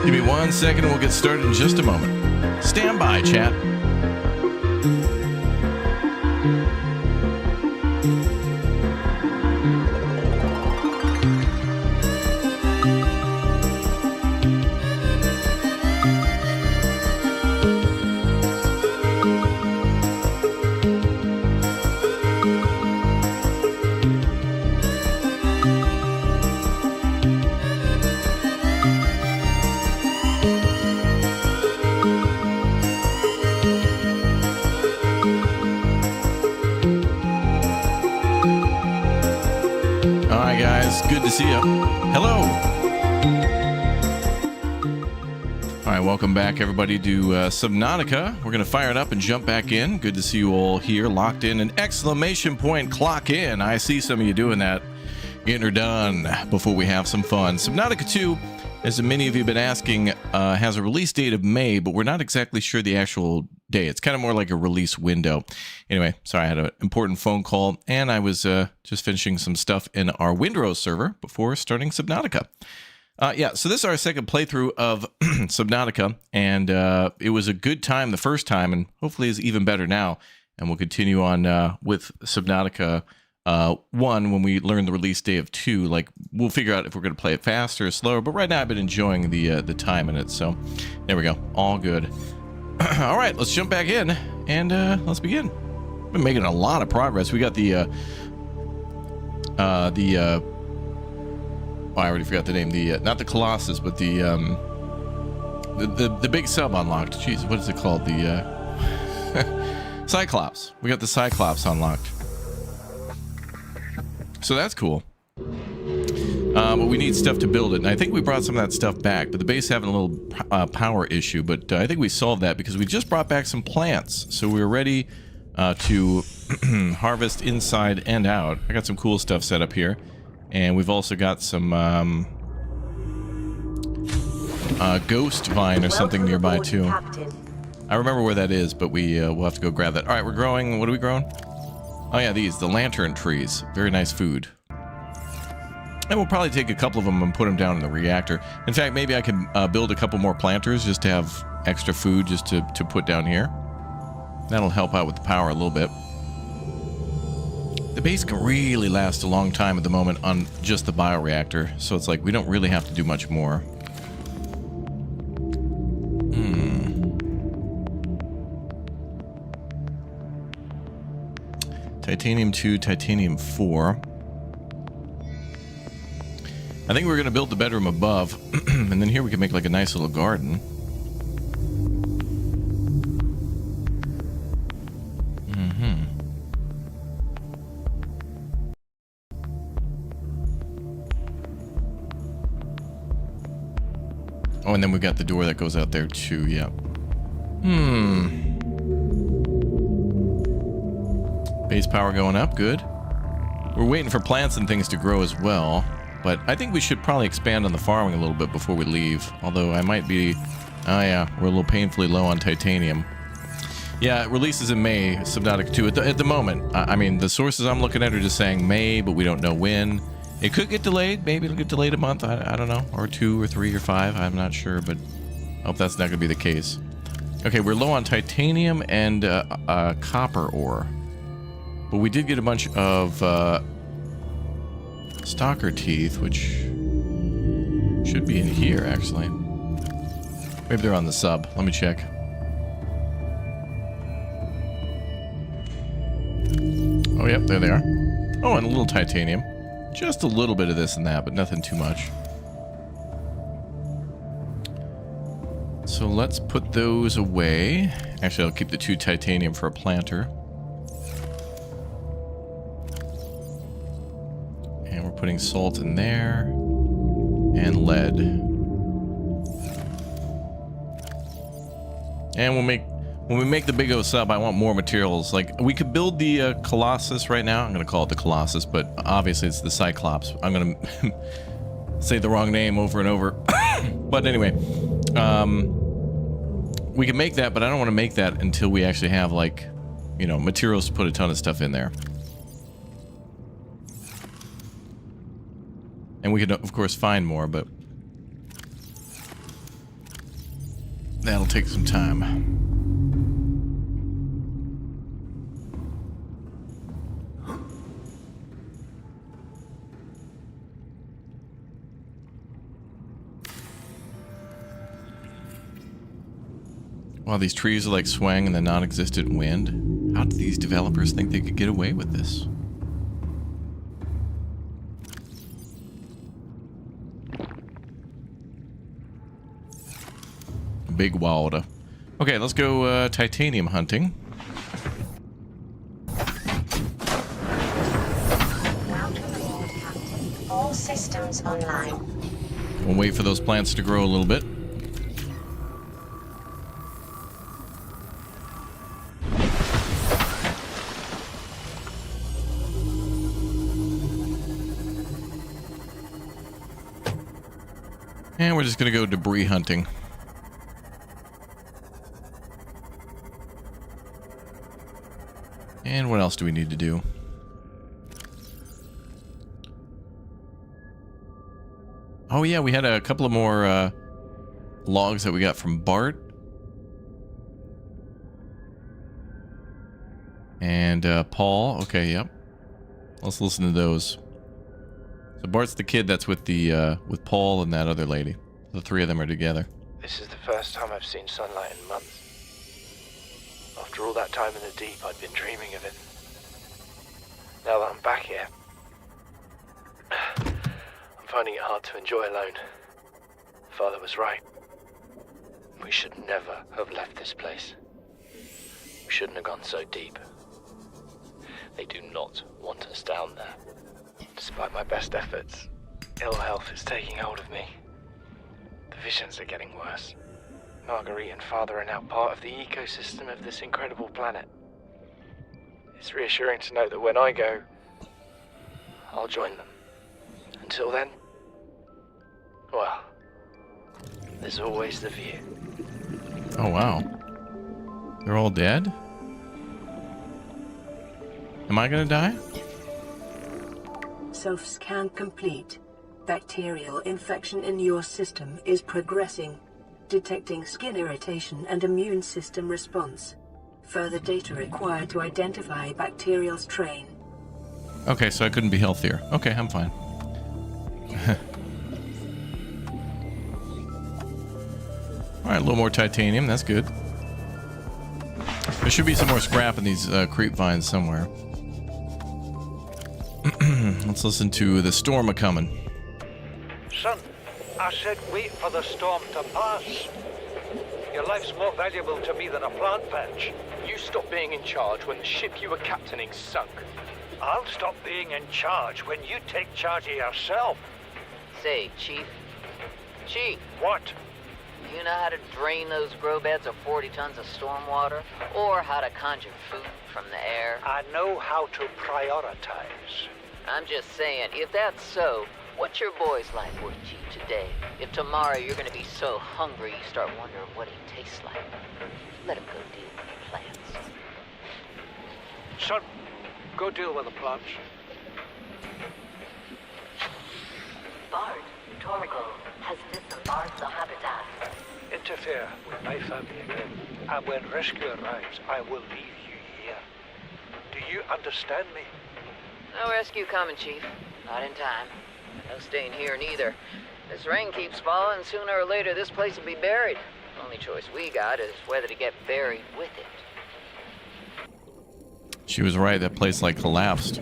Give me 1 second and we'll get started in just a moment. Stand by, chat. Good to see you. Hello. All right, welcome back, everybody, to Subnautica. We're going to fire it up and jump back in. Good to see you all here, locked in. An exclamation point, clock in. I see some of you doing that. Getting her done before we have some fun. Subnautica 2, as many of you have been asking, has a release date of May, but we're not exactly sure the actual day. It's kind of more like a release window. Anyway, sorry, I had an important phone call, and I was just finishing some stuff in our Windrose server before starting Subnautica. Yeah, so this is our second playthrough of Subnautica, and it was a good time the first time, and hopefully is even better now. And we'll continue on with Subnautica 1 when we learn the release day of 2. Like, we'll figure out if we're going to play it faster or slower, but right now I've been enjoying the time in it, so there we go. All good. All right, let's jump back in and let's begin. We've been making a lot of progress. We got oh, I already forgot the name. Not the Colossus, but the big sub unlocked. Jeez, what is it called? The Cyclops. We got the Cyclops unlocked. So that's cool. But we need stuff to build it, and I think we brought some of that stuff back, but the base having a little power issue, but I think we solved that because we just brought back some plants, so we're ready to harvest inside and out. I got some cool stuff set up here, and we've also got some ghost vine or something nearby too. I remember where that is, but we'll have to go grab that. All right, we're growing. What are we growing? Oh yeah, the lantern trees. Very nice food. And we'll probably take a couple of them and put them down in the reactor. In fact, maybe I can build a couple more planters just to have extra food just to put down here. That'll help out with the power a little bit. The base can really last a long time at the moment on just the bioreactor, so it's like we don't really have to do much more. Titanium 2, Titanium 4. I think we're going to build the bedroom above, and then here we can make like a nice little garden. Oh, and then we've got the door that goes out there too, yeah. Base power going up, good. We're waiting for plants and things to grow as well. But I think we should probably expand on the farming a little bit before we leave. Although I might be... Oh yeah, we're a little painfully low on titanium. Yeah, it releases in May, Subnautica 2. At the moment, I mean, the sources I'm looking at are just saying May, but we don't know when. It could get delayed. Maybe it'll get delayed a month. I don't know. Or 2 or 3 or 5. I'm not sure, but I hope that's not going to be the case. Okay, we're low on titanium and copper ore. But we did get a bunch of... stalker teeth, which should be in here, actually. Maybe they're on the sub. Let me check. Oh, yep, there they are. Oh, and a little titanium. Just a little bit of this and that, but nothing too much. So let's put those away. Actually, I'll keep the 2 titanium for a planter. And we're putting salt in there. And lead. And when we make the Big O sub, I want more materials. Like, we could build the Colossus right now. I'm going to call it the Colossus, but obviously it's the Cyclops. I'm going to say the wrong name over and over. But anyway, we can make that, but I don't want to make that until we actually have, like, you know, materials to put a ton of stuff in there. And we could, of course, find more, but... That'll take some time. Wow, these trees are like swaying in the non-existent wind. How did these developers think they could get away with this? Big water. Okay, let's go titanium hunting. All systems online. We'll wait for those plants to grow a little bit. And we're just going to go debris hunting. And what else do we need to do? Oh yeah, we had a couple of more logs that we got from Bart. And Paul. Okay, yep. Let's listen to those. So Bart's the kid that's with the with Paul and that other lady. The three of them are together. This is the first time I've seen sunlight in months. After all that time in the deep, I'd been dreaming of it. Now that I'm back here, I'm finding it hard to enjoy alone. Father was right. We should never have left this place. We shouldn't have gone so deep. They do not want us down there. Despite my best efforts, ill health is taking hold of me. The visions are getting worse. Marguerite and Father are now part of the ecosystem of this incredible planet. It's reassuring to know that when I go, I'll join them. Until then, well, there's always the view. Oh wow. They're all dead? Am I gonna die? Self-scan complete. Bacterial infection in your system is progressing. Detecting skin irritation and immune system response. Further data required to identify bacterial strain. Okay, so I couldn't be healthier. Okay, I'm fine. Alright, a little more titanium. That's good. There should be some more scrap in these creep vines somewhere. Let's listen to the storm a-coming. Son, I said wait for the storm to pass. Your life's more valuable to me than a plant patch. You stopped being in charge when the ship you were captaining sunk. I'll stop being in charge when you take charge of yourself. Say, Chief. Chief, What? do you know how to drain those grow beds of 40 tons of storm water? Or how to conjure food from the air? I know how to prioritize. I'm just saying, if that's so, what's your boy's life worth to you today? If tomorrow you're gonna be so hungry you start wondering what he tastes like, let him go deal with the plants. Son, go deal with the plants. Bard, Torgo has disembarked the habitat. Interfere with my family again, and when rescue arrives, I will leave you here. Do you understand me? No rescue coming, Chief. Not in time. No staying here neither. This rain keeps falling, sooner or later this place will be buried. Only choice we got is whether to get buried with it. She was right, that place like collapsed.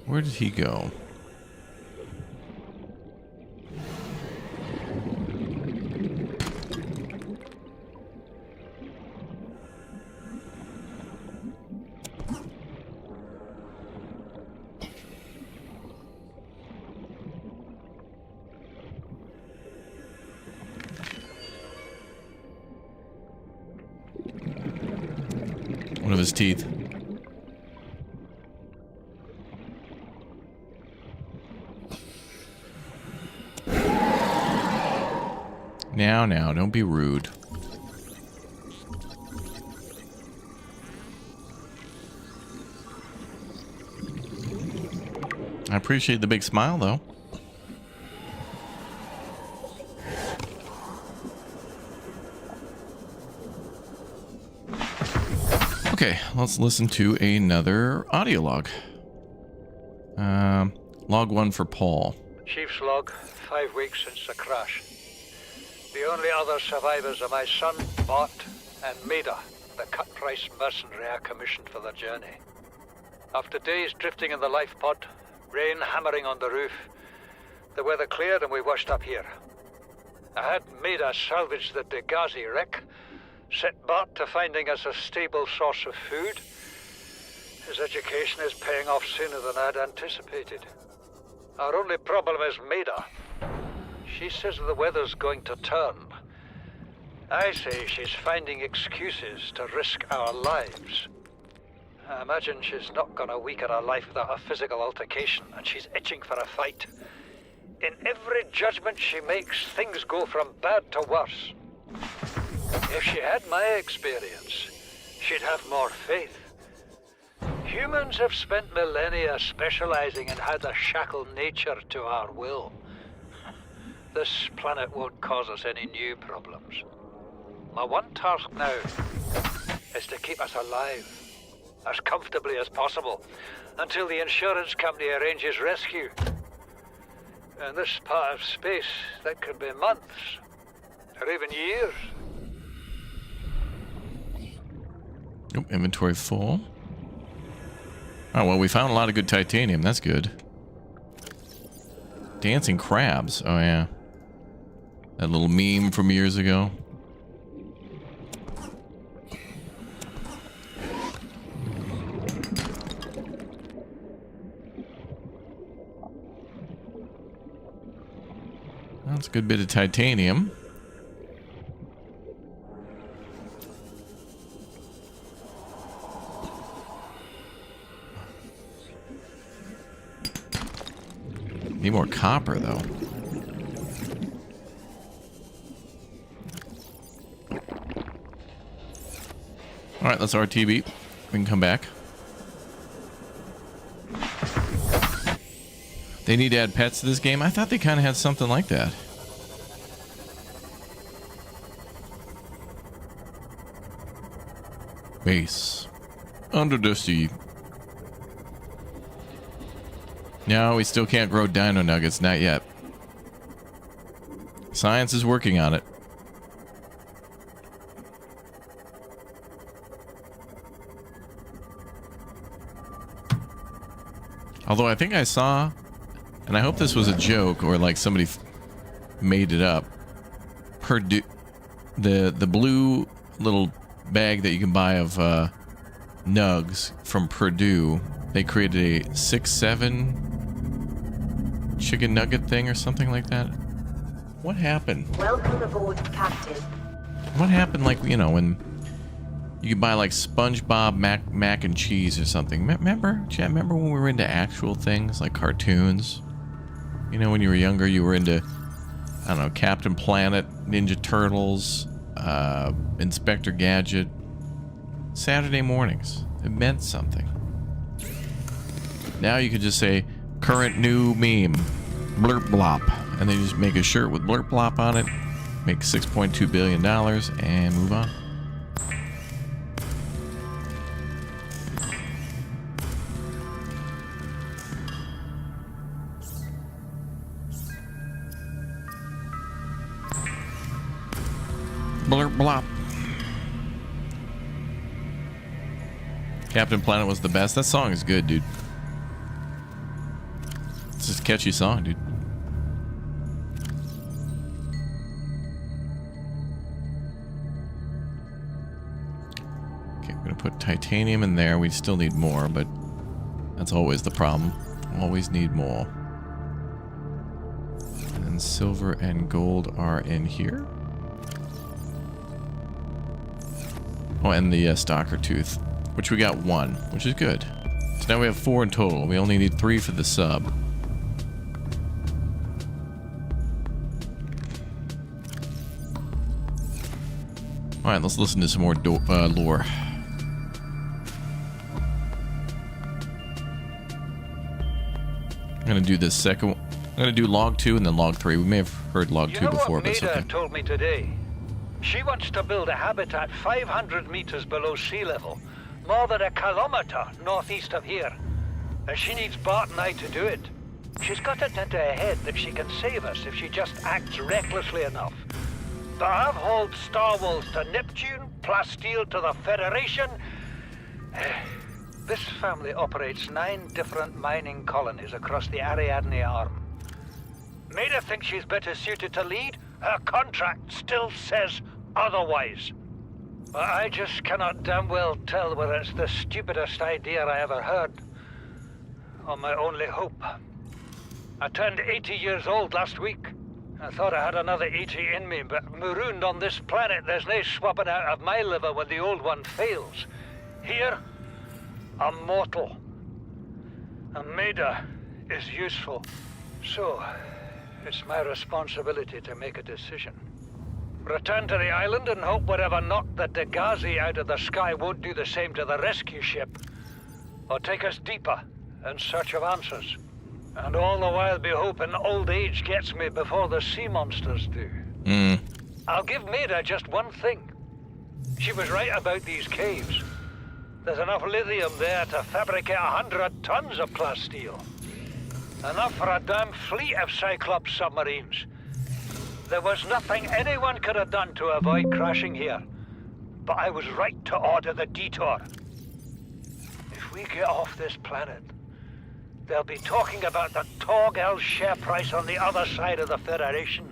Where did he go? his teeth. Now, don't be rude. I appreciate the big smile, though. Okay, let's listen to another audio log. Log 1 for Paul. Chief's log, 5 weeks since the crash. The only other survivors are my son, Bart, and Maida, the cut-price mercenary I commissioned for the journey. After days drifting in the life pod, rain hammering on the roof, the weather cleared and we washed up here. I had Maida salvage the Degazi wreck, set Bart to finding us a stable source of food. His education is paying off sooner than I'd anticipated. Our only problem is Maida. She says the weather's going to turn. I say she's finding excuses to risk our lives. I imagine she's not gonna weaken her life without a physical altercation, and she's itching for a fight. In every judgment she makes, things go from bad to worse. If she had my experience, she'd have more faith. Humans have spent millennia specializing in how to shackle nature to our will. This planet won't cause us any new problems. My one task now is to keep us alive, as comfortably as possible, until the insurance company arranges rescue. In this part of space, that could be months, or even years. Nope, inventory full. Oh, well, we found a lot of good titanium. That's good. Dancing crabs. Oh, yeah. That little meme from years ago. That's a good bit of titanium. Need more copper, though. Alright, let's RTB. We can come back. They need to add pets to this game? I thought they kind of had something like that. Base. Under the sea. No, we still can't grow dino nuggets. Not yet. Science is working on it. Although I think I saw, and I hope this was a joke or like somebody made it up. Purdue, the blue little bag that you can buy of nugs from Purdue, they created a 6-7 chicken nugget thing or something like that. What happened? Welcome aboard, Captain. What happened, like, you know, when you could buy like SpongeBob mac and cheese or something? Remember, Chad, remember when we were into actual things like cartoons? You know, when you were younger, you were into, I don't know, Captain Planet, Ninja Turtles, Inspector Gadget. Saturday mornings. It meant something. Now you could just say, current new meme, blurp blop, and then you just make a shirt with blurp blop on it, make $6.2 billion, and move on. Blurp blop. Captain Planet was the best. That song is good, dude. It's just a catchy song, dude. Okay, I'm gonna put titanium in there. We still need more, but that's always the problem. Always need more. And then silver and gold are in here. Oh, and the stalker tooth. which we got 1, which is good. So now we have 4 in total. We only need 3 for the sub. All right, let's listen to some more lore. I'm gonna do this second. I'm gonna do log 2 and then log 3. We may have heard log 2 before, but it's okay. Maida told me today. She wants to build a habitat 500 meters below sea level, more than a kilometer northeast of here. And she needs Bart and I to do it. She's got it into her head that she can save us if she just acts recklessly enough. But I've hauled Star Wars to Neptune, Plasteel to the Federation. This family operates 9 different mining colonies across the Ariadne Arm. Maida thinks she's better suited to lead. Her contract still says otherwise. But I just cannot damn well tell whether it's the stupidest idea I ever heard, or my only hope. I turned 80 years old last week. I thought I had another 80 in me, but marooned on this planet, there's no swapping out of my liver when the old one fails. Here, I'm mortal. And Maida is useful. So, it's my responsibility to make a decision. Return to the island and hope whatever knocked the Degazi out of the sky won't do the same to the rescue ship. Or take us deeper in search of answers. And all the while be hoping old age gets me before the sea monsters do. I'll give Maida just one thing. She was right about these caves. There's enough lithium there to fabricate 100 tons of plasteel. Enough for a damn fleet of Cyclops submarines. There was nothing anyone could have done to avoid crashing here. But I was right to order the detour. If we get off this planet, they'll be talking about the Torgal share price on the other side of the Federation.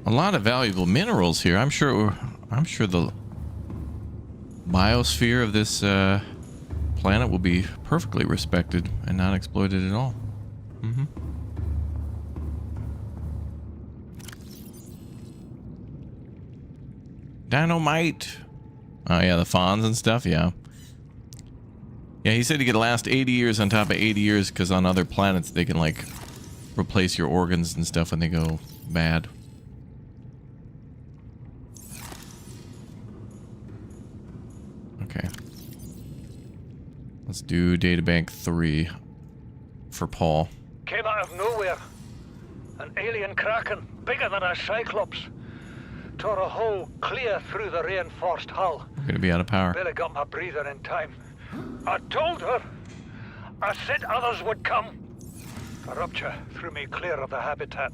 A lot of valuable minerals here. I'm sure the biosphere of this planet will be perfectly respected and not exploited at all. Dynamite. Oh yeah, the fawns and stuff. Yeah. Yeah, he said you could last 80 years on top of 80 years because on other planets they can like replace your organs and stuff when they go bad. Okay. Let's do databank 3 for Paul. Came out of nowhere. An alien kraken, bigger than a Cyclops. Tore a hole clear through the reinforced hull. We're gonna be out of power. Barely got my breather in time. I told her. I said others would come. The rupture threw me clear of the habitat.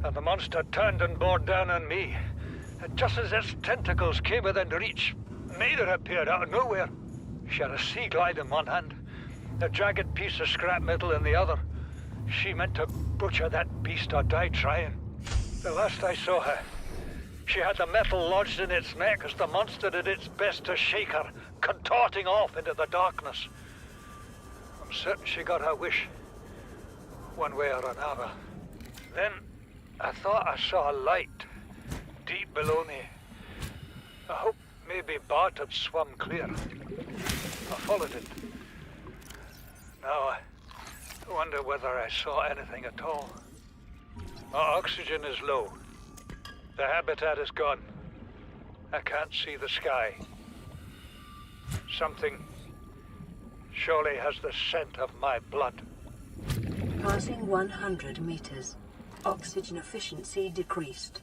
And the monster turned and bore down on me. And just as its tentacles came within reach, Maida appeared out of nowhere. She had a sea glide in one hand, a jagged piece of scrap metal in the other. She meant to butcher that beast or die trying. The last I saw her, she had the metal lodged in its neck as the monster did its best to shake her, contorting off into the darkness. I'm certain she got her wish, one way or another. Then I thought I saw a light deep below me. I hope maybe Bart had swum clear. I followed it. Now I wonder whether I saw anything at all. My oxygen is low. The habitat is gone. I can't see the sky. Something surely has the scent of my blood. Passing 100 meters. Oxygen efficiency decreased.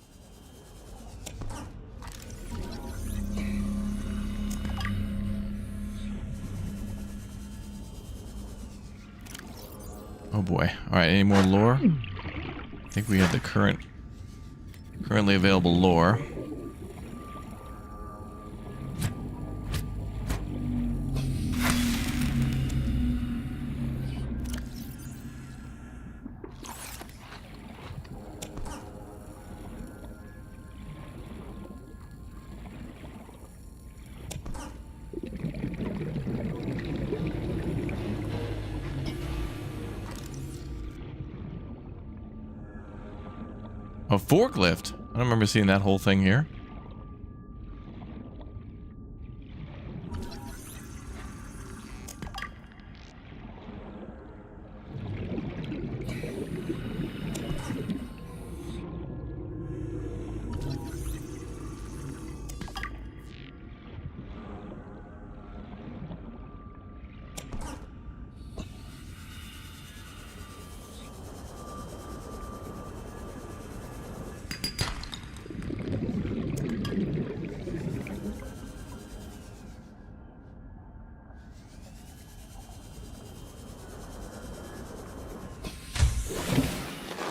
Oh boy. Alright, any more lore? I think we have the currently available lore. A forklift? I don't remember seeing that whole thing here.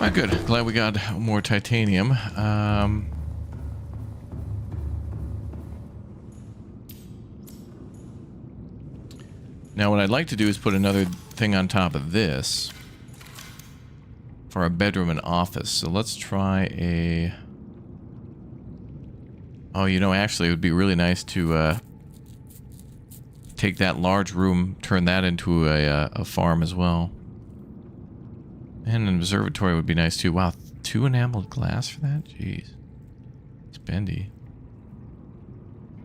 Ah, good. Glad we got more titanium. Now what I'd like to do is put another thing on top of this for our bedroom and office. So let's try a... Oh, you know, actually it would be really nice to take that large room, turn that into a farm as well. And an observatory would be nice too. Wow, 2 enameled glass for that? Jeez. Spendy.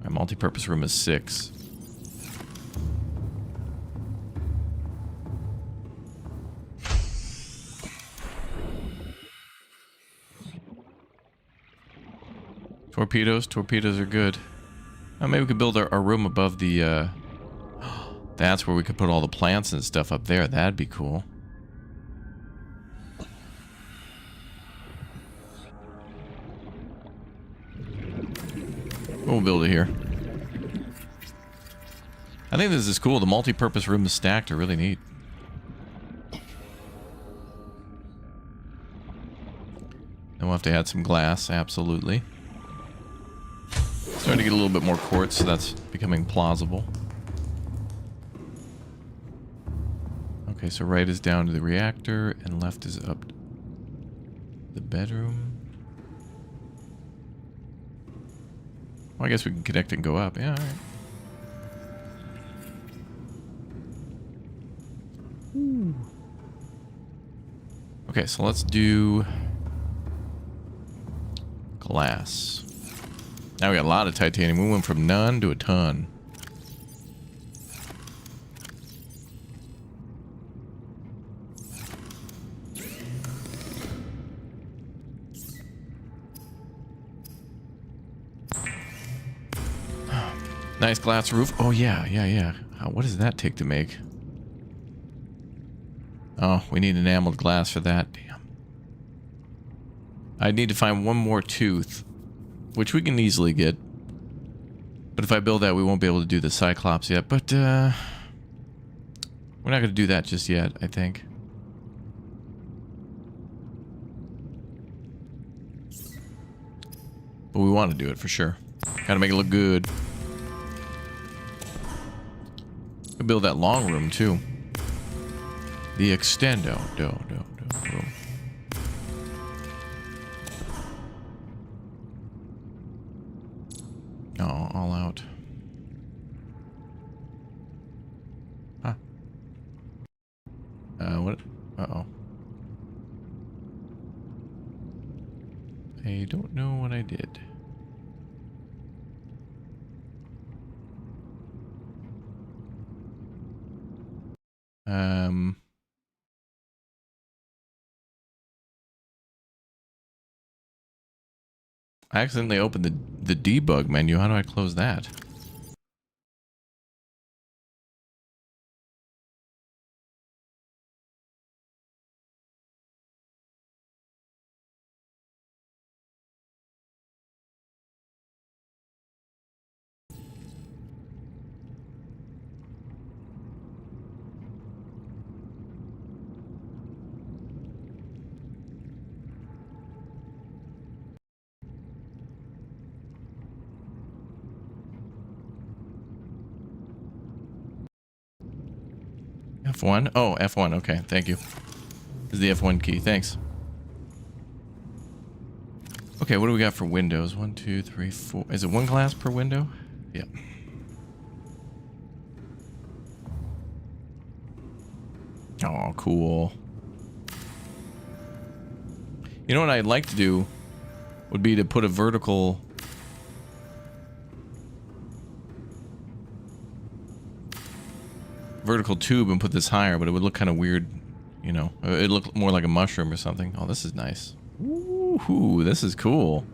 My multi-purpose room is 6. Torpedoes? Torpedoes are good. Oh, maybe we could build our room above the... That's where we could put all the plants and stuff up there. That'd be cool. We'll build it here. I think this is cool. The multi-purpose rooms stacked are really neat. Then we'll have to add some glass, absolutely. Starting to get a little bit more quartz, so that's becoming plausible. Okay, so right is down to the reactor, and left is up the bedroom. Well, I guess we can connect and go up. Yeah, alright. Okay, so let's do glass. Now we got a lot of titanium. We went from none to a ton. Nice glass roof. Oh, yeah. What does that take to make? Oh, we need enameled glass for that. Damn. I need to find one more tooth, which we can easily get. But if I build that, we won't be able to do the Cyclops yet. But, we're not going to do that just yet, I think. But we want to do it for sure. Gotta make it look good. Could build that long room too. The extendo room. Oh, all out. Huh. What? Uh-oh. I don't know what I did. I accidentally opened the debug menu. How do I close that? F1? Oh, F1. Okay, thank you. This is the F1 key. Thanks. Okay, what do we got for windows? 1, 2, 3, 4. Is it 1 glass per window? Yeah. Oh, cool. You know what I'd like to do would be to put a vertical tube and put this higher, but it would look kind of weird, you know. It'd look more like a mushroom or something. Oh, this is nice. Ooh, this is cool.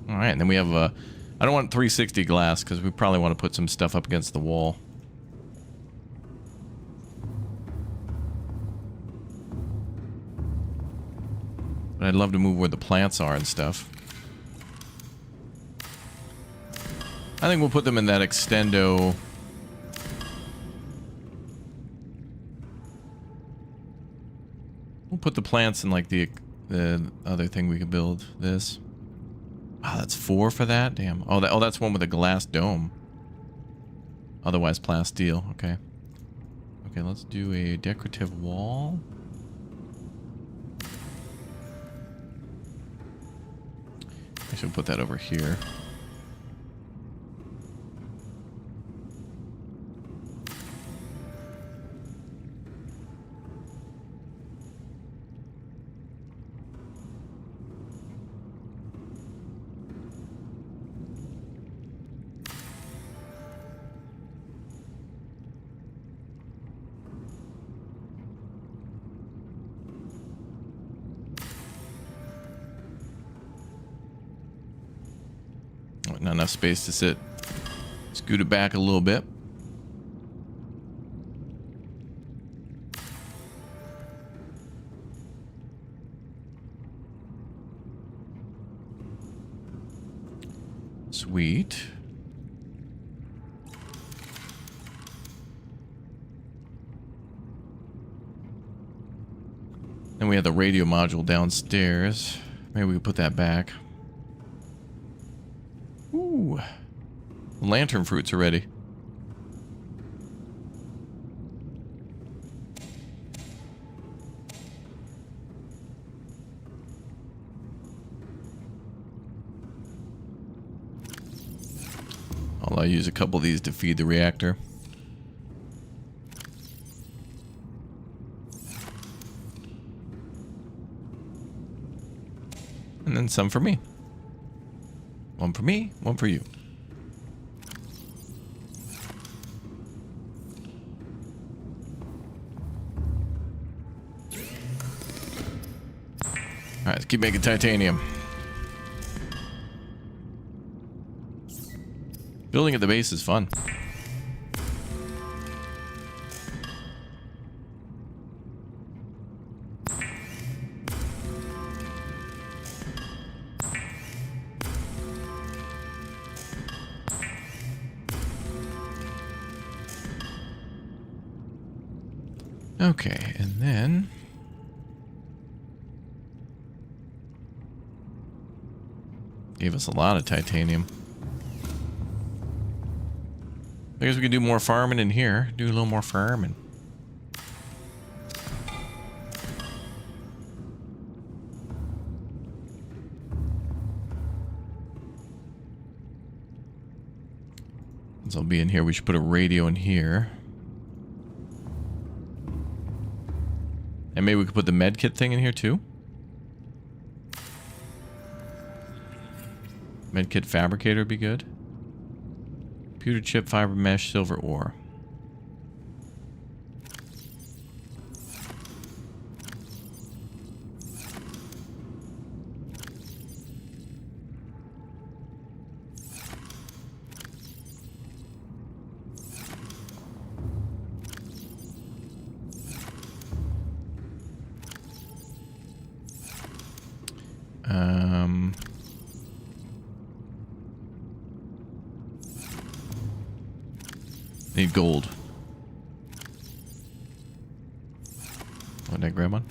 All right, and then we have a... I don't want 360 glass because we probably want to put some stuff up against the wall. But I'd love to move where the plants are and stuff. I think we'll put them in that extendo. We'll put the plants in like the other thing we could build. This. Wow, that's 4 for that? Damn. Oh, that's one with a glass dome. Otherwise plasteel. Okay. Okay, let's do a decorative wall. I should put that over here. Not enough space to sit. Scoot it back a little bit. Sweet. Then we have the radio module downstairs. Maybe we could put that back. Ooh. Lantern fruits are ready. I'll use a couple of these to feed the reactor. And then some for me. One for me, one for you. Alright, let's keep making titanium. Building at the base is fun. Okay, and then gave us a lot of titanium. I guess we can do more farming in here. Do a little more farming. Since I'll be in here, we should put a radio in here. And maybe we could put the medkit thing in here too. Medkit fabricator would be good. Computer chip, fiber mesh, silver ore. Need gold. Oh, did I grab one?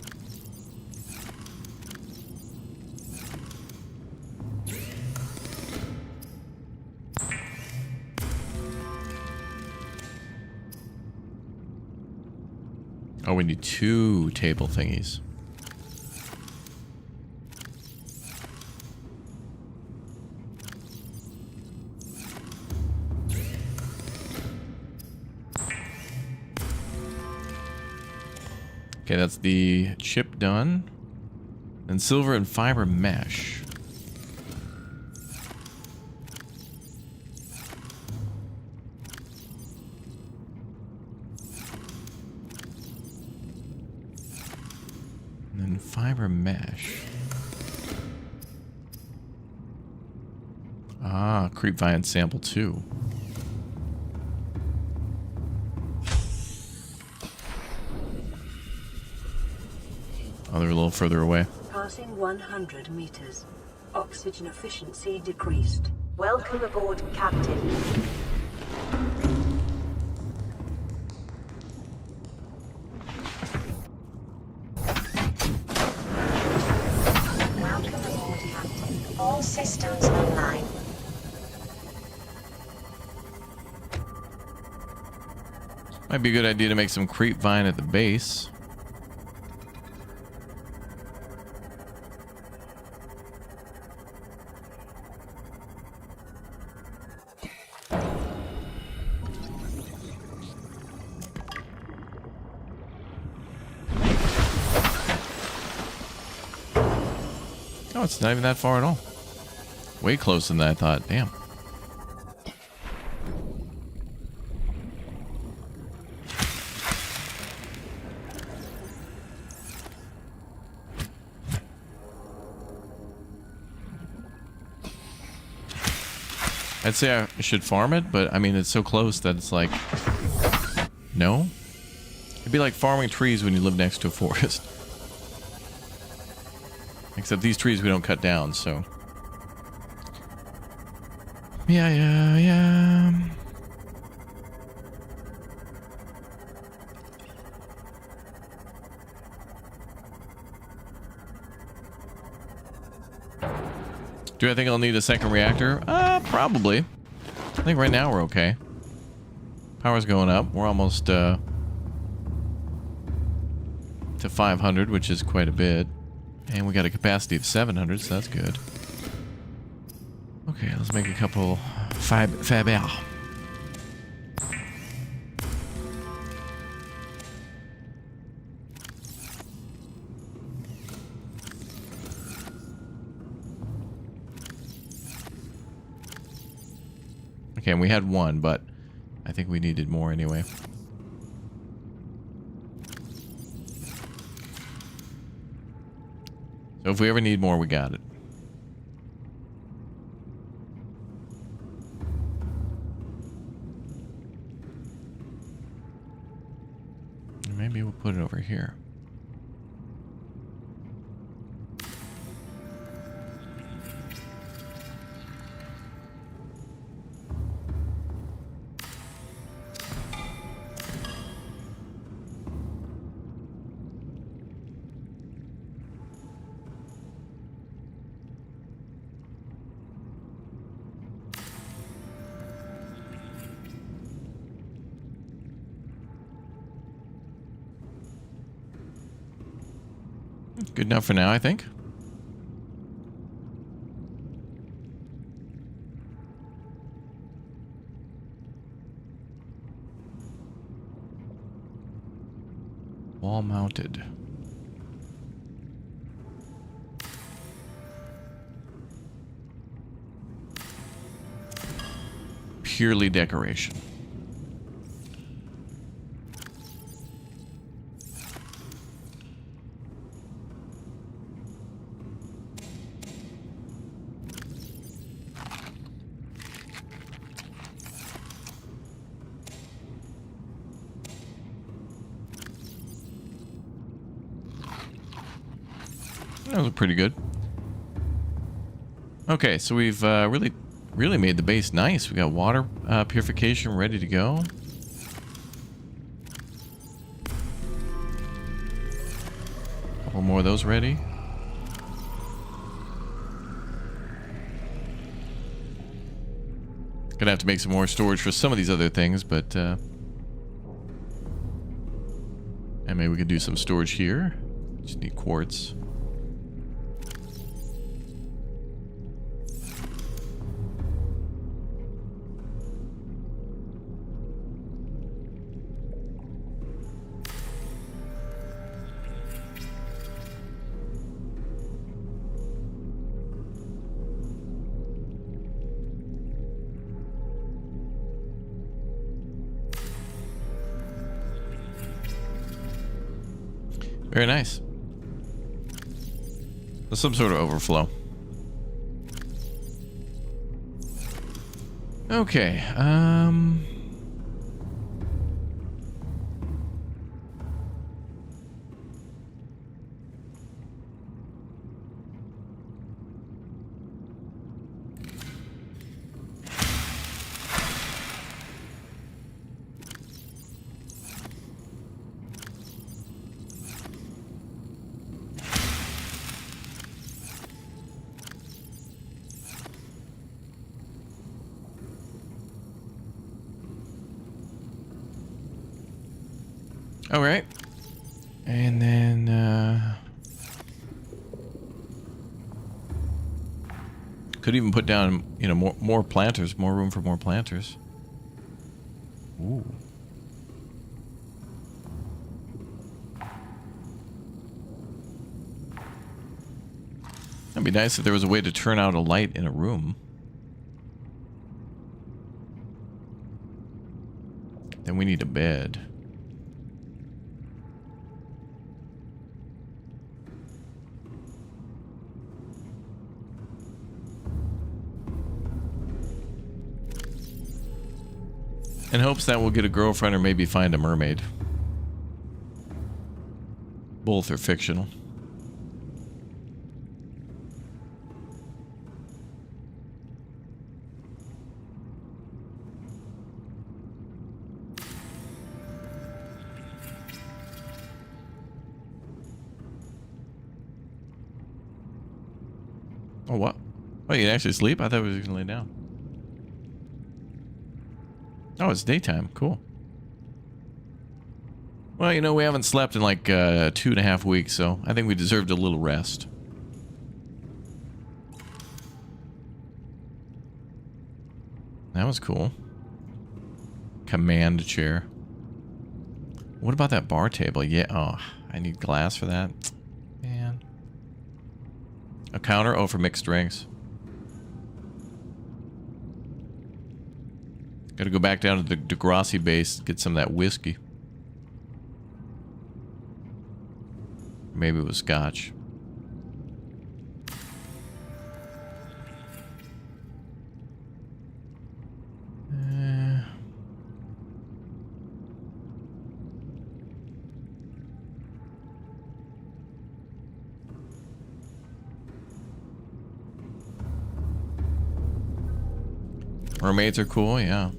Oh, we need 2 table thingies. Okay, that's the chip done. And silver and fiber mesh. And then fiber mesh. Ah, creep vine sample 2. Oh, they're a little further away. Passing 100 meters. Oxygen efficiency decreased. Welcome aboard, Captain. Welcome aboard, Captain. All systems online. Might be a good idea to make some creep vine at the base. Oh, it's not even that far at all. Way closer than I thought. Damn. I'd say I should farm it, but I mean, it's so close that it's like... No? It'd be like farming trees when you live next to a forest. Except these trees we don't cut down, so... Yeah. Do I think I'll need a second reactor? Probably. I think right now we're okay. Power's going up. We're almost to 500, which is quite a bit. And we got a capacity of 700, so that's good. Okay, let's make a couple fiber. Okay, and we had one, but I think we needed more anyway. So if we ever need more, we got it. Maybe we'll put it over here. Good enough for now, I think. Wall mounted. Purely decoration. That was pretty good. Okay, so we've really made the base nice. We got water purification ready to go. Couple more of those ready. Gonna have to make some more storage for some of these other things, but and maybe we could do some storage here. Just need quartz. Very nice. There's some sort of overflow. Okay, all right. And then, could even put down, you know, more planters, more room for more planters. Ooh. That'd be nice if there was a way to turn out a light in a room. Then we need a bed. In hopes that we'll get a girlfriend or maybe find a mermaid. Both are fictional. Oh, what? Oh, you can actually sleep? I thought we were going to lay down. Oh, it's daytime. Cool. Well, you know, we haven't slept in like 2.5 weeks, so I think we deserved a little rest. That was cool. Command chair. What about that bar table? Yeah, oh, I need glass for that. Man. A counter? Oh, for mixed drinks. Gotta go back down to the Degrassi base, get some of that whiskey. Maybe it was scotch. Mermaids are cool, yeah.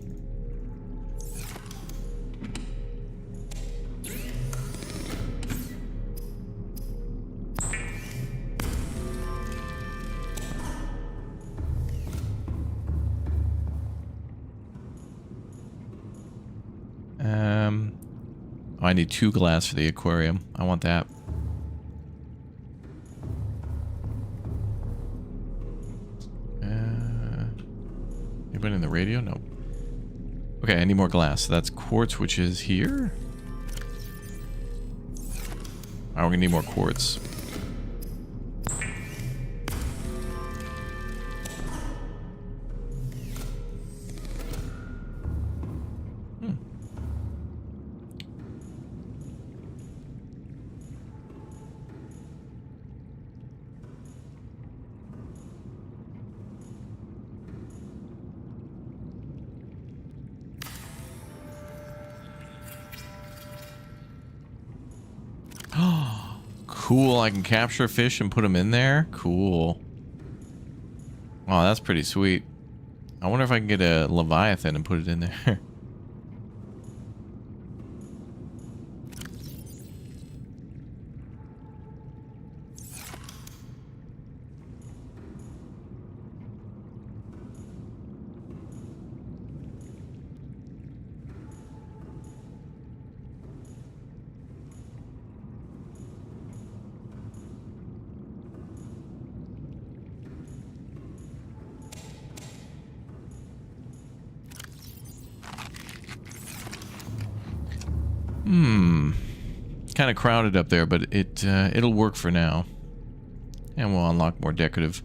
Oh, I need 2 glass for the aquarium. I want that. Anybody in the radio? No. Okay, I need more glass. So that's quartz, which is here. Oh, we're gonna need more quartz. Cool, I can capture fish and put them in there. Cool. Oh, that's pretty sweet. I wonder if I can get a Leviathan and put it in there. Kind of crowded up there, but it'll work for now. And we'll unlock more decorative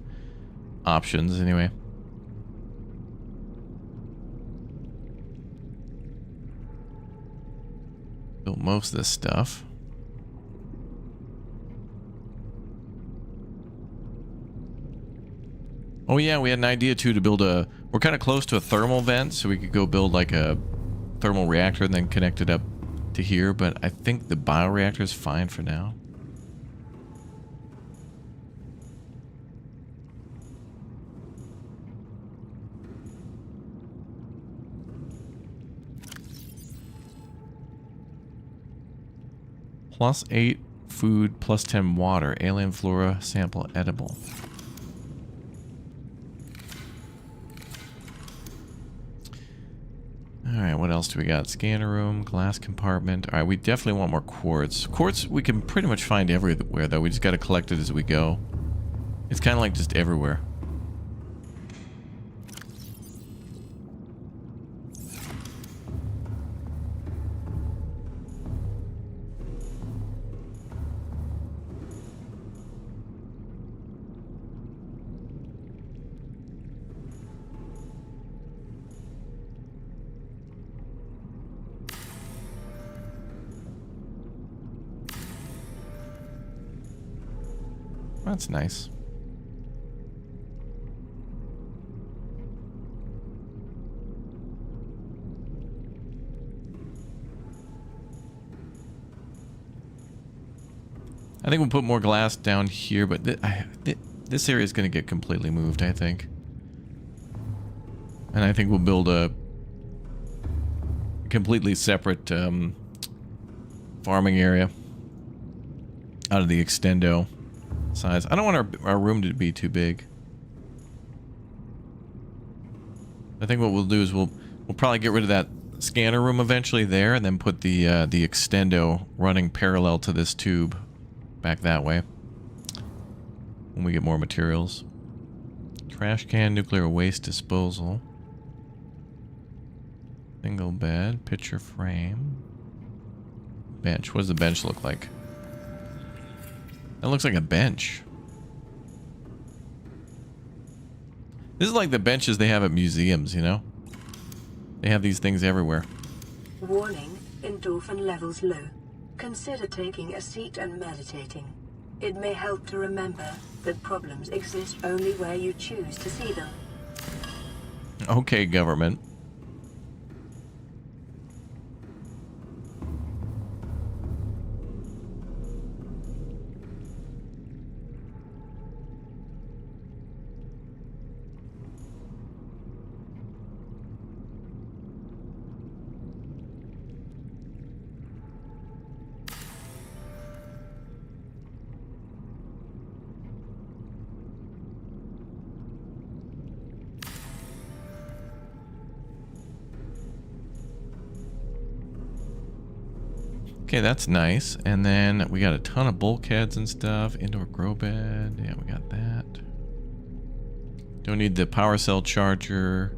options anyway. Built most of this stuff. Oh yeah, we had an idea too to build a... We're kind of close to a thermal vent, so we could go build like a thermal reactor and then connect it up to here, but I think the bioreactor is fine for now. +8 food, +10 water. Alien flora sample edible. Alright, what else do we got? Scanner room, glass compartment. Alright, we definitely want more quartz. Quartz we can pretty much find everywhere, though. We just gotta collect it as we go. It's kind of like just everywhere. That's nice. I think we'll put more glass down here, but this area is going to get completely moved, I think. And I think we'll build a completely separate farming area out of the extendo size. I don't want our room to be too big. I think what we'll do is we'll probably get rid of that scanner room eventually there, and then put the extendo running parallel to this tube back that way when we get more materials. Trash can, nuclear waste disposal, single bed, picture frame, bench. What does the bench look like? That looks like a bench. This is like the benches they have at museums, you know? They have these things everywhere. Warning, endorphin levels low. Consider taking a seat and meditating. It may help to remember that problems exist only where you choose to see them. Okay, government. Okay, that's nice. And then we got a ton of bulkheads and stuff. Indoor grow bed. Yeah, we got that. Don't need the power cell charger.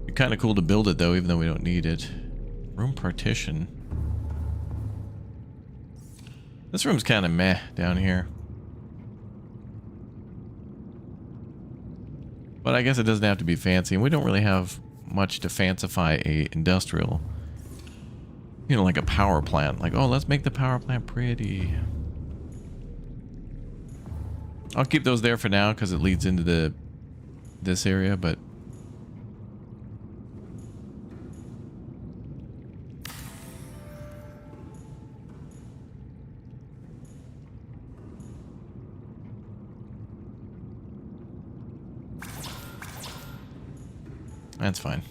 Be kind of cool to build it though, even though we don't need it. Room partition. This room's kind of meh down here. But I guess it doesn't have to be fancy. And we don't really have much to fancify a industrial. You know, like a power plant. Like, oh, let's make the power plant pretty. I'll keep those there for now because it leads into this area, but that's fine.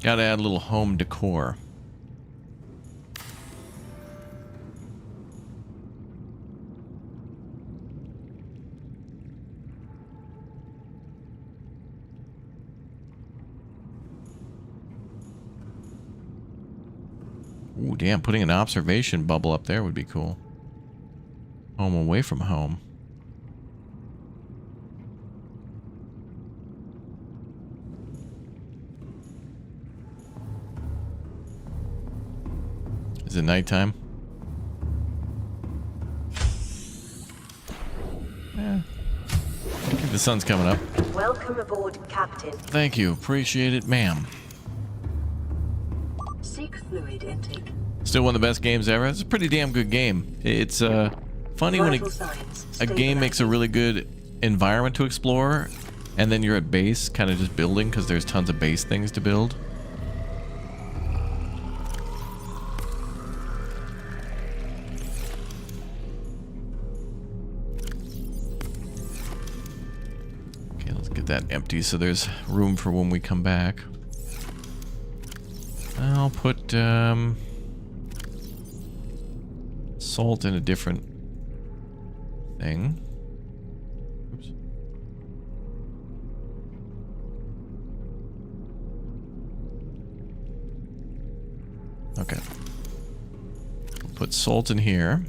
Gotta add a little home decor. Ooh, damn, putting an observation bubble up there would be cool. Home away from home. Is it nighttime? Yeah. I think the sun's coming up. Welcome aboard, Captain. Thank you. Appreciate it, ma'am. Seek fluid fluid intake. Still one of the best games ever. It's a pretty damn good game. It's funny when Vital signs a game makes a really good environment to explore, and then you're at base, kind of just building because there's tons of base things to build. Okay, let's get that empty so there's room for when we come back. I'll put salt in a different thing. Oops. Okay. We'll put salt in here.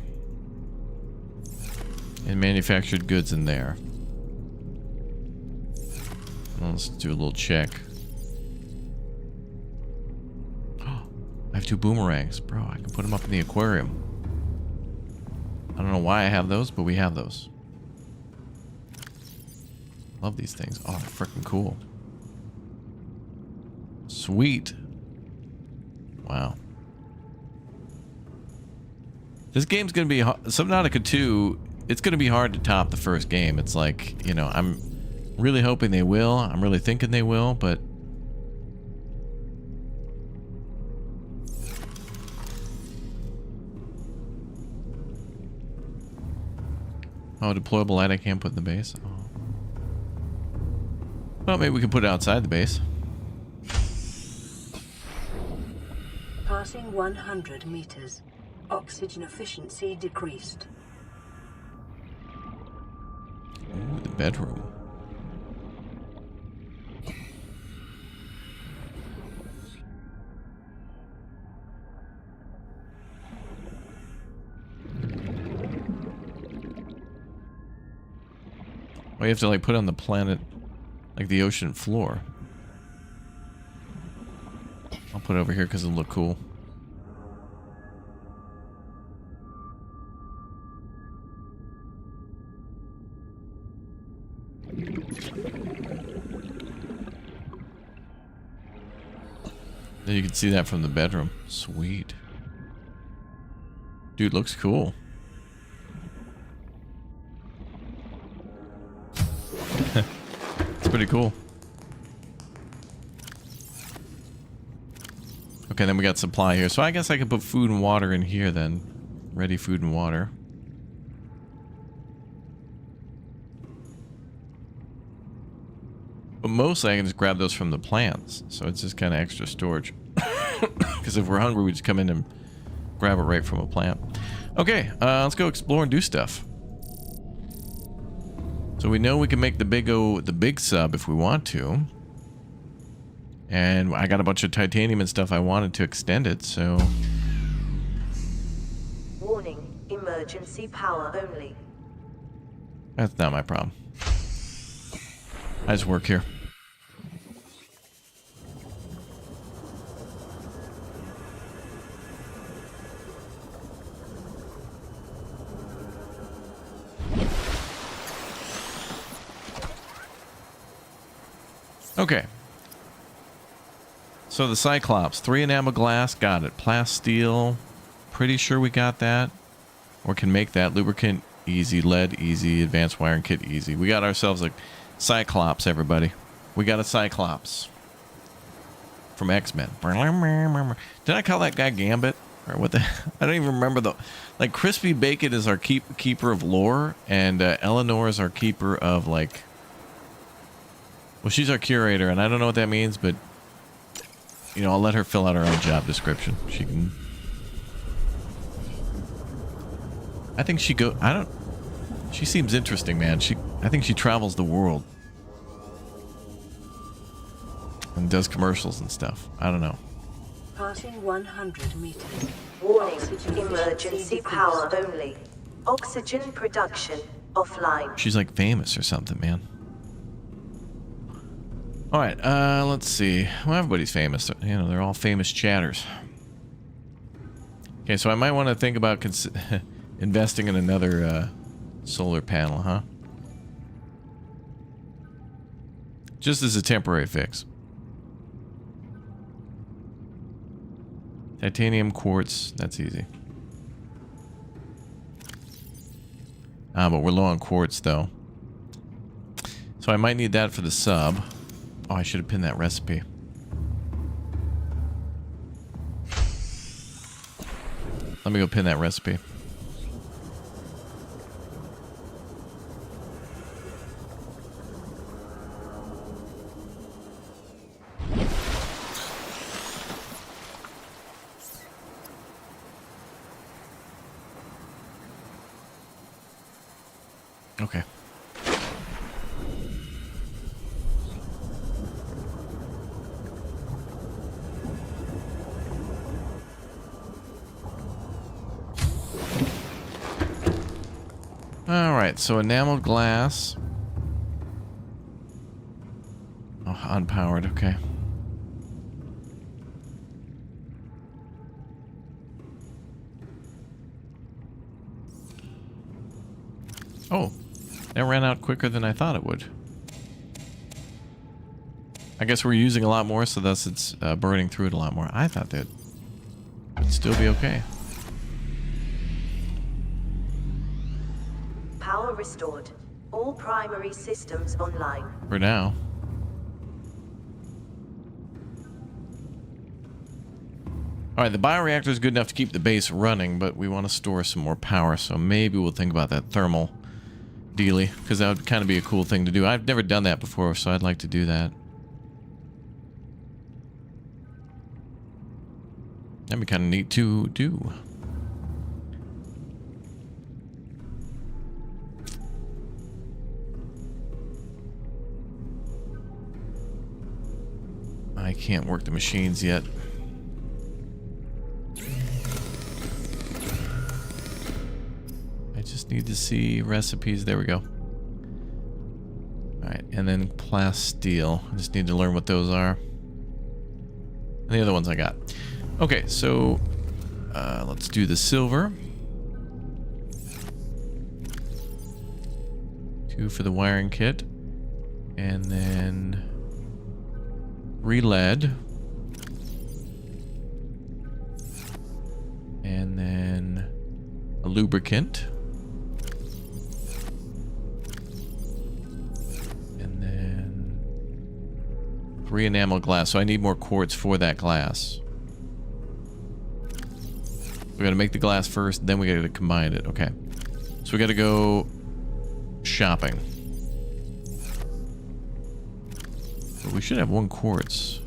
And manufactured goods in there. Let's do a little check. I have 2 boomerangs. Bro, I can put them up in the aquarium. I don't know why I have those, but we have those. Love these things. Oh, they're freaking cool. Sweet. Wow. This game's going to be... Subnautica 2, it's going to be hard to top the first game. It's like, you know, I'm really hoping they will. I'm really thinking they will, but... Oh, deployable light I can't put in the base. Oh. Well, maybe we can put it outside the base. Passing 100 meters. Oxygen efficiency decreased. Ooh, the bedroom. Oh, you have to like put on the planet, like the ocean floor. I'll put it over here because it'll look cool. Then you can see that from the bedroom. Sweet. Dude, looks cool. It's pretty cool. Okay, then we got supply here. So I guess I could put food and water in here then. Ready food and water. But mostly I can just grab those from the plants. So it's just kind of extra storage. Because if we're hungry, we just come in and grab it right from a plant. Okay, let's go explore and do stuff. So we know we can make the big sub if we want to. And I got a bunch of titanium and stuff I wanted to extend it, so... Warning, emergency power only. That's not my problem. I just work here. Okay. So the Cyclops, 3 enamel glass, got it. Plasteel, pretty sure we got that. Or can make that. Lubricant, easy. Lead, easy. Advanced wiring kit, easy. We got ourselves a Cyclops, everybody. We got a Cyclops. From X-Men. Did I call that guy Gambit? Or what the... I don't even remember the... Like, Crispy Bacon is our keeper of lore, and Eleanor is our keeper of, like... Well, she's our curator, and I don't know what that means, but... You know, I'll let her fill out her own job description. She can... I think she go... I don't... She seems interesting, man. I think she travels the world. And does commercials and stuff. I don't know. Passing 100 meters. Warning, emergency power only. Oxygen production offline. She's like famous or something, man. Alright, let's see. Well, everybody's famous. You know, they're all famous chatters. Okay, so I might want to think about investing in another solar panel, huh? Just as a temporary fix. Titanium, quartz, that's easy. Ah, but we're low on quartz though. So I might need that for the sub. Oh, I should have pinned that recipe. Let me go pin that recipe. Okay. All right, so enameled glass. Oh, unpowered, okay. Oh, that ran out quicker than I thought it would. I guess we're using a lot more, so thus it's burning through it a lot more. I thought that would still be okay. Power restored. All primary systems online. For now. Alright, the bioreactor is good enough to keep the base running, but we want to store some more power, so maybe we'll think about that thermal dealie, because that would kind of be a cool thing to do. I've never done that before, so I'd like to do that. That'd be kind of neat to do. I can't work the machines yet. I just need to see recipes. There we go. Alright, and then plasteel. I just need to learn what those are. And the other ones I got. Okay, so let's do the silver. 2 for the wiring kit. And then 3 lead. And then a lubricant. And then 3 enamel glass. So I need more quartz for that glass. We gotta make the glass first, then we gotta combine it. Okay. So we gotta go shopping. But we should have 1 quartz.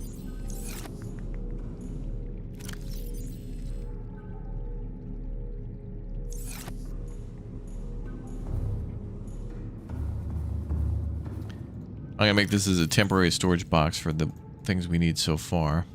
I'm gonna make this as a temporary storage box for the things we need so far.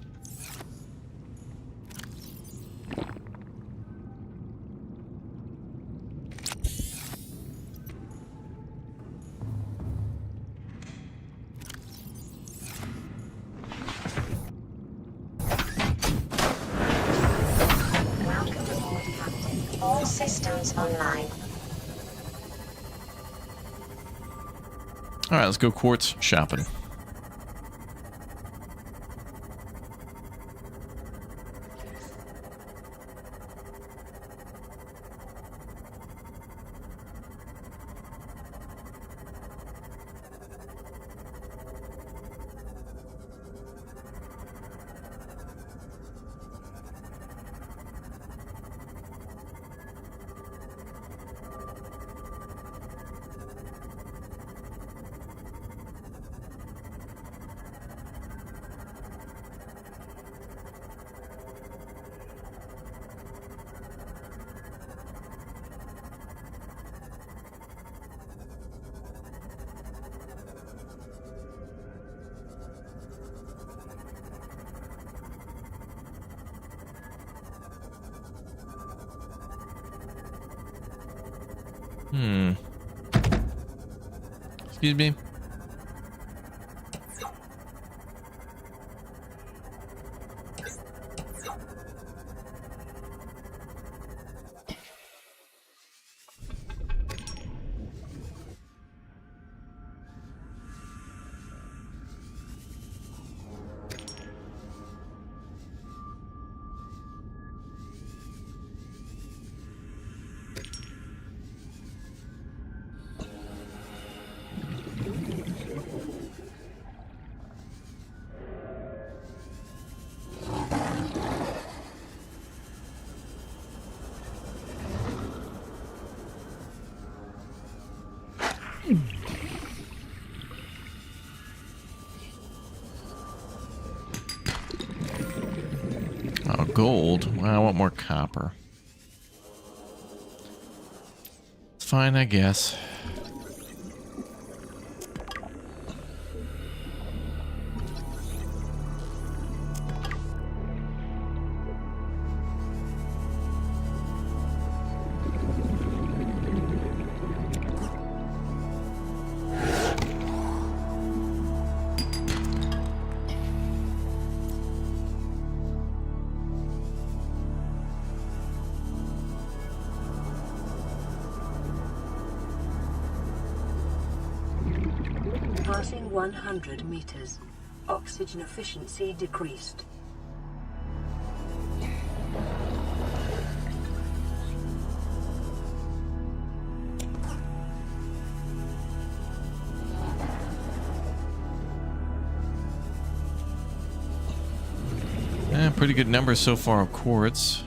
All systems online. Alright, let's go quartz shopping. Excuse me. gold. Well, I want more copper. It's fine, I guess. Passing 100 meters. Oxygen efficiency decreased. Pretty good numbers so far of quartz.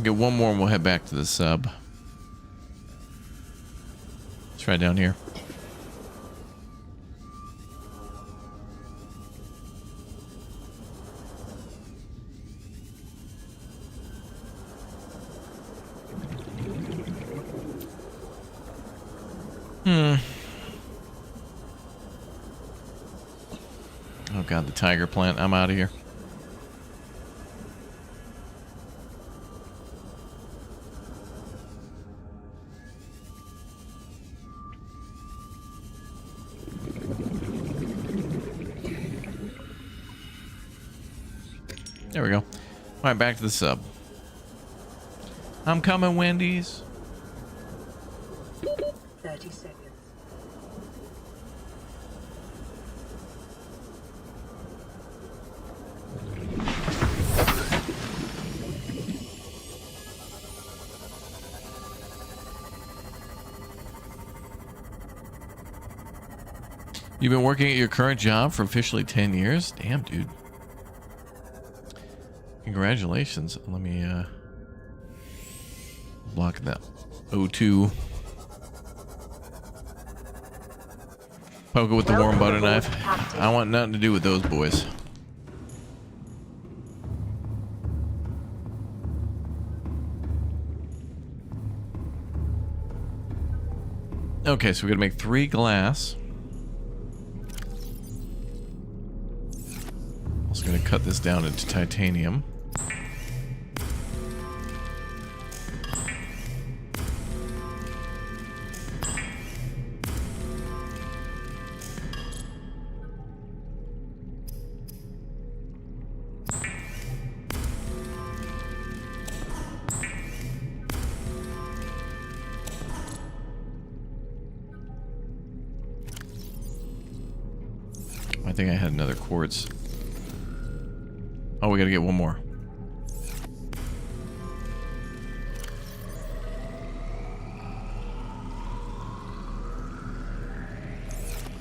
Get one more and we'll head back to the sub. Let's try down here. Oh god, the tiger plant. I'm out of here. There we go. All right, back to the sub. I'm coming, Wendy's. 30 seconds. You've been working at your current job for officially 10 years? Damn, dude. Congratulations. Let me block that O2. Poke it with the warm butter knife. I want nothing to do with those boys. Okay, so we're gonna make 3 glass. Also gonna cut this down into titanium. I think I had another quartz. Oh, we gotta get one more.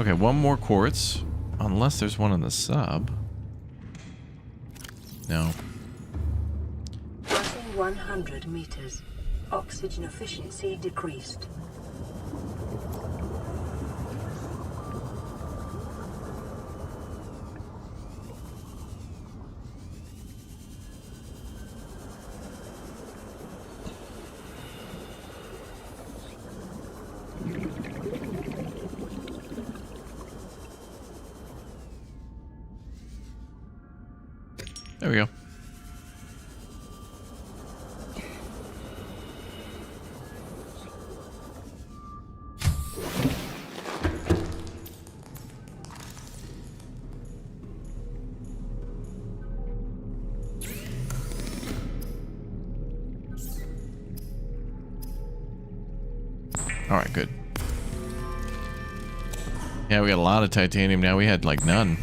Okay, one more quartz. Unless there's one in the sub. No. Passing 100 meters. Oxygen efficiency decreased. There we go. All right, good. Yeah, we got a lot of titanium now. We had like none.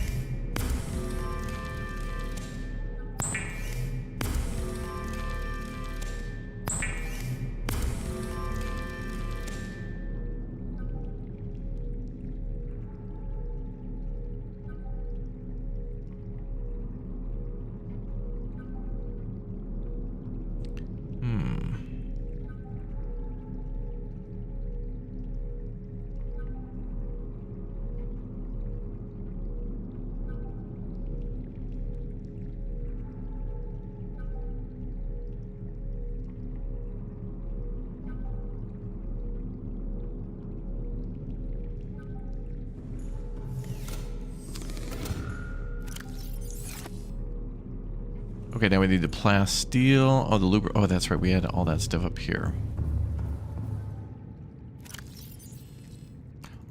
Okay, now we need the plasteel. Oh, the lubricant. Oh, that's right. We had all that stuff up here.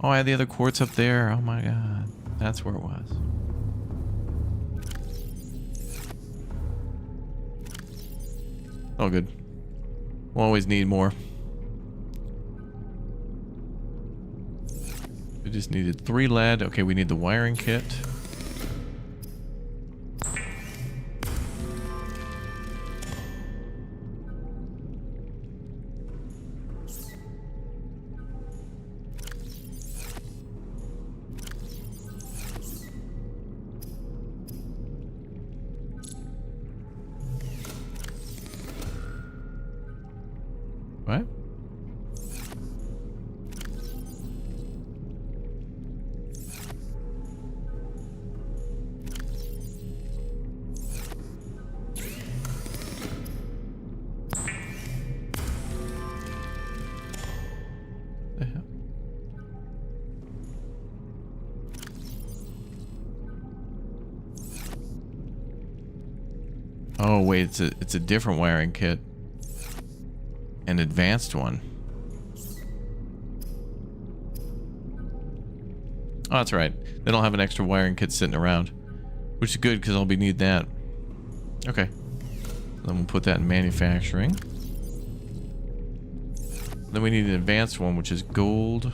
Oh, I had the other quartz up there. Oh my god. That's where it was. Oh, good. We'll always need more. We just needed 3 lead. Okay, we need the wiring kit. What? The hell? Oh wait, it's a different wiring kit. An advanced one. Oh, that's right. They don't have an extra wiring kit sitting around, which is good because I'll be need that. Okay. Then we'll put that in manufacturing. Then we need an advanced one, which is gold.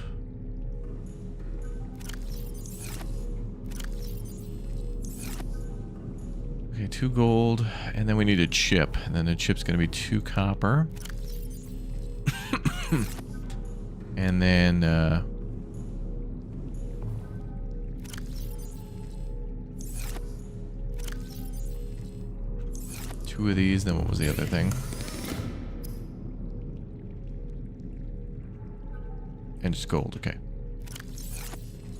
Okay, 2 gold, and then we need a chip, and then the chip's going to be 2 copper. And then two of these. Then what was the other thing? And just gold. Okay.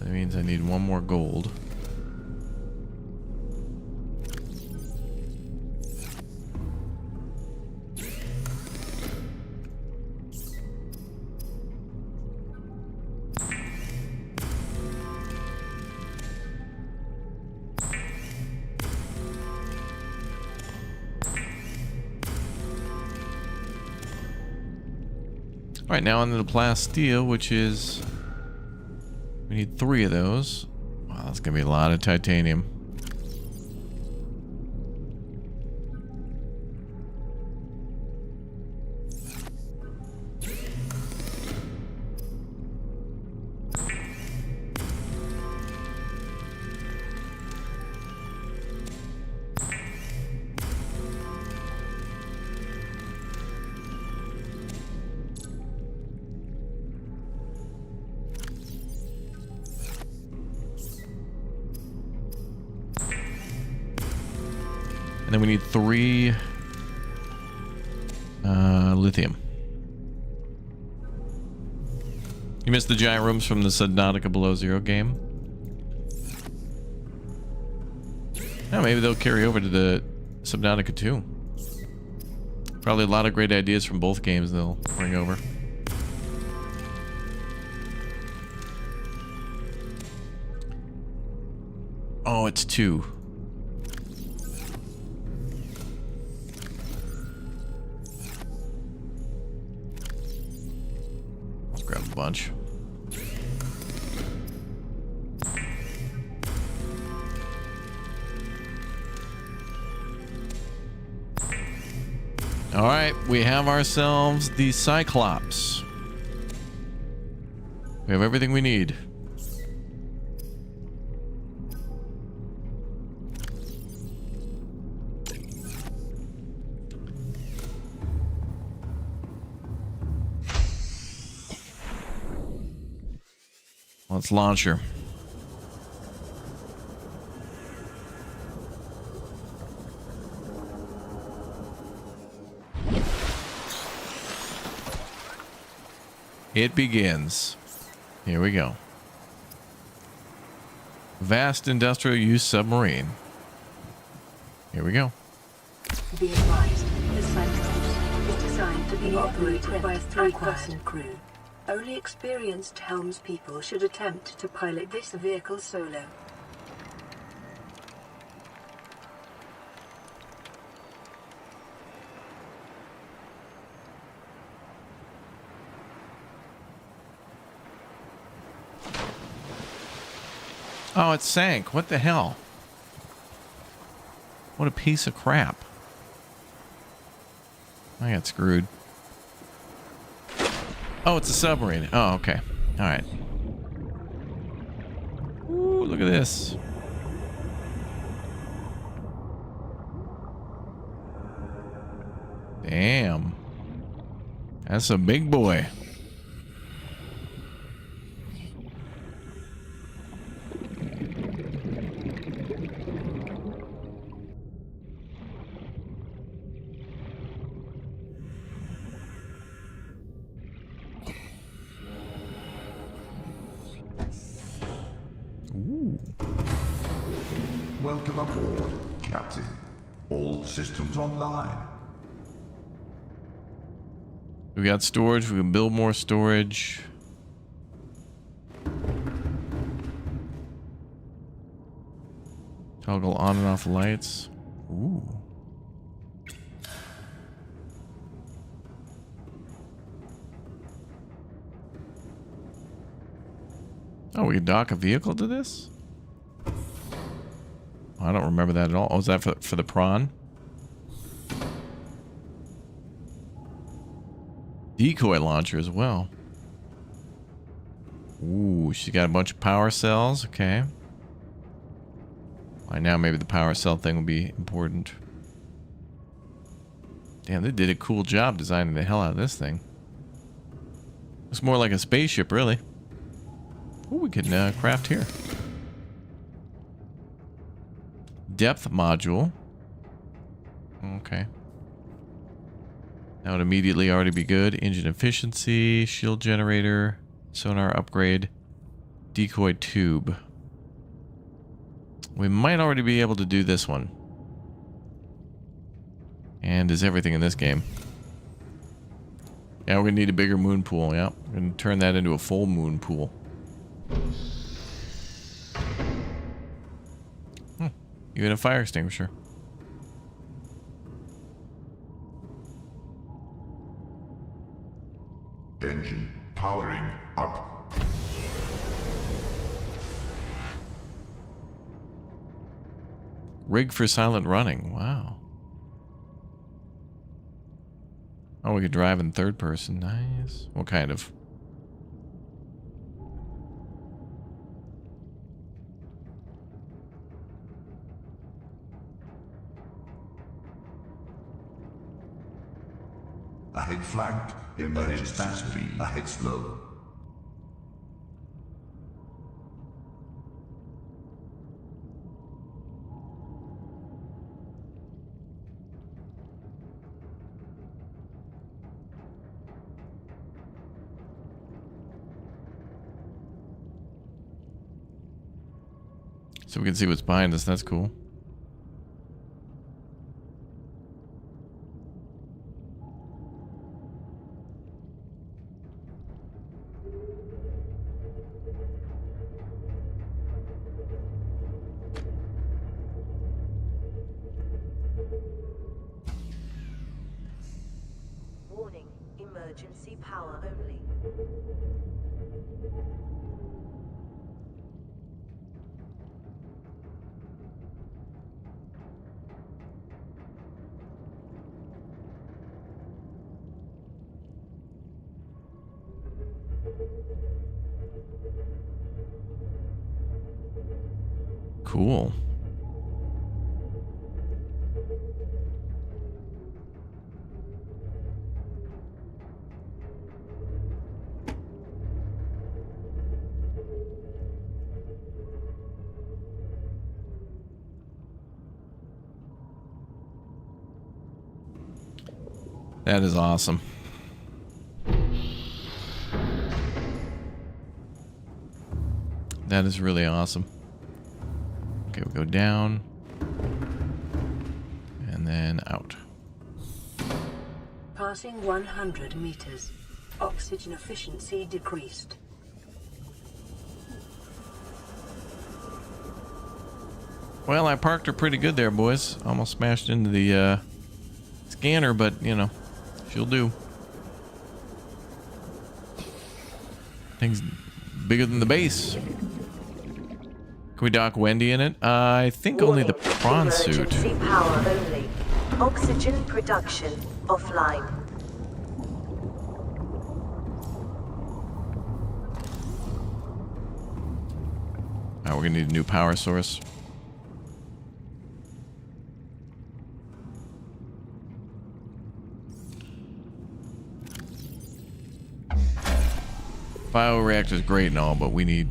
That means I need 1 more gold. Alright, now onto the plasteel, which is... we need 3 of those. Wow, that's going to be a lot of titanium. And then we need 3 lithium. You missed the giant rooms from the Subnautica Below Zero game? Yeah, maybe they'll carry over to the Subnautica 2. Probably a lot of great ideas from both games they'll bring over. Oh, it's 2. Grab a bunch. All right, we have ourselves the Cyclops. We have everything we need. Let's launch her. It begins. Here we go. Vast industrial use submarine. Here we go. Be advised, the Cyclops is designed to be operated by a 3-person crew. Only experienced helmspeople should attempt to pilot this vehicle solo. Oh, it sank. What the hell? What a piece of crap. I got screwed. Oh, it's a submarine. Oh, okay. All right. Ooh, look at this. Damn. That's a big boy. Welcome aboard, Captain. All systems online. We got storage. We can build more storage. Toggle on and off lights. Ooh. Oh, we can dock a vehicle to this? I don't remember that at all. Oh, is that for the prawn? Decoy launcher as well. Ooh, she's got a bunch of power cells. Okay. Right now, maybe the power cell thing will be important. Damn, they did a cool job designing the hell out of this thing. It's more like a spaceship, really. Ooh, we can craft here. Depth module. Okay. That would immediately already be good. Engine efficiency, shield generator, sonar upgrade, decoy tube. We might already be able to do this one. And is everything in this game. Yeah, we're going to need a bigger moon pool. Yeah, we're going to turn that into a full moon pool. Even a fire extinguisher. Engine powering up. Rig for silent running. Wow. Oh, we could drive in third person. Nice. What kind of? Ahead flanked. Emergency speed. Ahead slow. So we can see what's behind us. That's cool. Warning, emergency power only. Cool. That is awesome. That is really awesome. Okay, we'll go down. And then out. Passing 100 meters. Oxygen efficiency decreased. Well, I parked her pretty good there, boys. Almost smashed into the scanner, but, you know, she'll do. Thing's bigger than the base. Can we dock Wendy in it? I think only the prawn suit. Emergency power only. Oxygen production offline. Alright, we're gonna need a new power source. Bioreactor is great and all, but we need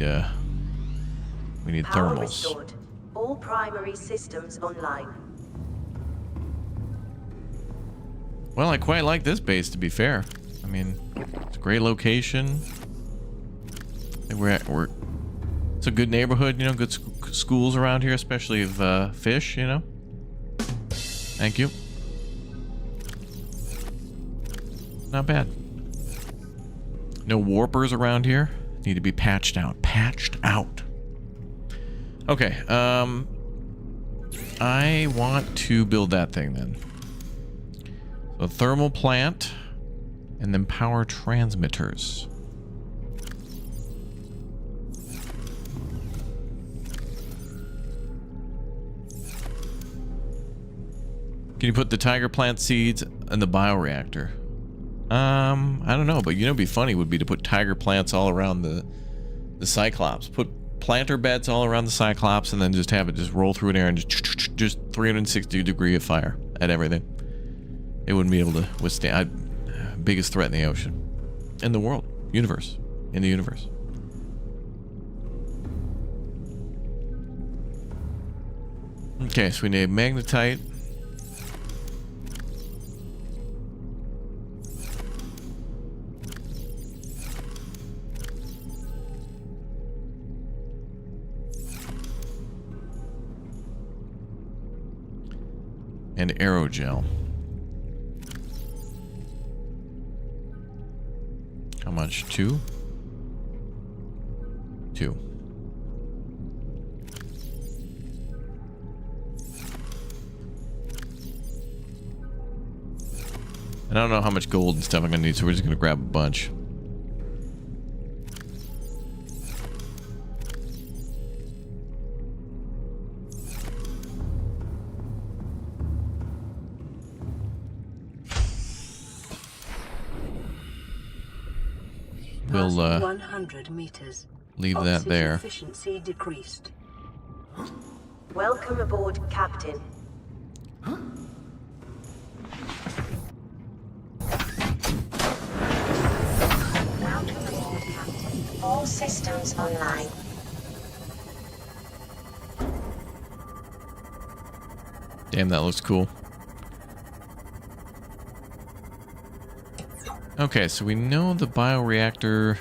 Power thermals. restored. All primary systems online. Well, I quite like this base, to be fair. I mean, it's a great location. I think it's a good neighborhood, you know, good schools around here, especially of fish, you know. Thank you. Not bad. No warpers around here. Need to be patched out. Patched out. Okay, I want to build that thing then. So thermal plant, and then power transmitters. Can you put the tiger plant seeds in the bioreactor? I don't know, but you know, it'd be funny would be to put tiger plants all around the Cyclops. Put planter beds all around the Cyclops, and then just have it just roll through an air and just 360 degree of fire at everything. It wouldn't be able to withstand. Biggest threat in the ocean, in the world, universe, in the universe. Okay, so we need magnetite. And aerogel. How much? 2? 2. I don't know how much gold and stuff I'm gonna need, so we're just gonna grab a bunch. We'll 100 meters. leave that there. Efficiency decreased. Welcome aboard, Captain. All systems online. Damn, that looks cool. Okay, so we know the bioreactor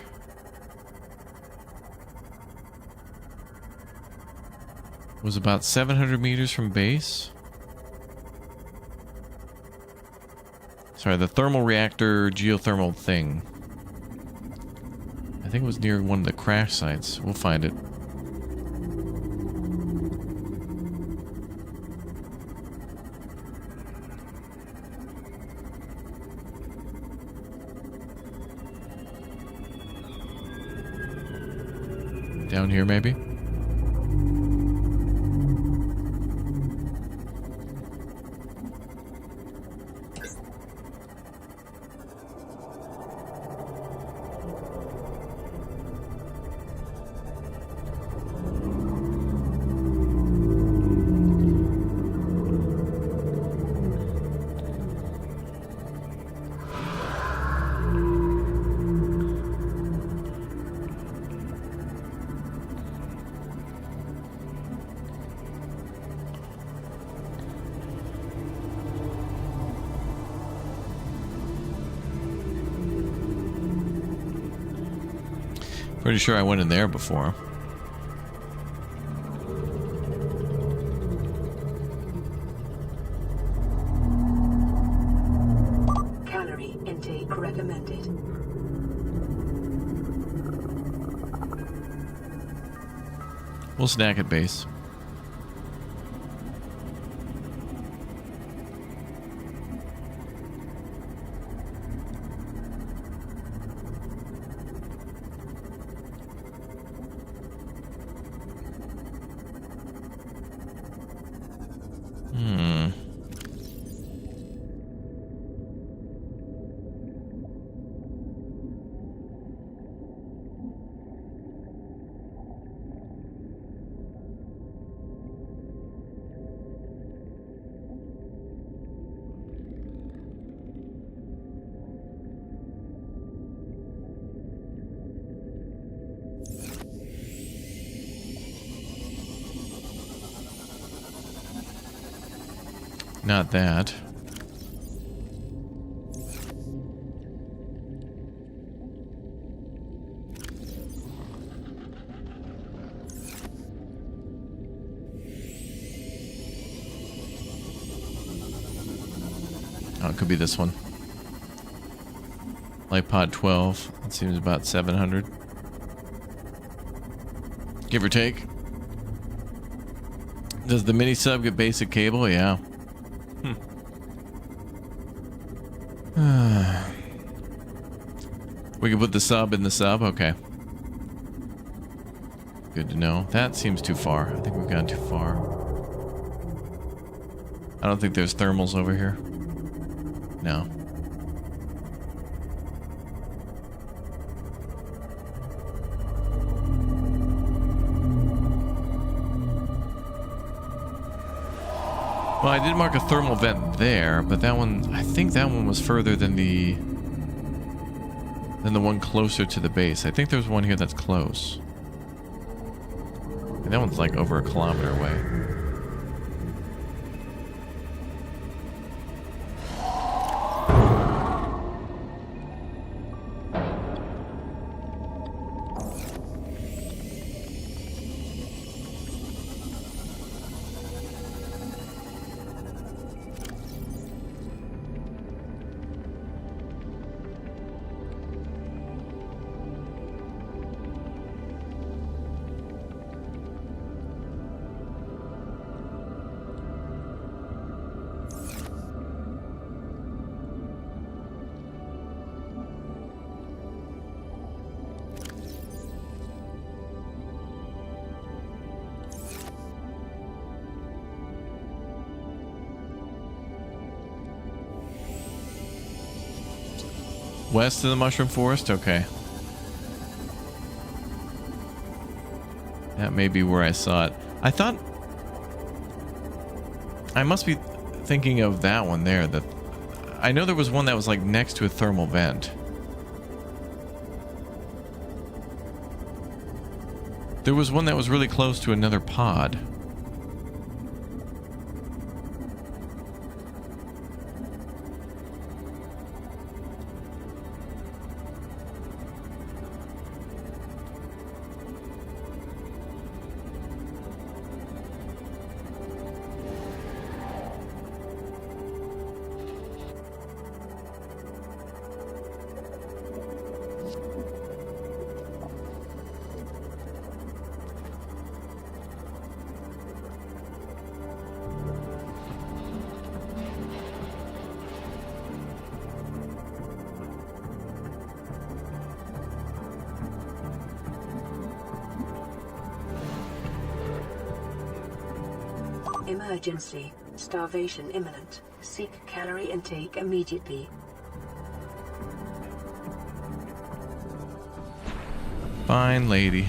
was about 700 meters from base. Sorry, the thermal reactor geothermal thing. I think it was near one of the crash sites. We'll find it. Down here, maybe? Pretty sure I went in there before. Calorie intake recommended. We'll snack at base. Not that. Oh, it could be this one. Light pod 12. It seems about 700. Give or take. Does the mini sub get basic cable? Yeah. We can put the sub in the sub? Okay. Good to know. That seems too far. I think we've gone too far. I don't think there's thermals over here. No. Well, I did mark a thermal vent there, but that one, I think that one was further than the one closer to the base. I think there's one here that's close. And that one's like over a kilometer away. West of the mushroom forest? Okay. That may be where I saw it. I thought... I must be thinking of that one there. That I know there was one that was like next to a thermal vent. There was one that was really close to another pod. Emergency. Starvation imminent. Seek calorie intake immediately. Fine, lady.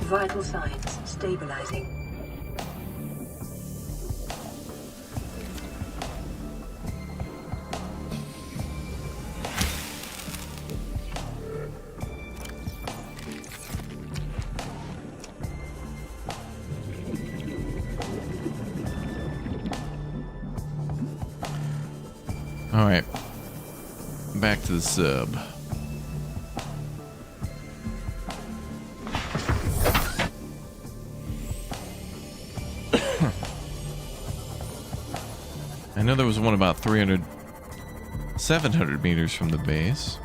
Vital signs stabilizing. All right. Back to the sub. I know there was one about 700 meters from the base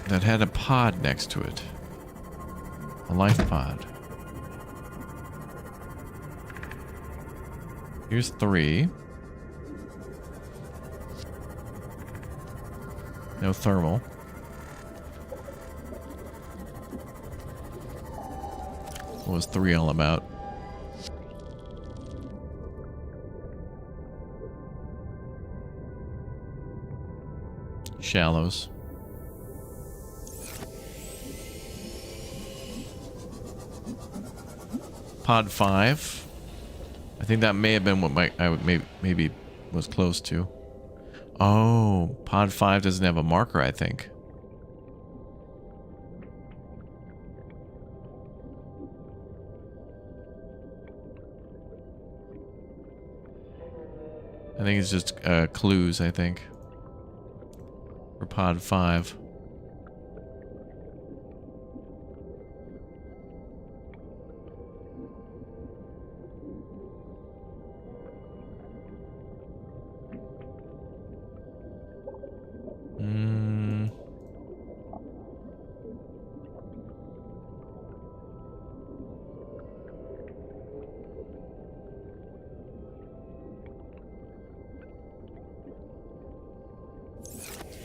that had a pod next to it. A life pod. Here's 3. No thermal. What was 3 all about? Shallows. Pod 5. I think that may have been what maybe was close to. Oh, Pod 5 doesn't have a marker, I think. I think it's just clues, I think. For Pod 5.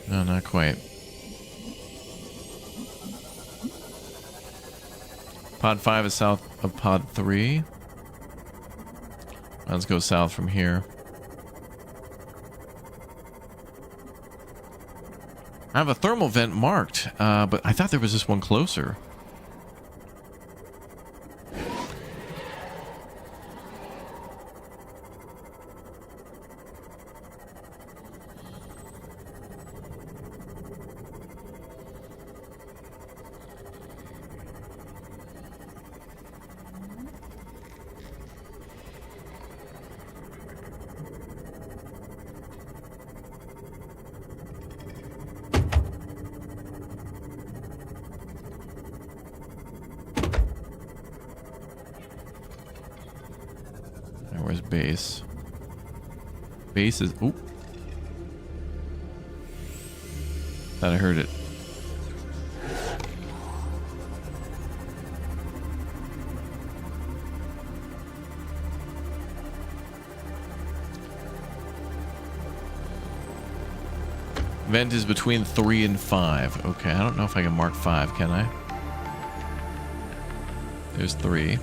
No, not quite. Pod 5 is south of Pod 3. Let's go south from here. I have a thermal vent marked, but I thought there was just one closer. Where's base? Base is... Oop. Thought I heard it. Vent is between 3 and 5. Okay, I don't know if I can mark 5, can I? There's 3.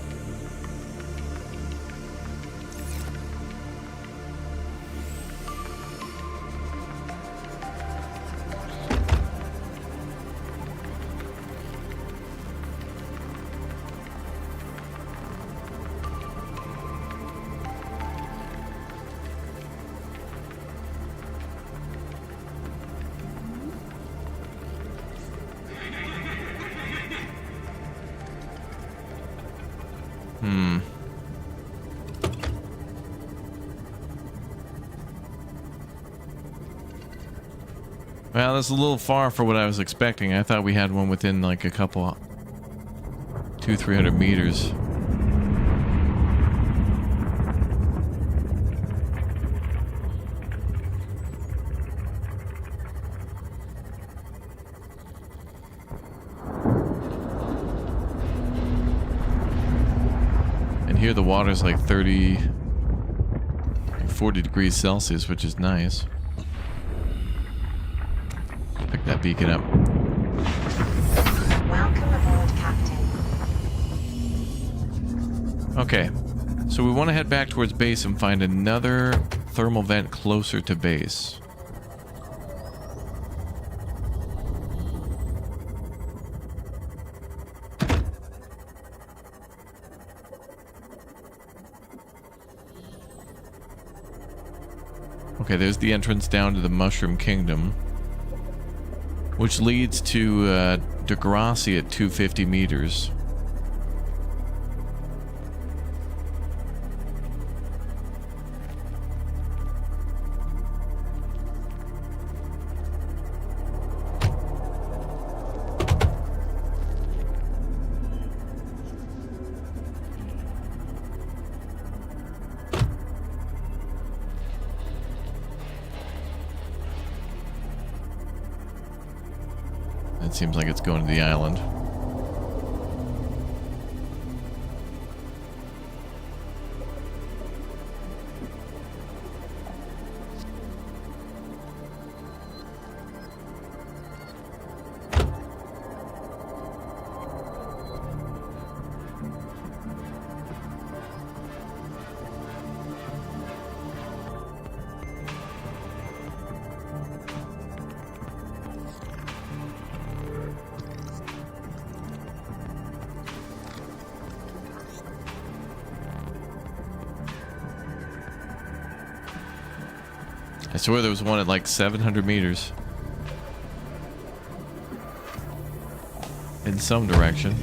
Well, that's a little far for what I was expecting. I thought we had one within like a couple, 200-300 meters. And here the water's like 40 degrees Celsius, which is nice. Pick that beacon up. Welcome aboard, Captain. Okay, so we want to head back towards base and find another thermal vent closer to base. Okay, there's the entrance down to the Mushroom Kingdom, which leads to Degrassi at 250 meters. It seems like it's going to the island. I swear there was one at like 700 meters. In some direction.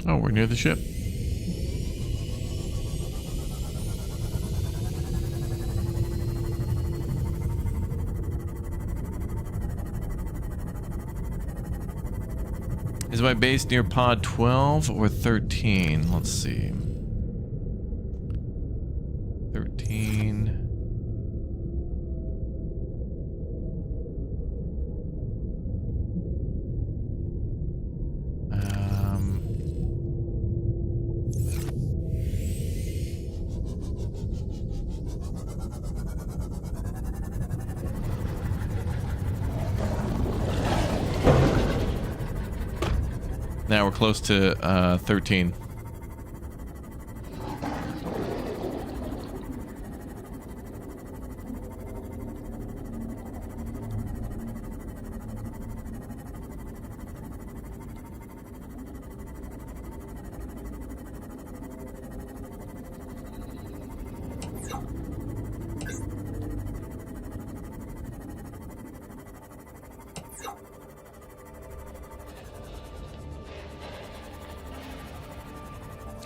Oh, we're near the ship. Is my base near pod 12 or 13? Let's see. 13. Now we're close to 13.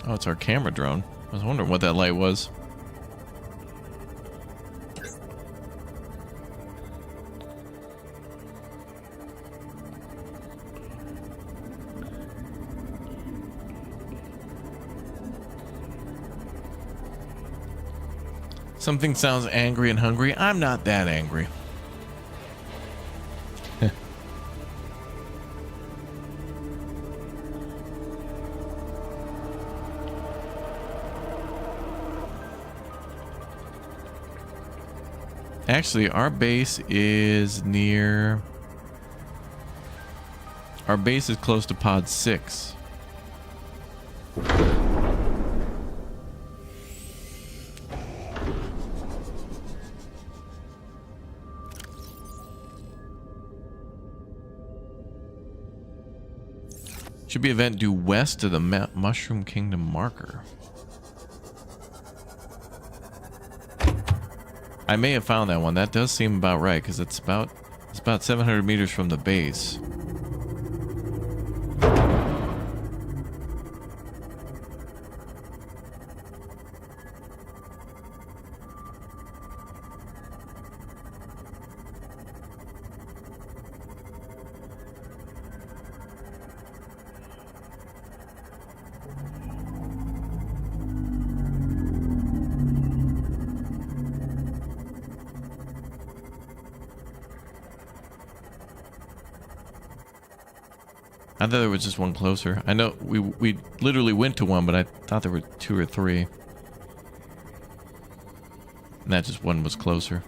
Oh, it's our camera drone. I was wondering what that light was. Something sounds angry and hungry. I'm not that angry. Actually, our base is near... Our base is close to pod 6. Should be event due west of the Mushroom Kingdom marker. I may have found that one. That does seem about right because it's about 700 meters from the base. I thought there was just one closer. I know we literally went to one, but I thought there were 2 or 3. And that just one was closer.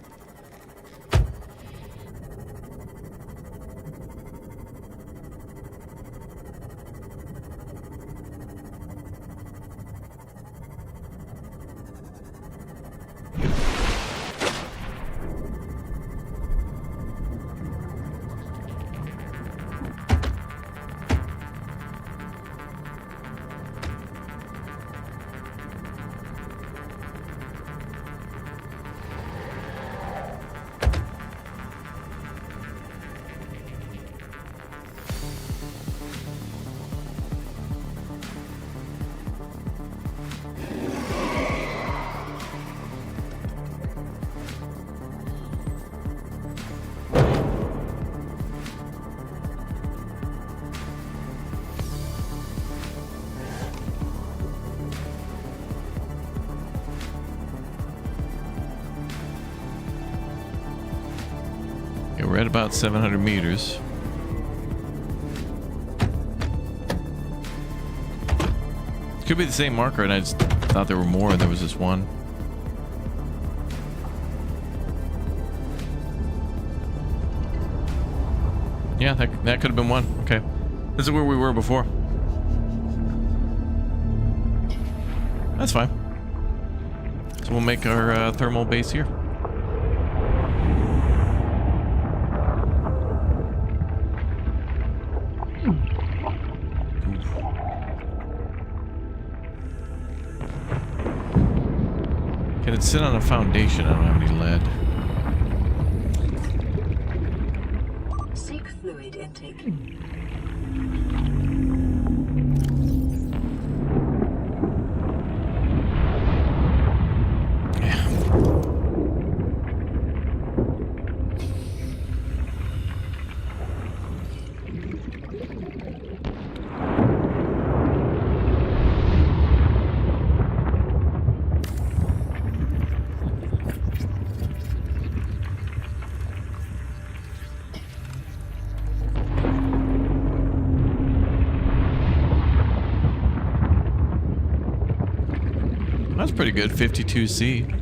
we're at about 700 meters. Could be the same marker, and I just thought there were more, and there was just one. Yeah, that could have been one. Okay. This is where we were before. That's fine. So we'll make our thermal base here. Can it sit on a foundation? I don't have any lead. Seek fluid intake. That's pretty good, 52C.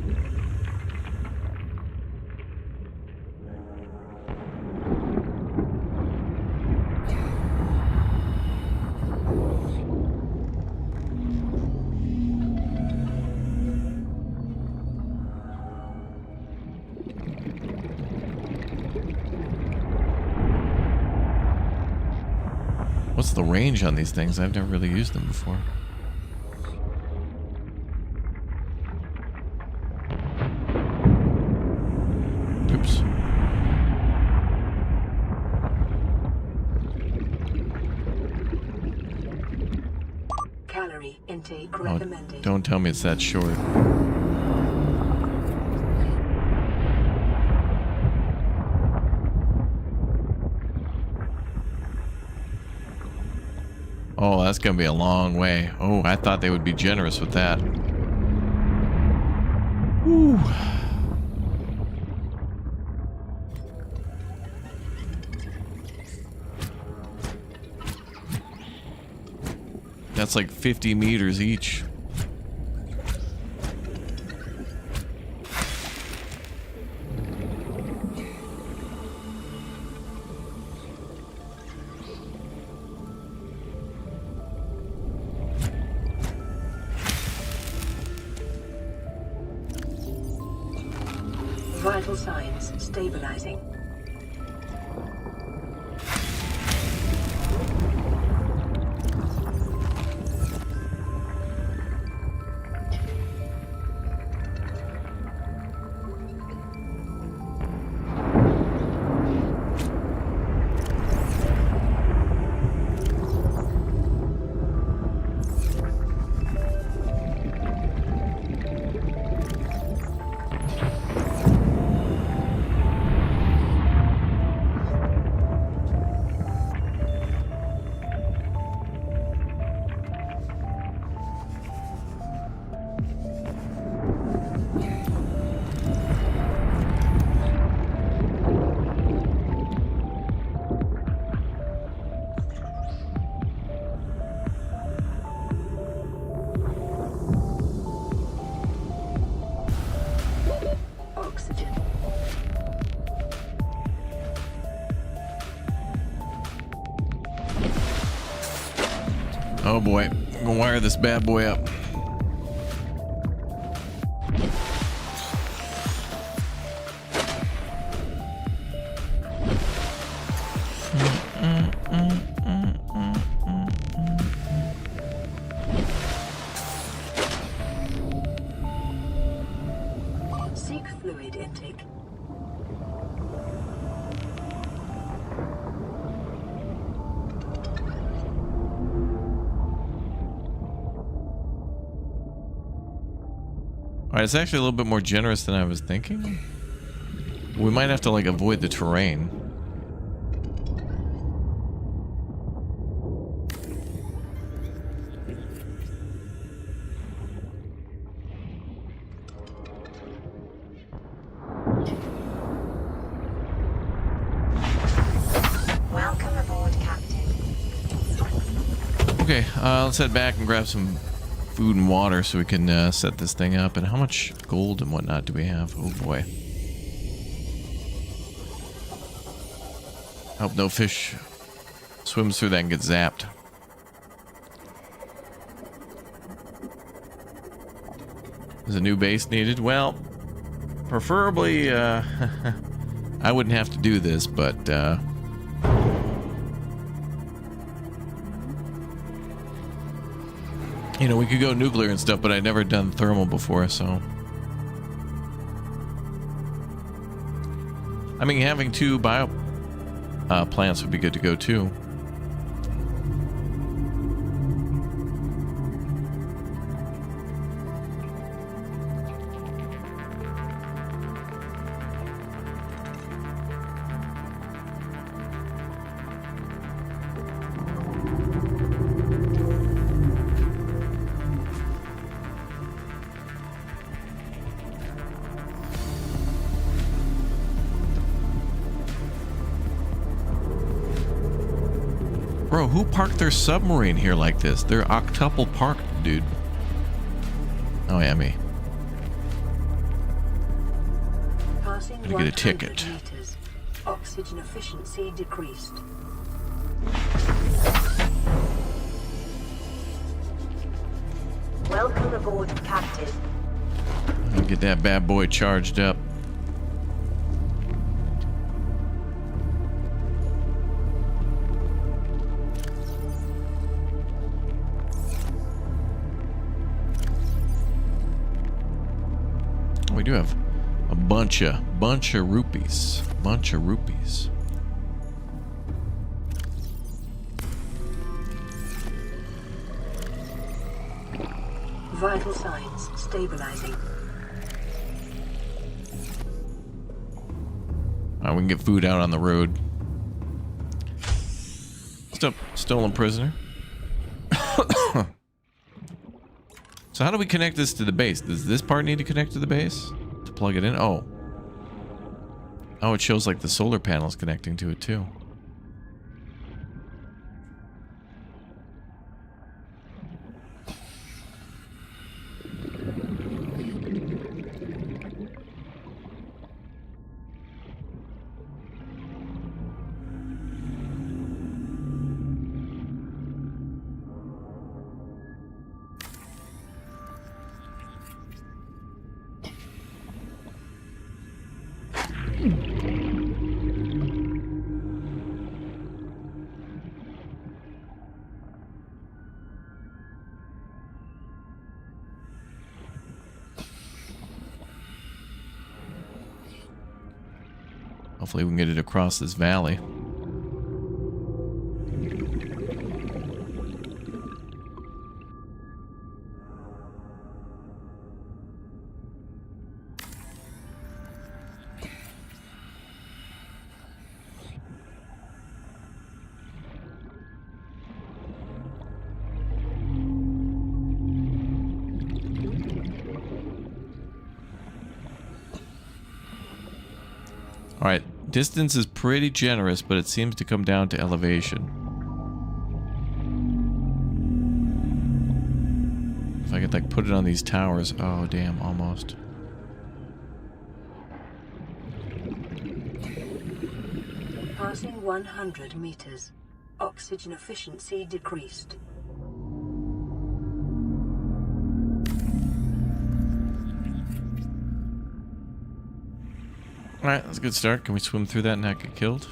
What's the range on these things? I've never really used them before. Oops. Calorie intake Oh, recommended. don't tell me it's that short. Oh, that's gonna be a long way. Oh, I thought they would be generous with that. Woo. That's like 50 meters each. Vital signs stabilizing. Oxygen. Oh boy, I'm gonna wire this bad boy up. Seek fluid intake. Alright, it's actually a little bit more generous than I was thinking. We might have to like avoid the terrain. Okay, let's head back and grab some food and water so we can set this thing up. And how much gold and whatnot do we have? Oh boy. Hope no fish swims through that and gets zapped. Is a new base needed? Well, preferably, I wouldn't have to do this, but, you know, we could go nuclear and stuff, but I'd never done thermal before, so. I mean, having 2 bio plants would be good to go, too. Bro, who parked their submarine here like this? They're octuple parked, dude. Oh, yeah, me. Passing Gotta get a ticket. meters. Oxygen efficiency decreased. Welcome aboard, Captain. I'll get that bad boy charged up. We do have a bunch of rupees. Bunch of rupees. Vital signs stabilizing. Alright, we can get food out on the road. Stolen prisoner. So how do we connect this to the base? Does this part need to connect to the base to plug it in? Oh. Oh, it shows like the solar panels connecting to it too. Hopefully we can get it across this valley. All right. Distance is pretty generous, but it seems to come down to elevation. If I could like put it on these towers. Oh, damn, almost. Passing 100 meters. Oxygen efficiency decreased. Alright, that's a good start. Can we swim through that and not get killed?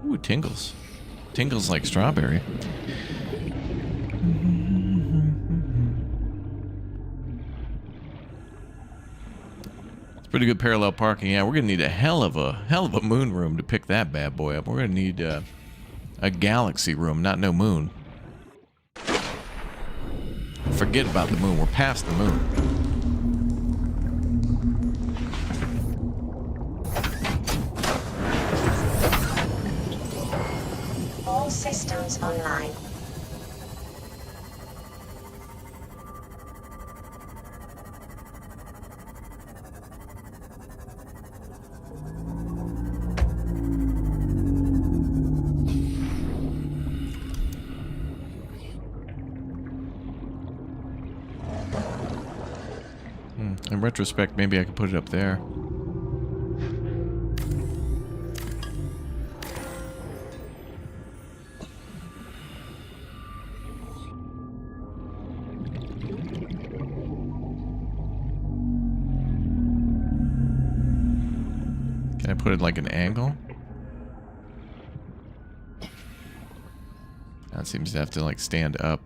Ooh, tingles. Tingles like strawberry. It's pretty good parallel parking. Yeah, we're gonna need a hell of a moon room to pick that bad boy up. We're gonna need a galaxy room, not no moon. Forget about the moon. We're past the moon. Systems online. In retrospect, maybe I could put it up there. Can I put it like an angle? That seems to have to like stand up.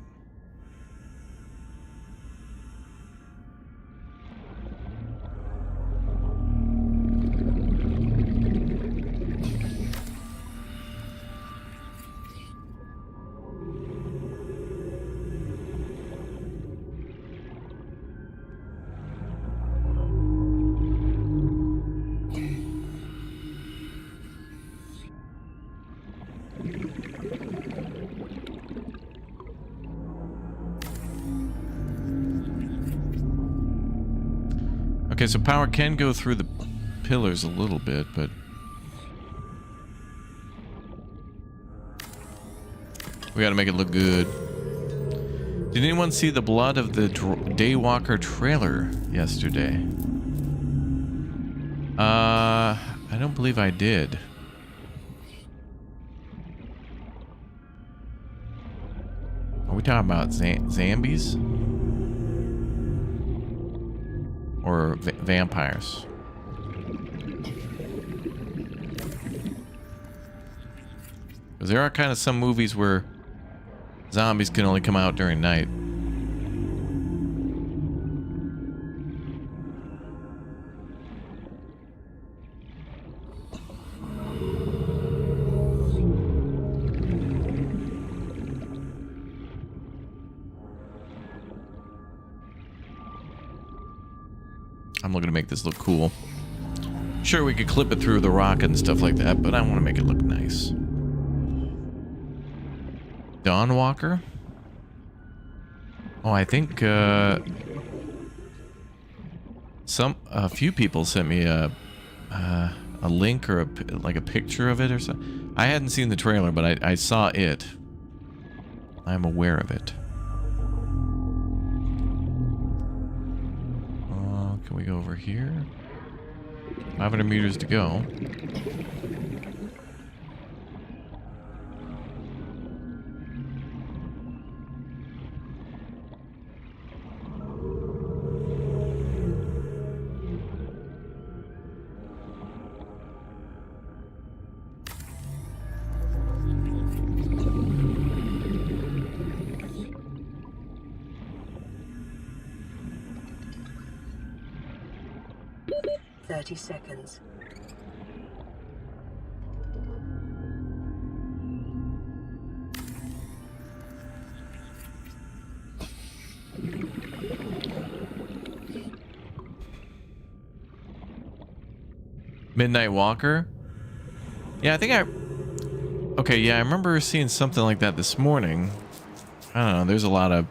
Okay, so power can go through the pillars a little bit, but... we gotta make it look good. Did anyone see the blood of the Daywalker trailer yesterday? I don't believe I did. Are we talking about zombies? Or vampires? Because there are kind of some movies where zombies can only come out during night. I'm looking to make this look cool. Sure, we could clip it through the rock and stuff like that, but I want to make it look nice. Dawnwalker? Oh, I think a few people sent me a link or like a picture of it or something. I hadn't seen the trailer, but I saw it. I'm aware of it. Can we go over here? 500 meters to go. Seconds. Midnight Walker? Yeah, I think okay, yeah, I remember seeing something like that this morning. I don't know, there's a lot of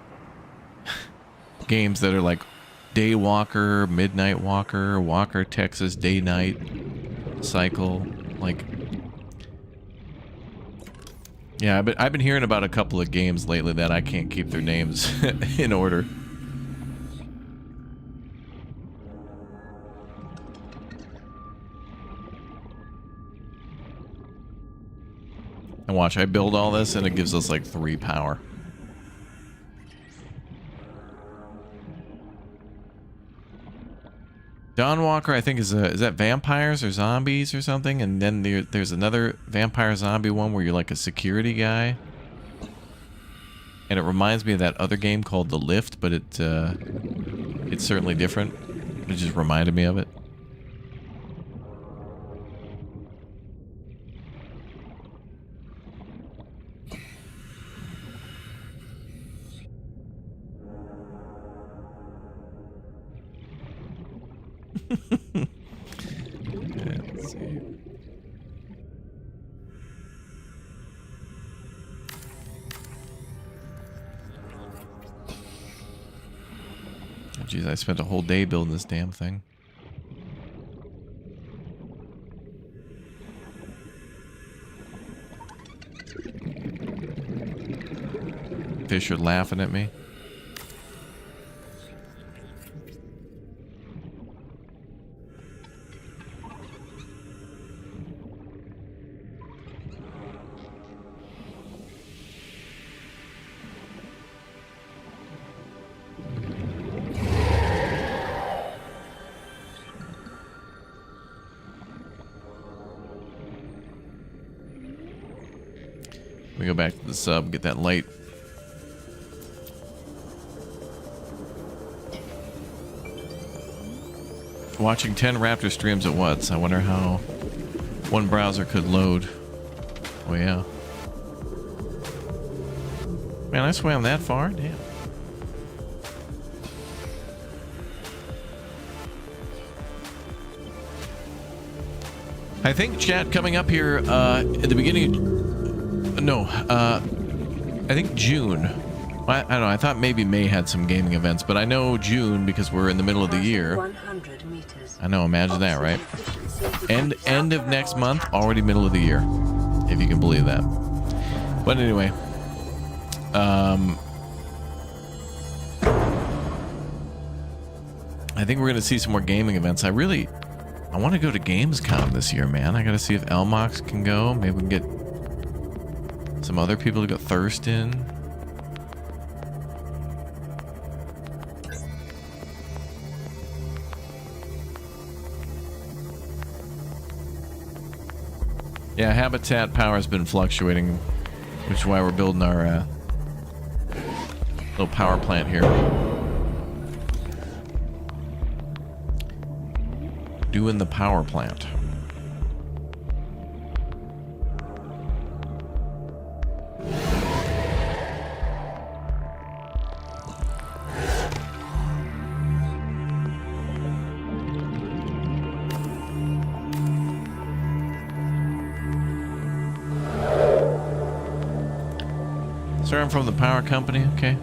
games that are like Day Walker, Midnight Walker, Walker Texas Day Night Cycle, like... yeah, but I've been hearing about a couple of games lately that I can't keep their names in order. And watch, I build all this and it gives us like 3 power. Dawnwalker, I think, is that vampires or zombies or something? And then there's another vampire zombie one where you're like a security guy. And it reminds me of that other game called The Lift, but it's certainly different. It just reminded me of it. Let's see. Oh, geez, I spent a whole day building this damn thing. Fish are laughing at me. me go back to the sub, get that light. Watching 10 Raptor streams at once. I wonder how one browser could load. Oh yeah. Man, I swam that far? Damn. I think chat coming up here at the beginning. No, I think June. I don't know. I thought maybe May had some gaming events, but I know June because we're in the middle of the year. 100 meters. I know. Imagine that, right? End of next month, already middle of the year, if you can believe that. But anyway, I think we're gonna see some more gaming events. I want to go to Gamescom this year, man. I gotta see if Elmox can go. Maybe we can get some other people to go. Thurston. Yeah, habitat power has been fluctuating, which is why we're building our little power plant here. Doing the power plant. Sir, I'm from the power company. Okay.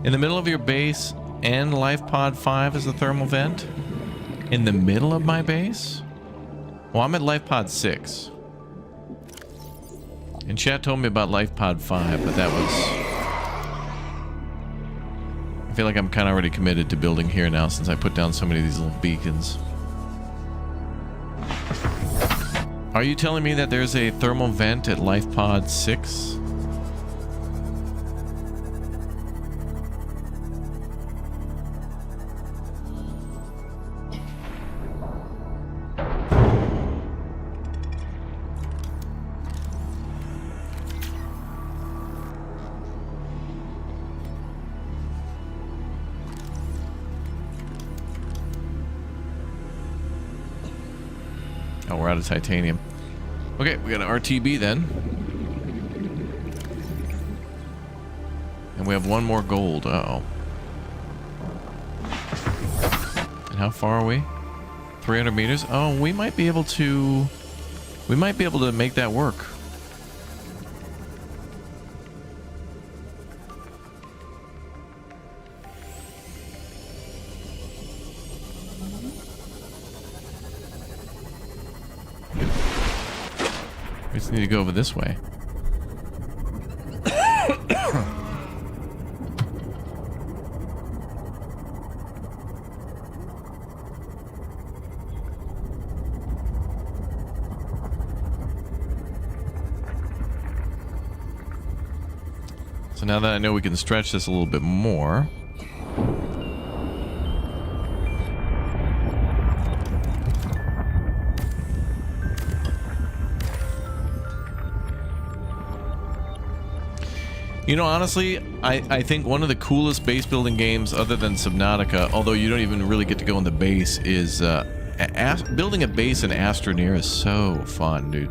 In the middle of your base and Life Pod 5 is the thermal vent? In the middle of my base? Well, I'm at Life Pod 6. And chat told me about Life Pod 5, but that was... I feel like I'm kind of already committed to building here now since I put down so many of these little beacons. Are you telling me that there's a thermal vent at Life Pod 6? Oh, we're out of titanium. Okay, we got an RTB then. And we have one more gold. Uh-oh. And how far are we? 300 meters? Oh, we might be able to... We might be able to make that work. We just need to go over this way. So now that I know we can stretch this a little bit more. You know, honestly, I think one of the coolest base building games other than Subnautica, although you don't even really get to go in the base, is building a base in Astroneer is so fun, dude.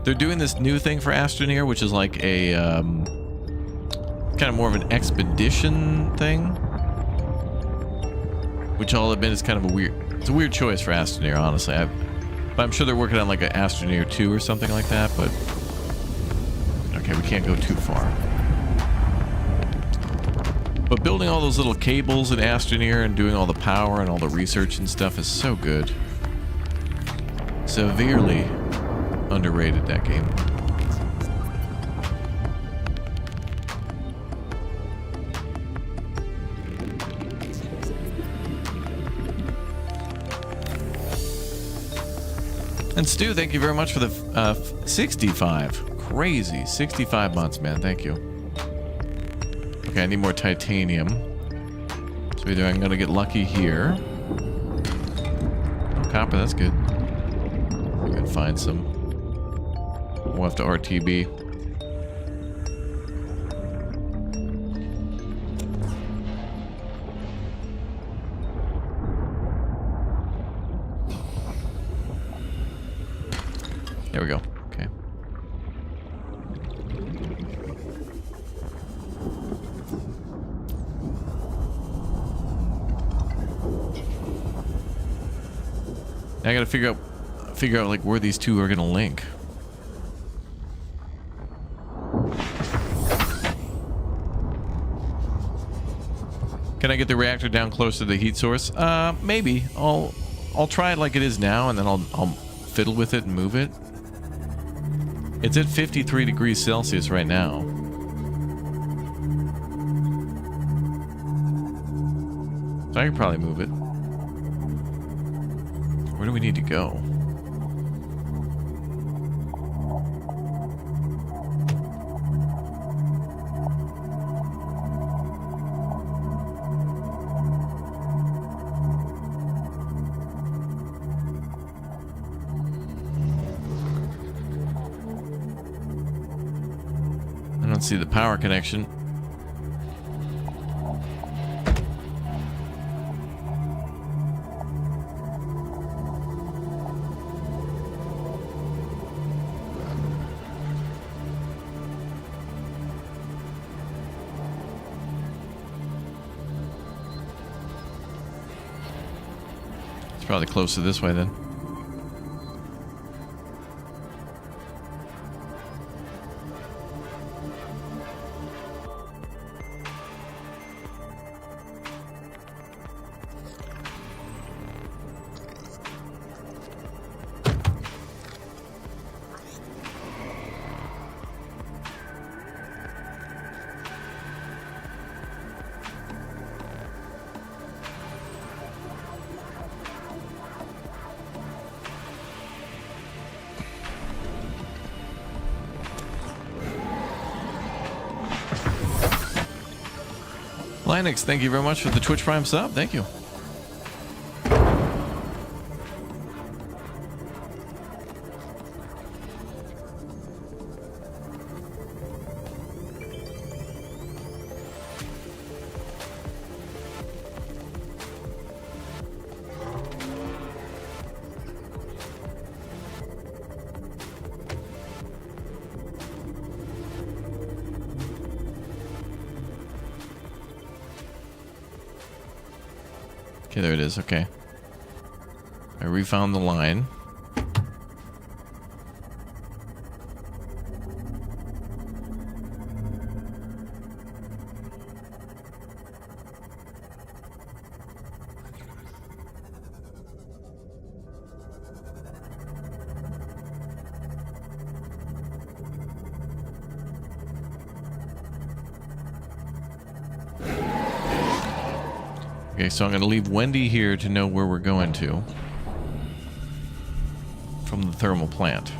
They're doing this new thing for Astroneer, which is like a kind of more of an expedition thing. Which I'll admit is kind of a weird choice for Astroneer, honestly. But I'm sure they're working on like an Astroneer 2 or something like that, but... Okay, we can't go too far. But building all those little cables in Astroneer and doing all the power and all the research and stuff is so good. Severely underrated, that game. And Stu, thank you very much for the 65. Crazy. 65 months, man. Thank you. Okay, I need more titanium. So either I'm going to get lucky here. Oh, copper, that's good. I can find some. We'll have to RTB. There we go. Okay. Now I gotta figure out like where these two are gonna link. Can I get the reactor down close to the heat source? Maybe. I'll try it like it is now, and then I'll fiddle with it and move it. It's at 53 degrees Celsius right now. So I could probably move it. Where do we need to go? I don't see the power connection. It's probably closer this way then. Linux, thank you very much for the Twitch Prime sub. Thank you. Okay, there it is. Okay. I refound the line. Okay, so I'm going to leave Wendy here to know where we're going to from the thermal plant.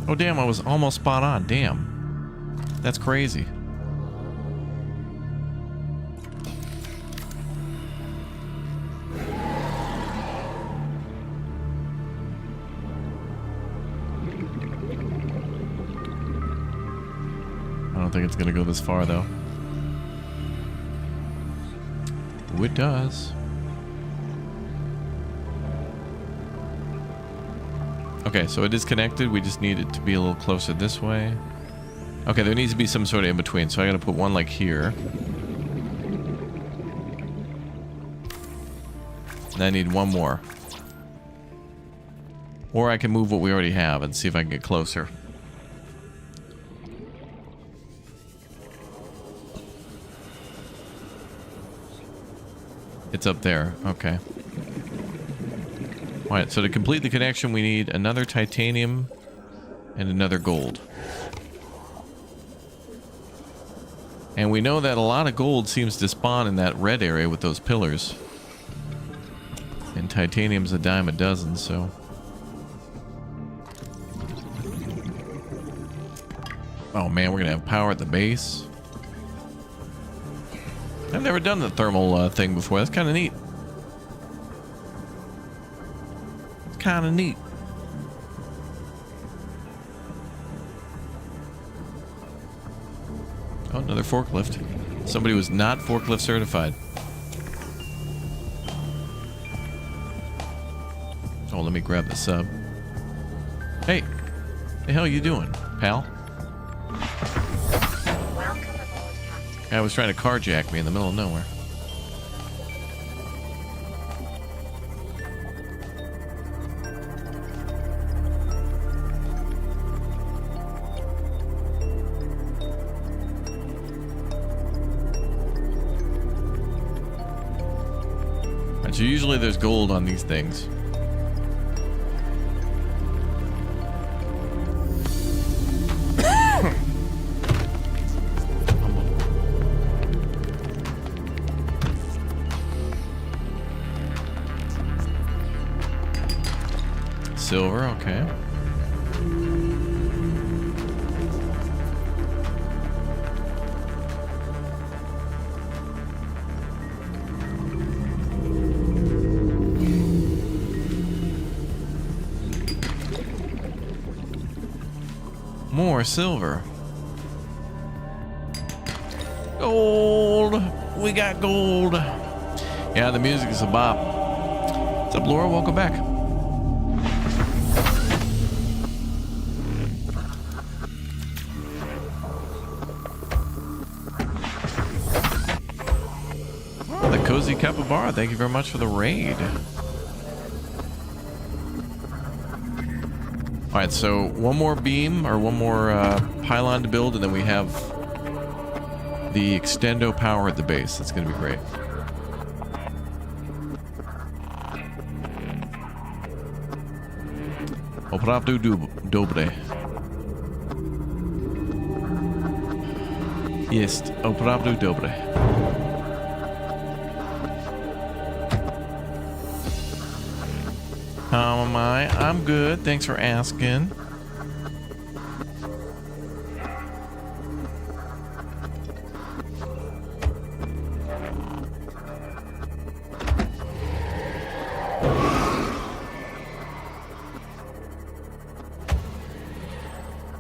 Oh, damn, I was almost spot on. Damn. That's crazy. I don't think it's going to go this far, though. Oh, it does. Okay, so it is connected. We just need it to be a little closer this way. Okay, there needs to be some sort of in-between, so I gotta put one like here. And I need one more. Or I can move what we already have and see if I can get closer. It's up there. Okay. Alright, so to complete the connection, we need another titanium and another gold. And we know that a lot of gold seems to spawn in that red area with those pillars. And titanium's a dime a dozen, so Oh man, we're gonna have power at the base. I've never done the thermal thing before. That's kind of neat. It's kind of neat. Oh, another forklift. Somebody was not forklift certified. Oh, let me grab the sub. Hey, the hell you doing, pal? I was trying to carjack me in the middle of nowhere. So usually there's gold on these things. Silver, okay. More silver. Gold. We got gold. Yeah, the music is a bop. What's up, Laura? Welcome back. Cozy Capybara, thank you very much for the raid. Alright, so one more beam or one more pylon to build, and then we have the extendo power at the base. That's going to be great. Opravdu dobre. Jest, opravdu dobre. How am I? I'm good. Thanks for asking.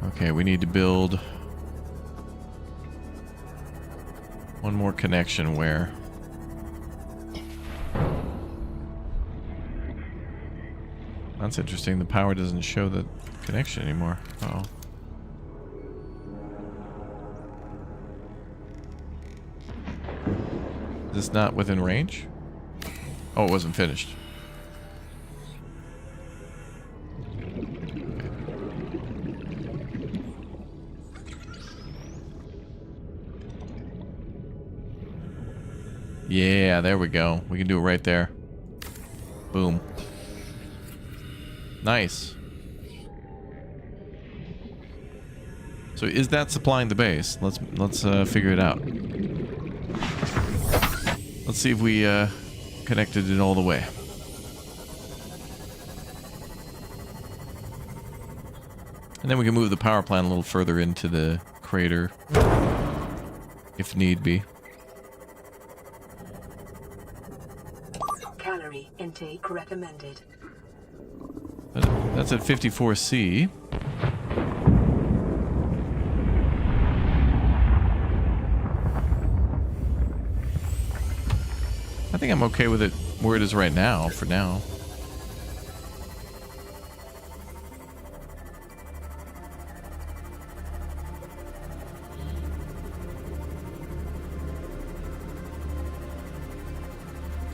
Okay, we need to build one more connection where... That's interesting. The power doesn't show the connection anymore. Uh-oh. Is this not within range? Oh, it wasn't finished. Yeah, there we go. We can do it right there. Boom. Nice. So is that supplying the base? Let's figure it out. Let's see if we connected it all the way. And then we can move the power plant a little further into the crater if need be. Calorie intake recommended. That's at 54C. I think I'm okay with it where it is right now, for now.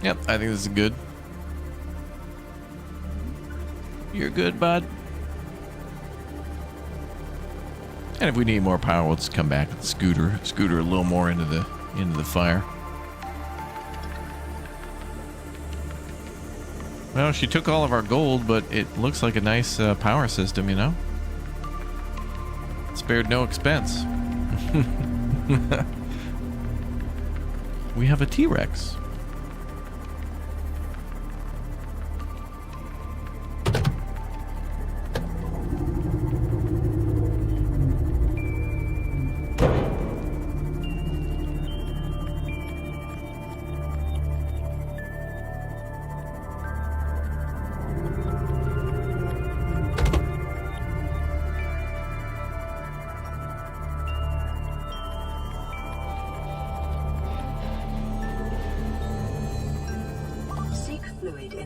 Yep, I think this is good. You're good, bud. And if we need more power, we'll just come back with the scooter a little more into the fire. Well, she took all of our gold, but it looks like a nice power system, you know? Spared no expense. We have a T-Rex.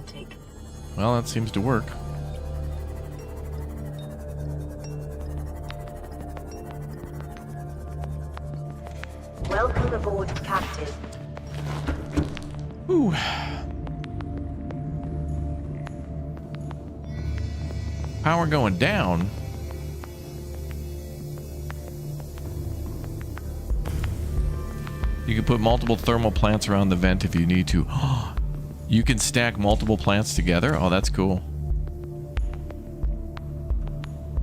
authentic. Well, that seems to work. Welcome aboard, Captain. Ooh. Power going down. You can put multiple thermal plants around the vent if you need to. You can stack multiple plants together? Oh, that's cool.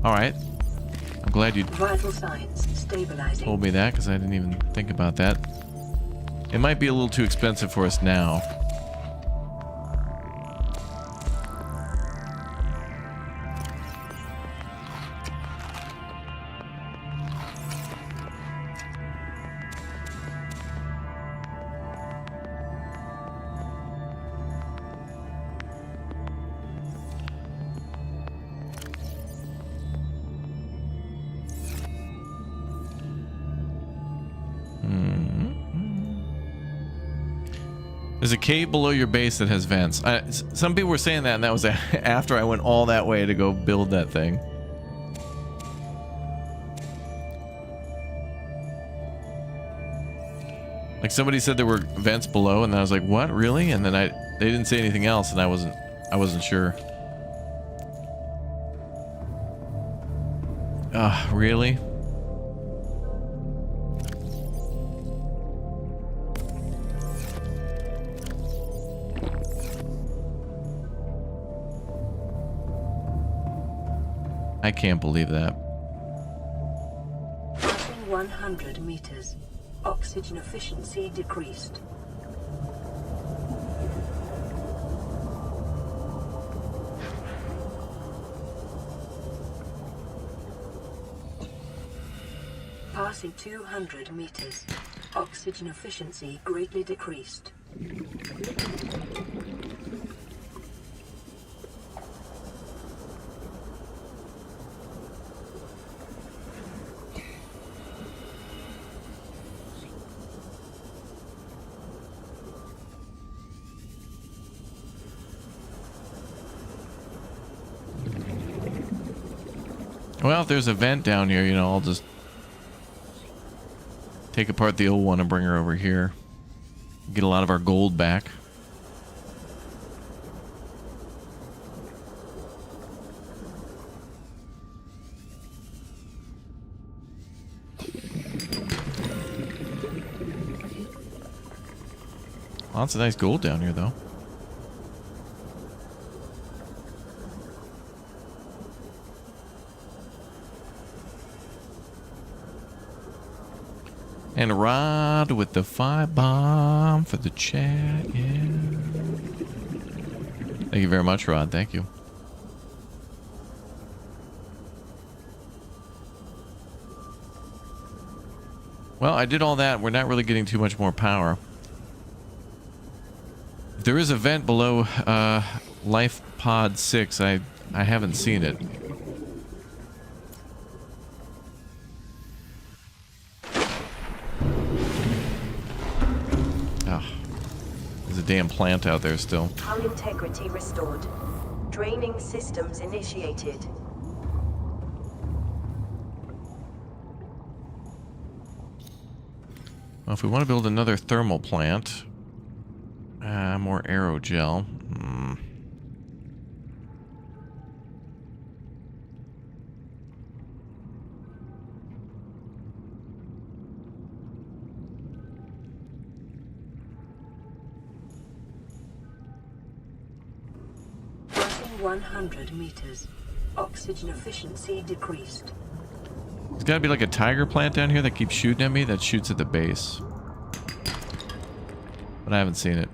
Alright. I'm glad you Vital signs stabilizing. told me that, because I didn't even think about that. It might be a little too expensive for us now. There's a cave below your base that has vents. Some people were saying that, and that was after I went all that way to go build that thing. Like somebody said there were vents below, and I was like, "What, really?" And then they didn't say anything else, and I wasn't sure. Really? I can't believe that. Passing 100 meters. Oxygen efficiency decreased. Passing 200 meters. Oxygen efficiency greatly decreased. Well, if there's a vent down here, you know, I'll just take apart the old one and bring her over here. Get a lot of our gold back. Lots of nice gold down here, though. And Rod with the 5 bomb for the chat, yeah. Thank you very much, Rod. Thank you. Well, I did all that. We're not really getting too much more power. If there is a vent below Life Pod 6, I haven't seen it. Damn plant out there still. Hull integrity restored. Draining systems initiated. Well, if we want to build another thermal plant, more aerogel. Passing 100 meters. Oxygen efficiency decreased. There's got to be like a tiger plant down here that keeps shooting at me, that shoots at the base. But I haven't seen it.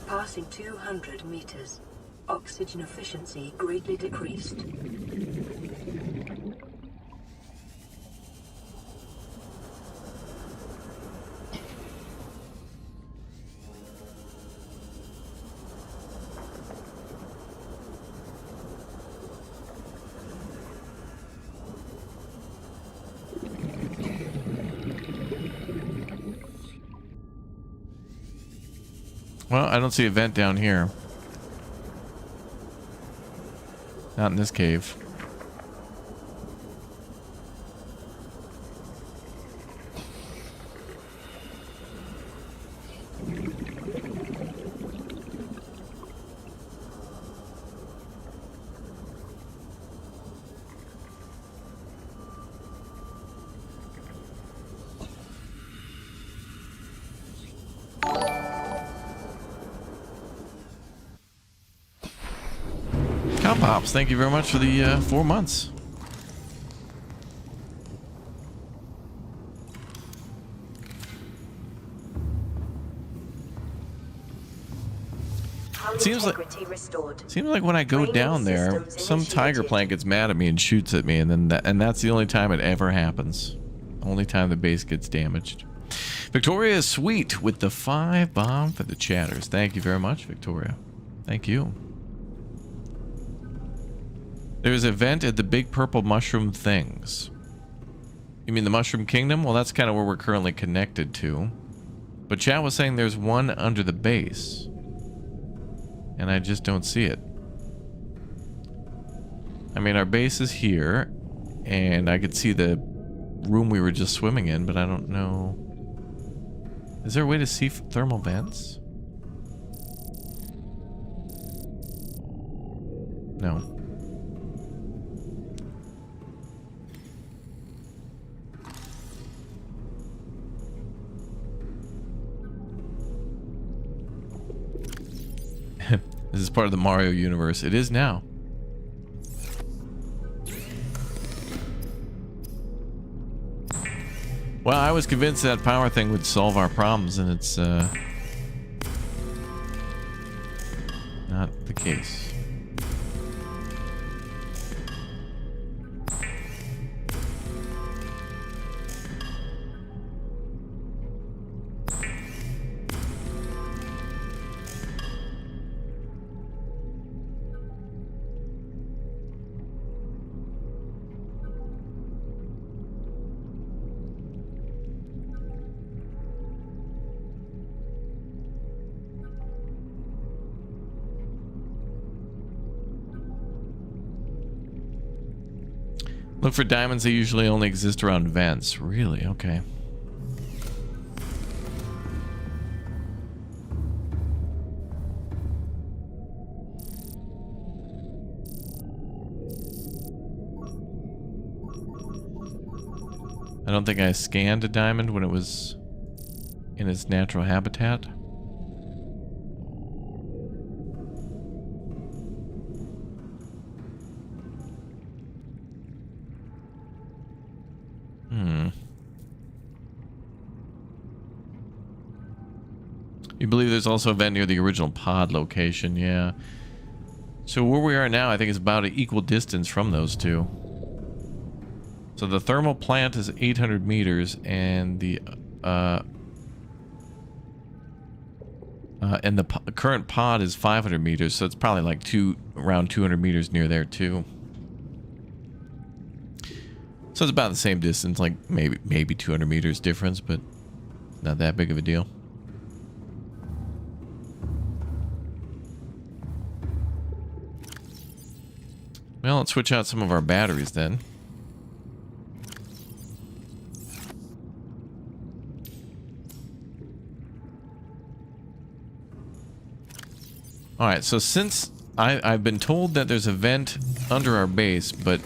Passing 200 meters. Oxygen efficiency greatly decreased. Well, I don't see a vent down here. Not in this cave. Pops, thank you very much for the 4 months. Seems like when I go down there, some tiger plant gets mad at me and shoots at me, and that's the only time it ever happens. Only time the base gets damaged. Victoria is sweet with the 5 bomb for the chatters. Thank you very much, Victoria. Thank you. There's a vent at the big purple mushroom things. You mean the Mushroom Kingdom? Well, that's kind of where we're currently connected to. But chat was saying there's one under the base. And I just don't see it. I mean, our base is here. And I could see the room we were just swimming in, but I don't know. Is there a way to see thermal vents? No. This is part of the Mario universe. It is now. Well, I was convinced that power thing would solve our problems, and it's not the case. Look for diamonds, they usually only exist around vents. Really? Okay. I don't think I scanned a diamond when it was in its natural habitat. You believe there's also a vent near the original pod location, yeah. So where we are now, I think is about an equal distance from those two. So the thermal plant is 800 meters, and the current pod is 500 meters. So it's probably like around 200 meters near there too. So it's about the same distance, like maybe 200 meters difference, but not that big of a deal. Well, let's switch out some of our batteries then. Alright, so since I've been told that there's a vent under our base, but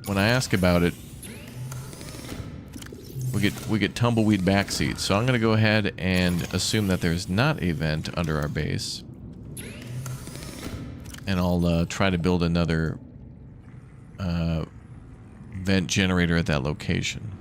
when I ask about it, we get tumbleweed backseat. So I'm going to go ahead and assume that there's not a vent under our base. And I'll try to build another vent generator at that location.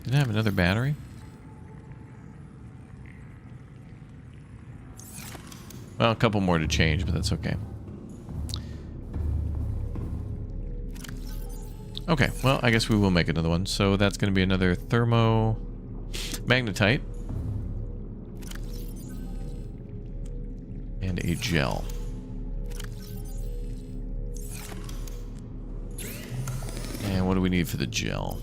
Did I have another battery? Well, a couple more to change, but that's okay. Okay, well, I guess we will make another one. So that's going to be another thermo magnetite and a gel. And what do we need for the gel?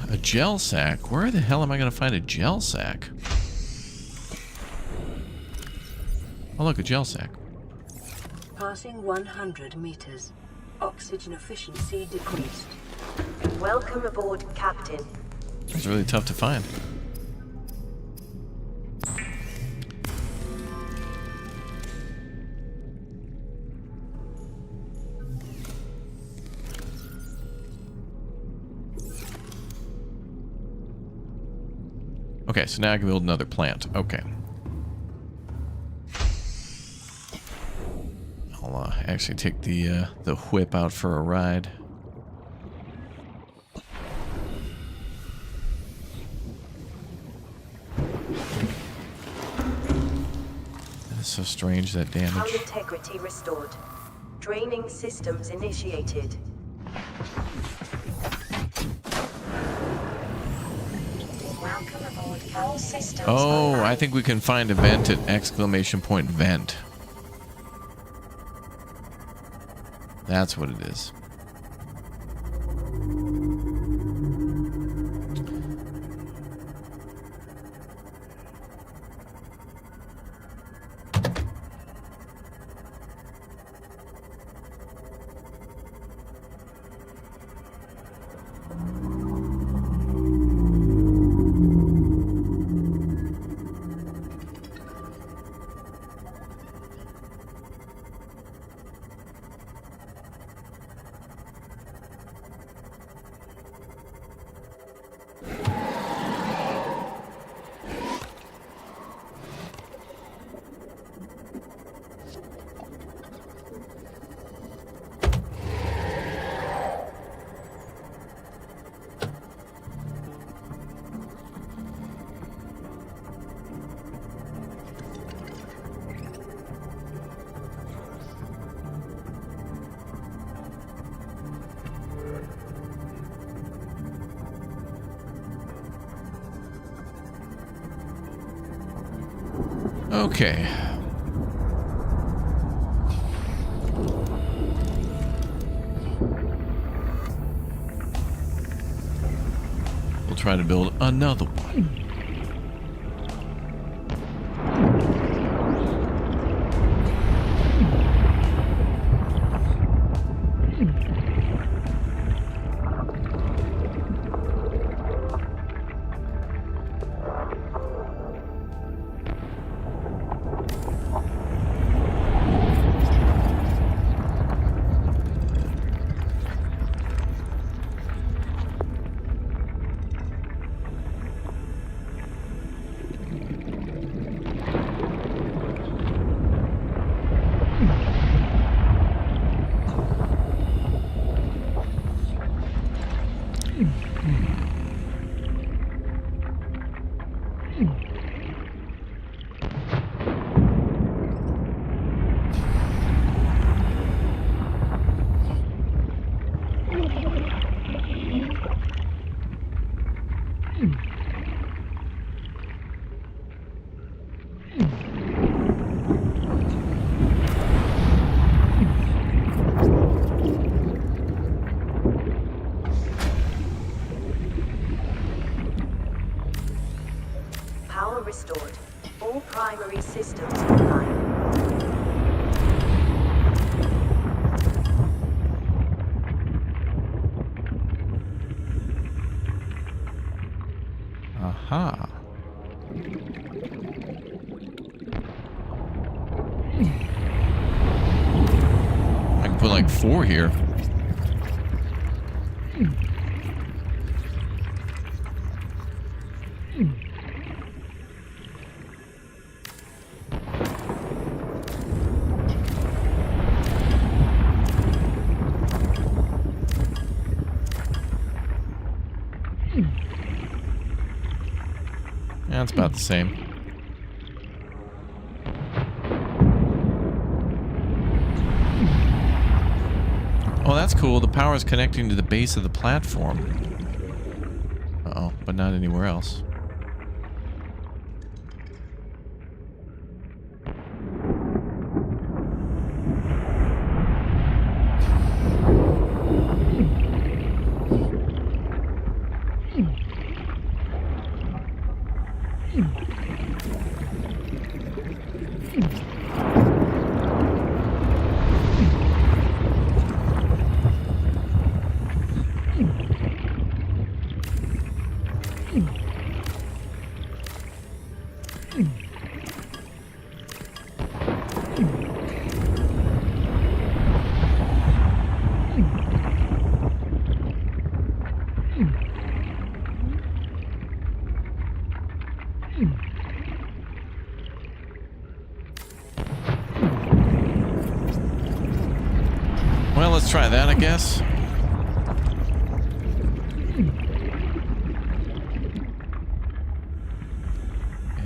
A gel sack? Where the hell am I going to find a gel sack? Oh, look, a gel sack. Passing 100 meters. Oxygen efficiency decreased. Welcome aboard, Captain. It's really tough to find. Okay, so now I can build another plant. Okay. I'll actually take the whip out for a ride. That's so strange, that damage. Hull integrity restored. Draining systems initiated. Welcome aboard, hull systems. Oh, online. I think we can find a vent at exclamation point vent. That's what it is. Okay. We'll try to build another one. Power restored. All primary systems online. Aha. I can put like 4 here. That's about the same. Oh, that's cool. The power is connecting to the base of the platform. Uh-oh, but not anywhere else. Well, let's try that, I guess.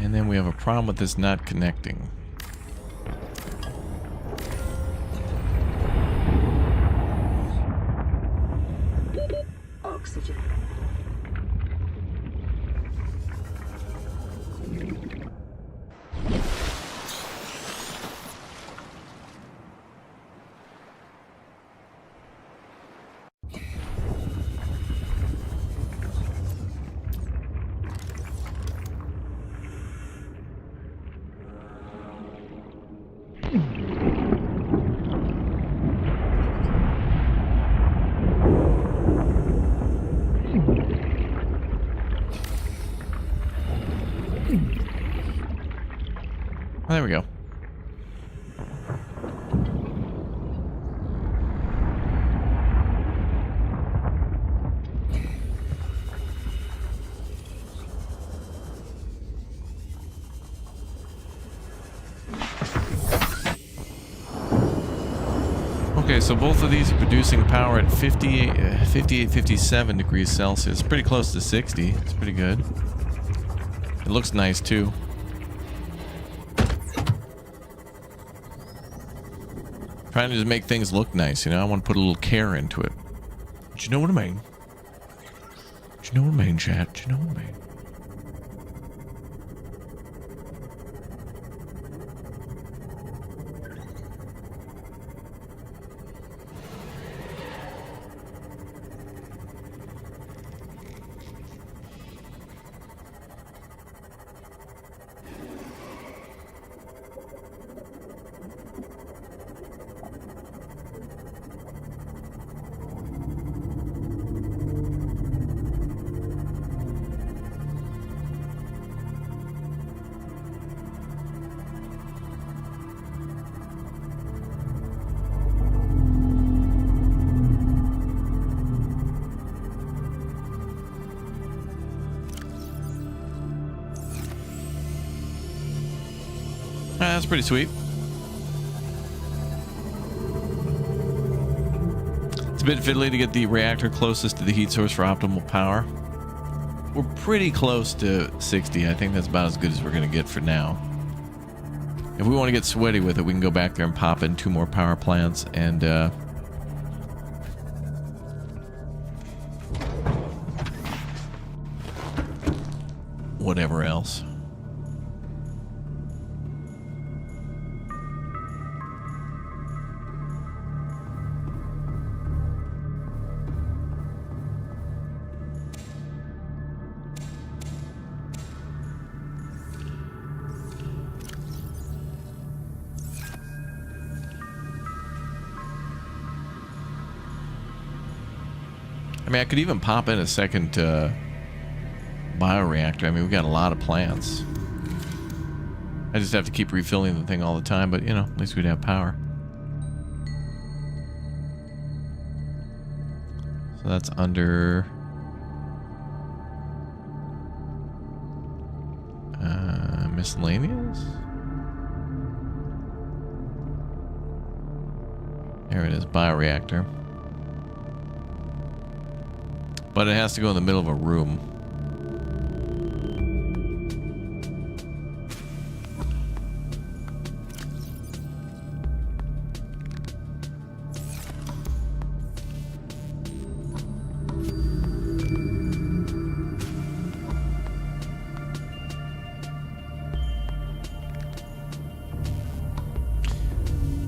And then we have a problem with this not connecting. Oxygen. Oh, there we go. Okay, so both of these are producing power at 58, 57 degrees Celsius. Pretty close to 60. It's pretty good. It looks nice, too. Trying to just make things look nice, you know? I want to put a little care into it. Do you know what I mean? Do you know what I mean, chat? Do you know what I mean? That's pretty sweet. It's a bit fiddly to get the reactor closest to the heat source for optimal power. We're pretty close to 60. I think that's about as good as we're going to get for now. If we want to get sweaty with it, we can go back there and pop in 2 more power plants and whatever else. I mean, I could even pop in a second bioreactor. I mean, we've got a lot of plants. I just have to keep refilling the thing all the time, but, you know, at least we'd have power. So that's under... miscellaneous? There it is, bioreactor. But it has to go in the middle of a room.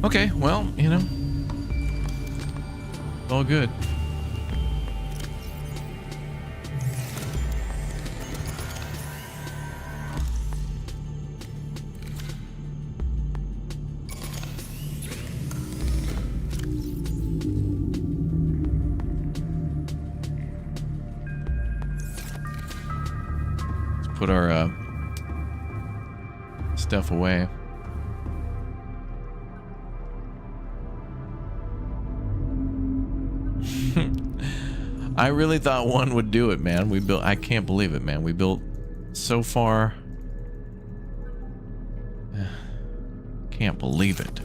Okay, well, you know, all good. Let's put our stuff away. I really thought one would do it, man. I can't believe it, man. We built so far. Can't believe it.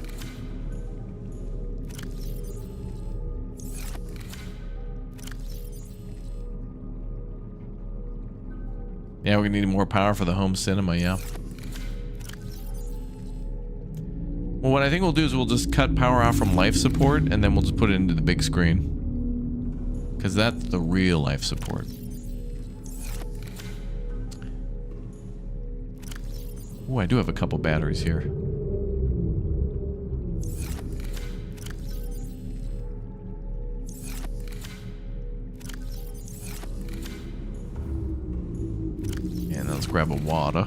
Yeah, we're gonna need more power for the home cinema, yeah. Well, what I think we'll do is we'll just cut power off from life support, and then we'll just put it into the big screen. Because that's the real life support. Oh, I do have a couple batteries here. And let's grab a water.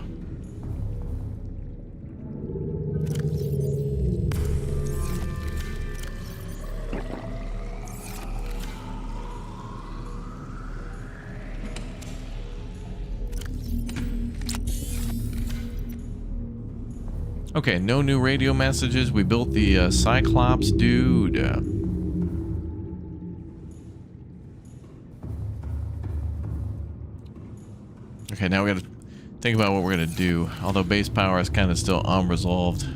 Okay, no new radio messages. We built the Cyclops, dude. Okay, now we gotta think about what we're gonna do. Although base power is kind of still unresolved.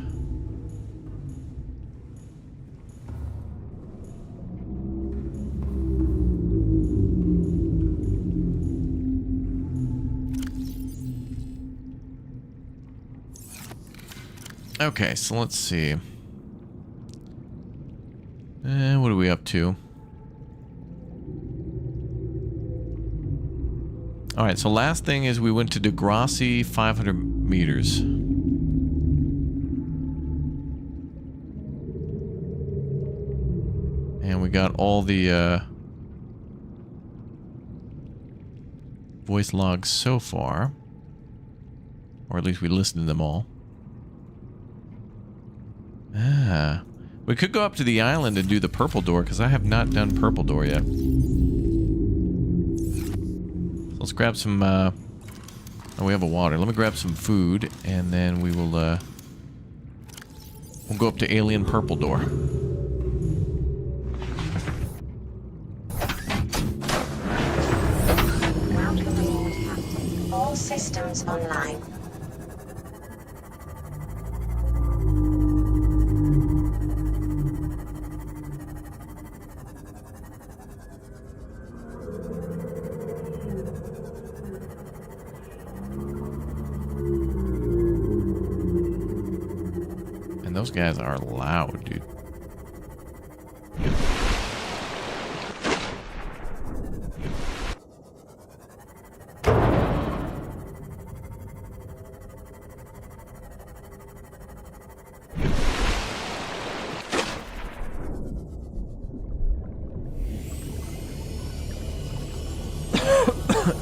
Okay, so let's see. What are we up to? Alright, so last thing is we went to Degrassi 500 meters. And we got all the voice logs so far. Or at least we listened to them all. Ah, we could go up to the island and do the purple door, because I have not done purple door yet. So let's grab some, oh, we have a water. Let me grab some food, and then we will, we'll go up to alien purple door. All systems online. Those guys are loud, dude.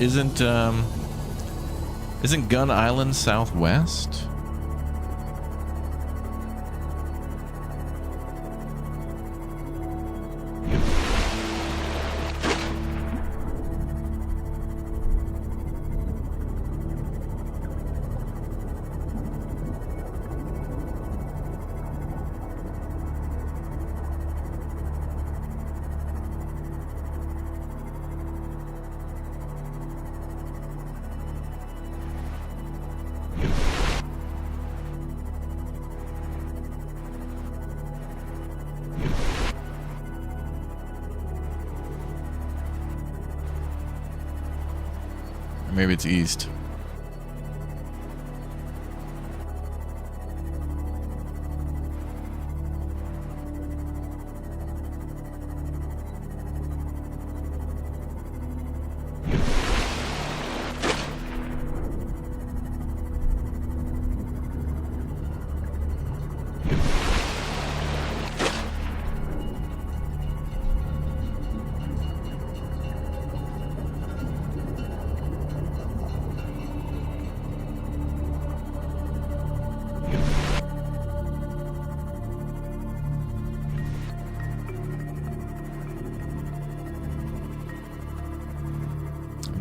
Isn't Gun Island southwest? Maybe it's east.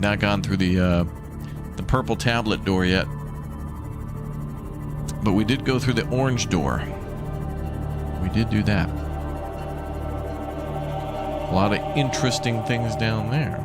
not gone through the purple tablet door yet. But we did go through the orange door. We did do that. A lot of interesting things down there.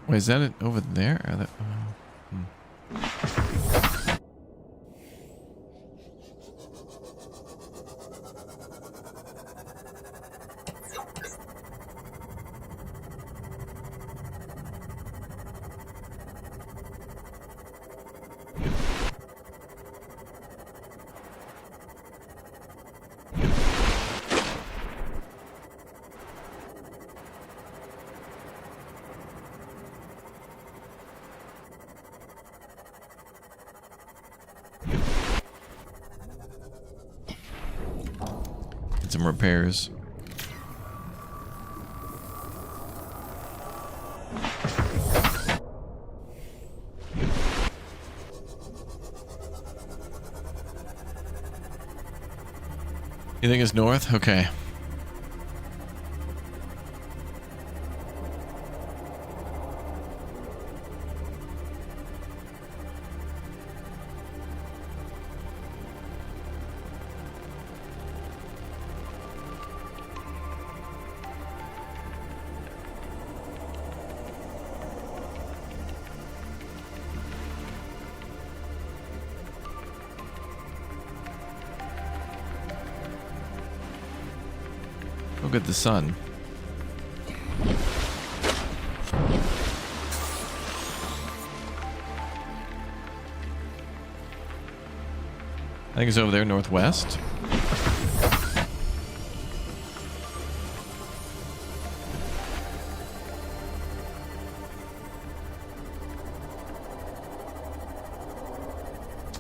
Wait, is that it over there? Or that, some repairs. You think it's north? Okay. Look at the sun. I think it's over there, northwest.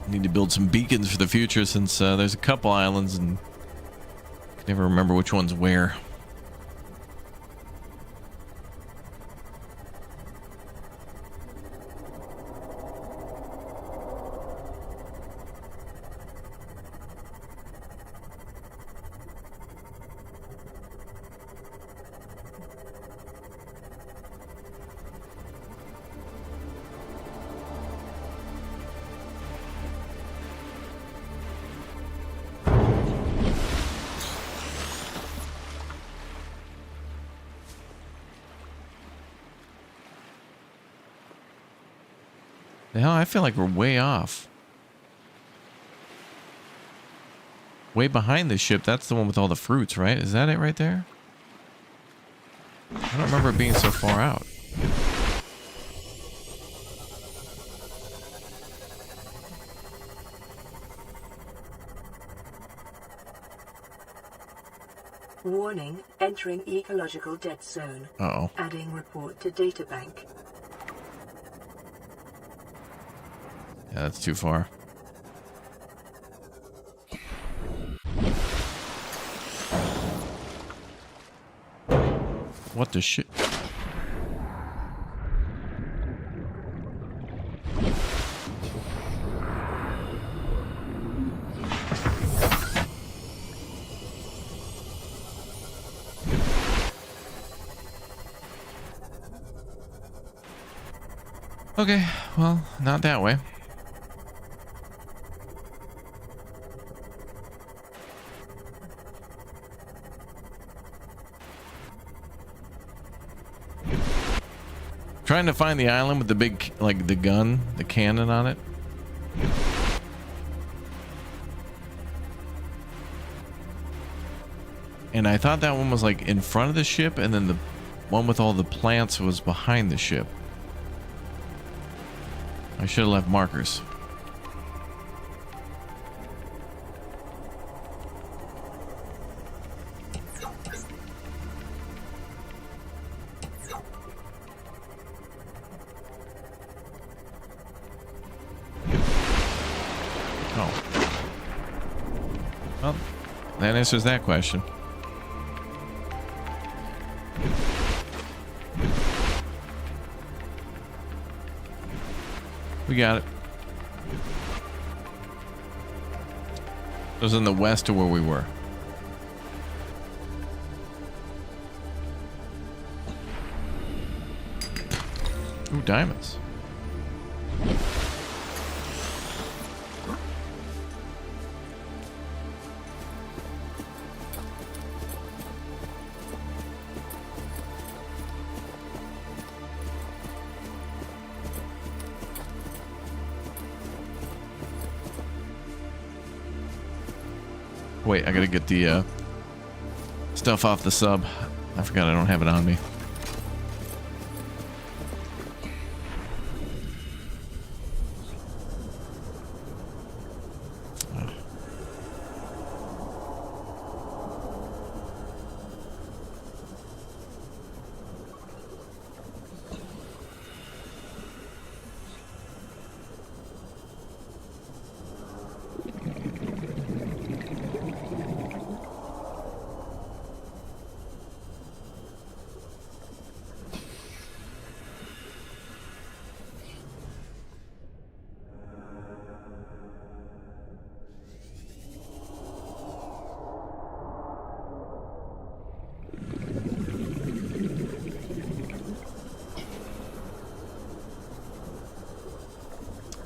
Need to build some beacons for the future since there's a couple islands and I can never remember which one's where. The hell, I feel like we're way off. Way behind the ship, that's the one with all the fruits, right? Is that it right there? I don't remember it being so far out. Warning, entering ecological dead zone. Uh-oh. Adding report to databank. Yeah, that's too far. What the shit? Okay, well, not that way. Trying to find the island with the big, like the gun, the cannon on it. And I thought that one was like in front of the ship, and then the one with all the plants was behind the ship. I should have left markers. Oh. Well, that answers that question. We got it. It was in the west of where we were. Ooh, diamonds. Wait, I gotta get the stuff off the sub. I forgot I don't have it on me.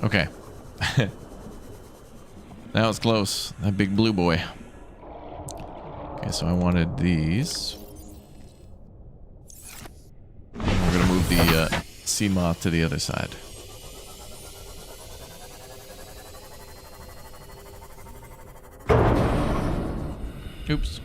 Okay. That was close. That big blue boy. Okay, so I wanted these. And we're gonna move the sea moth to the other side. Oops.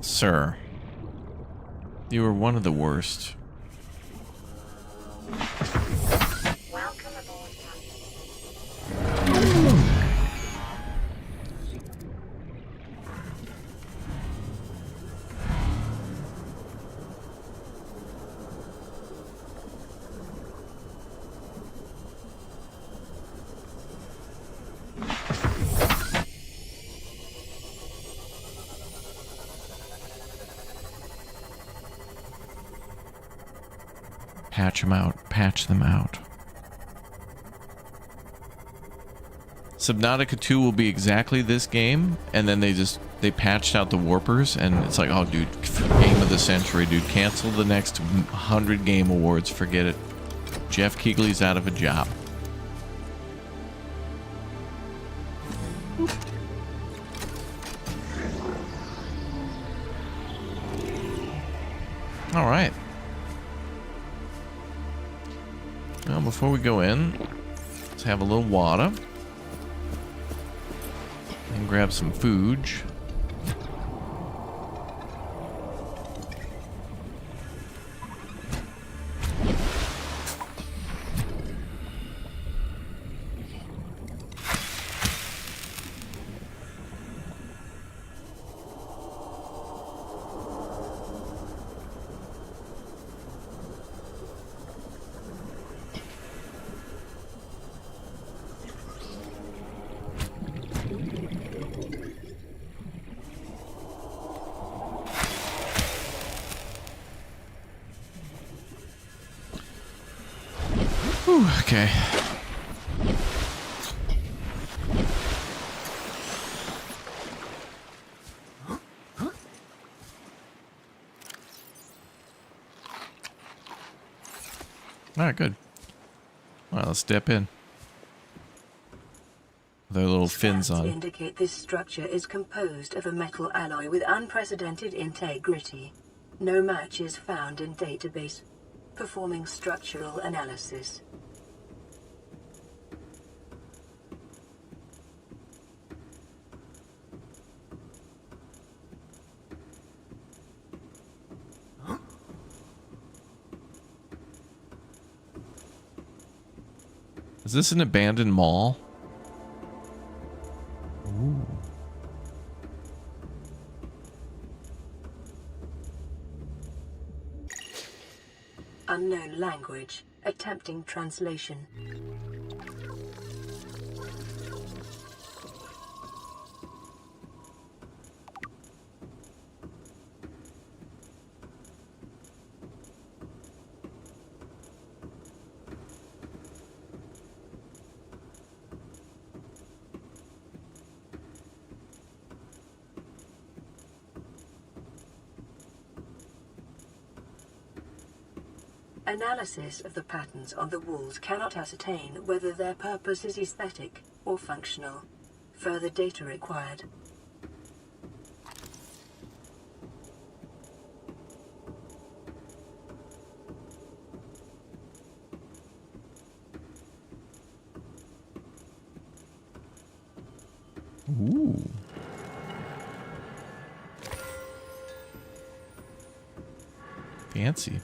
Sir, you were one of the worst. Welcome aboard, Patch them out. Patch them out. Subnautica 2 will be exactly this game, and then they patched out the warpers, and it's like, oh, dude, game of the century, dude. Cancel the next 100 game awards. Forget it. Jeff Keighley's out of a job. All right. Well, before we go in, let's have a little water and grab some food. Whew, okay. All right, good. All right, let's step in. Their little fins Stats on. indicate this structure is composed of a metal alloy with unprecedented integrity. No match is found in database. Performing structural analysis. Is this an abandoned mall? Ooh. Unknown language. Attempting translation. Analysis of the patterns on the walls cannot ascertain whether their purpose is aesthetic or functional. Further data required. Ooh. Fancy.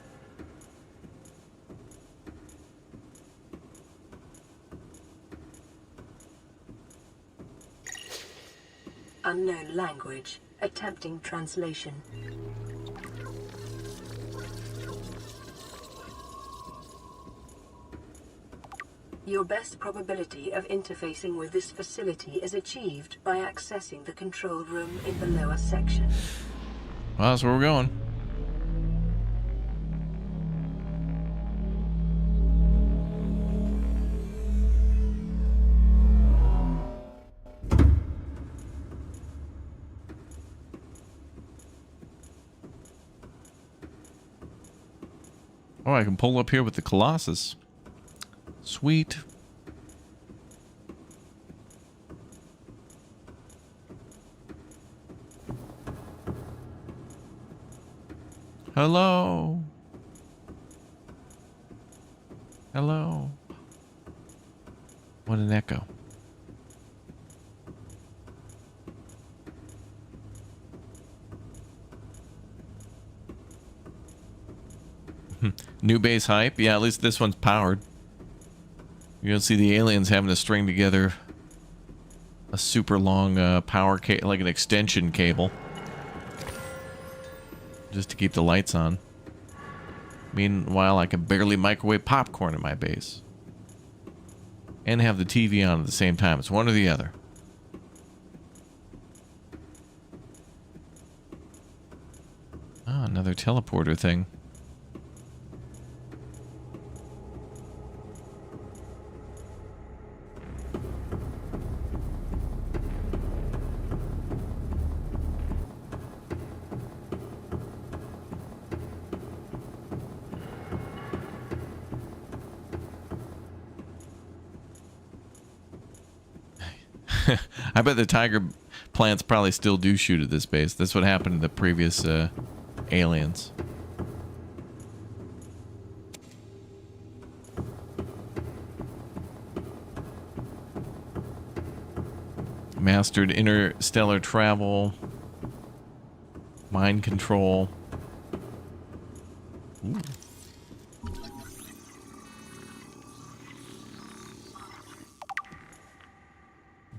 Unknown language. Attempting translation. Your best probability of interfacing with this facility is achieved by accessing the control room in the lower section. Well, that's where we're going. Oh, I can pull up here with the Colossus. Sweet. Hello. Hello. What an echo. New base hype. Yeah, at least this one's powered. You don't see the aliens having to string together a super long power cable, like an extension cable, just to keep the lights on. Meanwhile, I can barely microwave popcorn in my base and have the TV on at the same time. It's one or the other. Ah, another teleporter thing. I bet the tiger plants probably still do shoot at this base. That's what happened to the previous aliens. Mastered interstellar travel. Mind control. Ooh.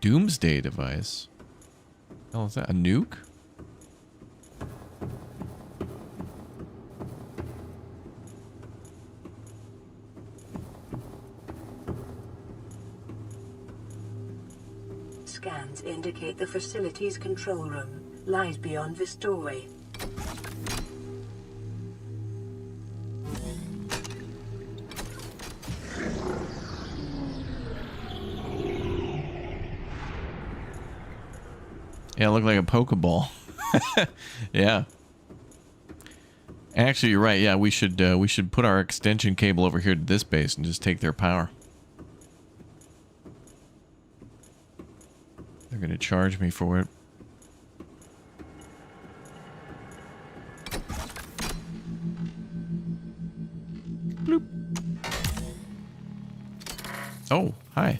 Doomsday device. Oh, is that a nuke? Scans indicate the facility's control room lies beyond this doorway. Yeah, it looked like a Pokeball. Yeah. Actually, you're right. Yeah, we should put our extension cable over here to this base and just take their power. They're gonna charge me for it. Bloop. Oh, hi.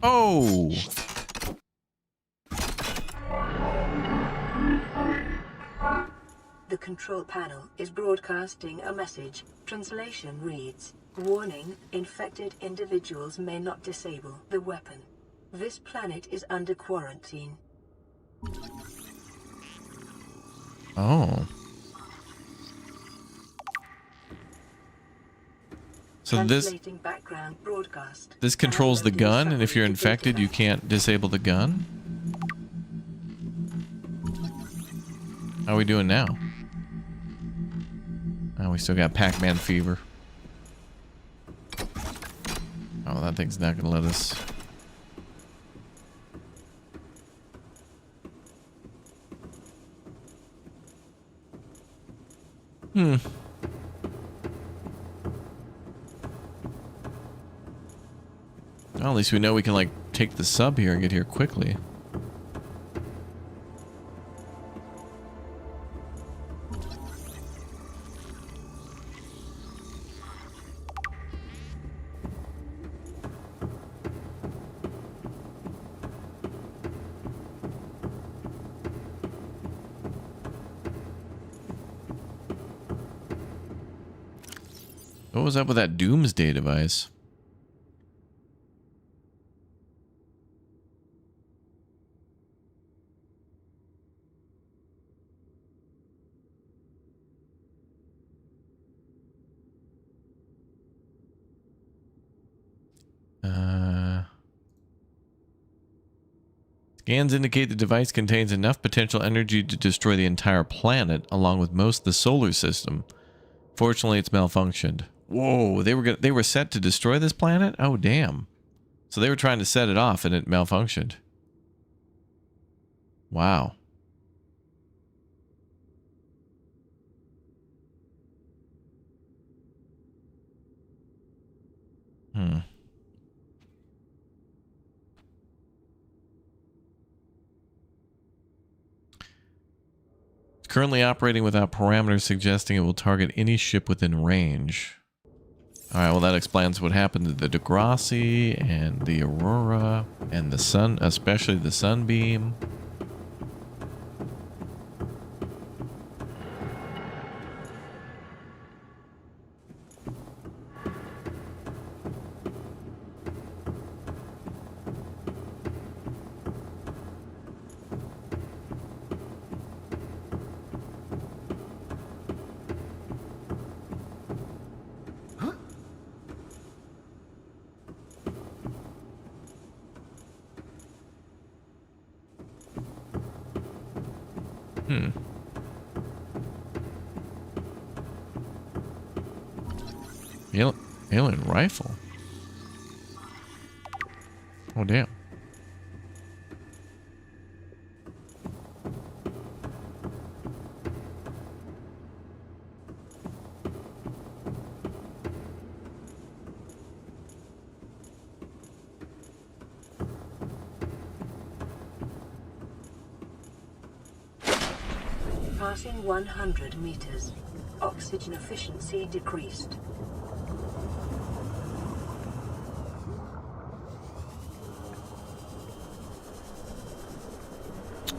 Oh! The control panel is broadcasting a message. Translation reads, "Warning, infected individuals may not disable the weapon. This planet is under quarantine." Oh. So Translating background broadcast. this controls the Downloading gun, and if you're summary to infected, you database. can't disable the gun? How are we doing now? Oh, we still got Pac-Man fever. Oh, that thing's not gonna let us. Well, at least we know we can, like, take the sub here and get here quickly. What was up with that doomsday device? Scans indicate the device contains enough potential energy to destroy the entire planet, along with most of the solar system. Fortunately, it's malfunctioned. Whoa, they were set to destroy this planet? Oh, damn. So they were trying to set it off and it malfunctioned. Wow. It's currently operating without parameters, suggesting it will target any ship within range. Alright, well that explains what happened to the Degrassi and the Aurora and the sun, especially the Sunbeam. Alien rifle. Oh, damn. Passing 100 meters. Oxygen efficiency decreased.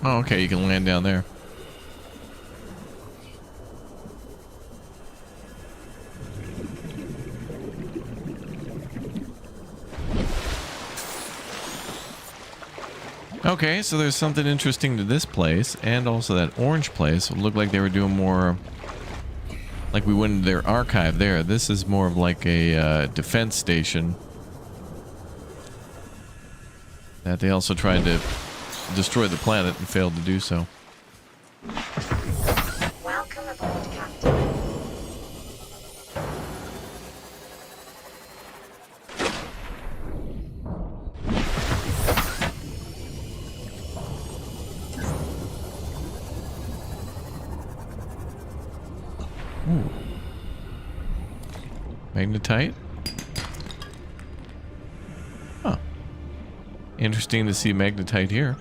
Oh, okay, you can land down there. Okay, so there's something interesting to this place, and also that orange place. It looked like they were doing more, like we went into their archive there. This is more of like a defense station that they also tried to destroy the planet and failed to do so. Welcome aboard, Captain. Ooh. Magnetite? Huh. Interesting to see magnetite here.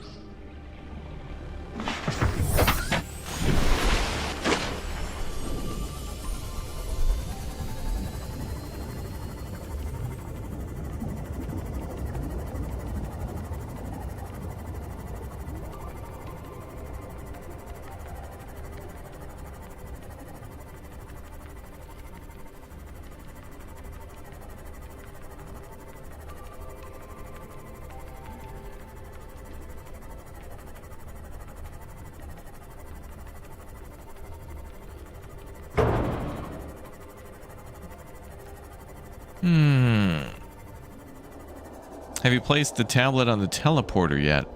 Have you placed the tablet on the teleporter yet?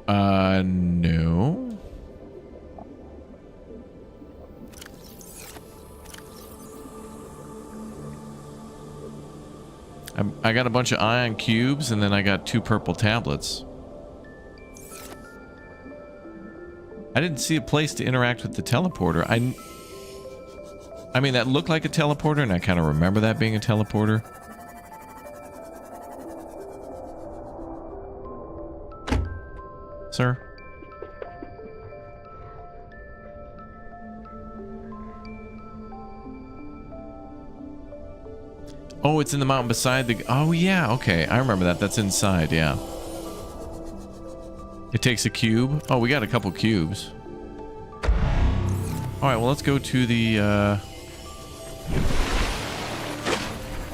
No. I got a bunch of ion cubes, and then I got 2 purple tablets. I didn't see a place to interact with the teleporter. I mean, that looked like a teleporter, and I kind of remember that being a teleporter. Sir? Oh, it's in the mountain beside the... Oh, yeah, okay. I remember that. That's inside, yeah. It takes a cube. Oh, we got a couple cubes. Alright, well, let's go to the...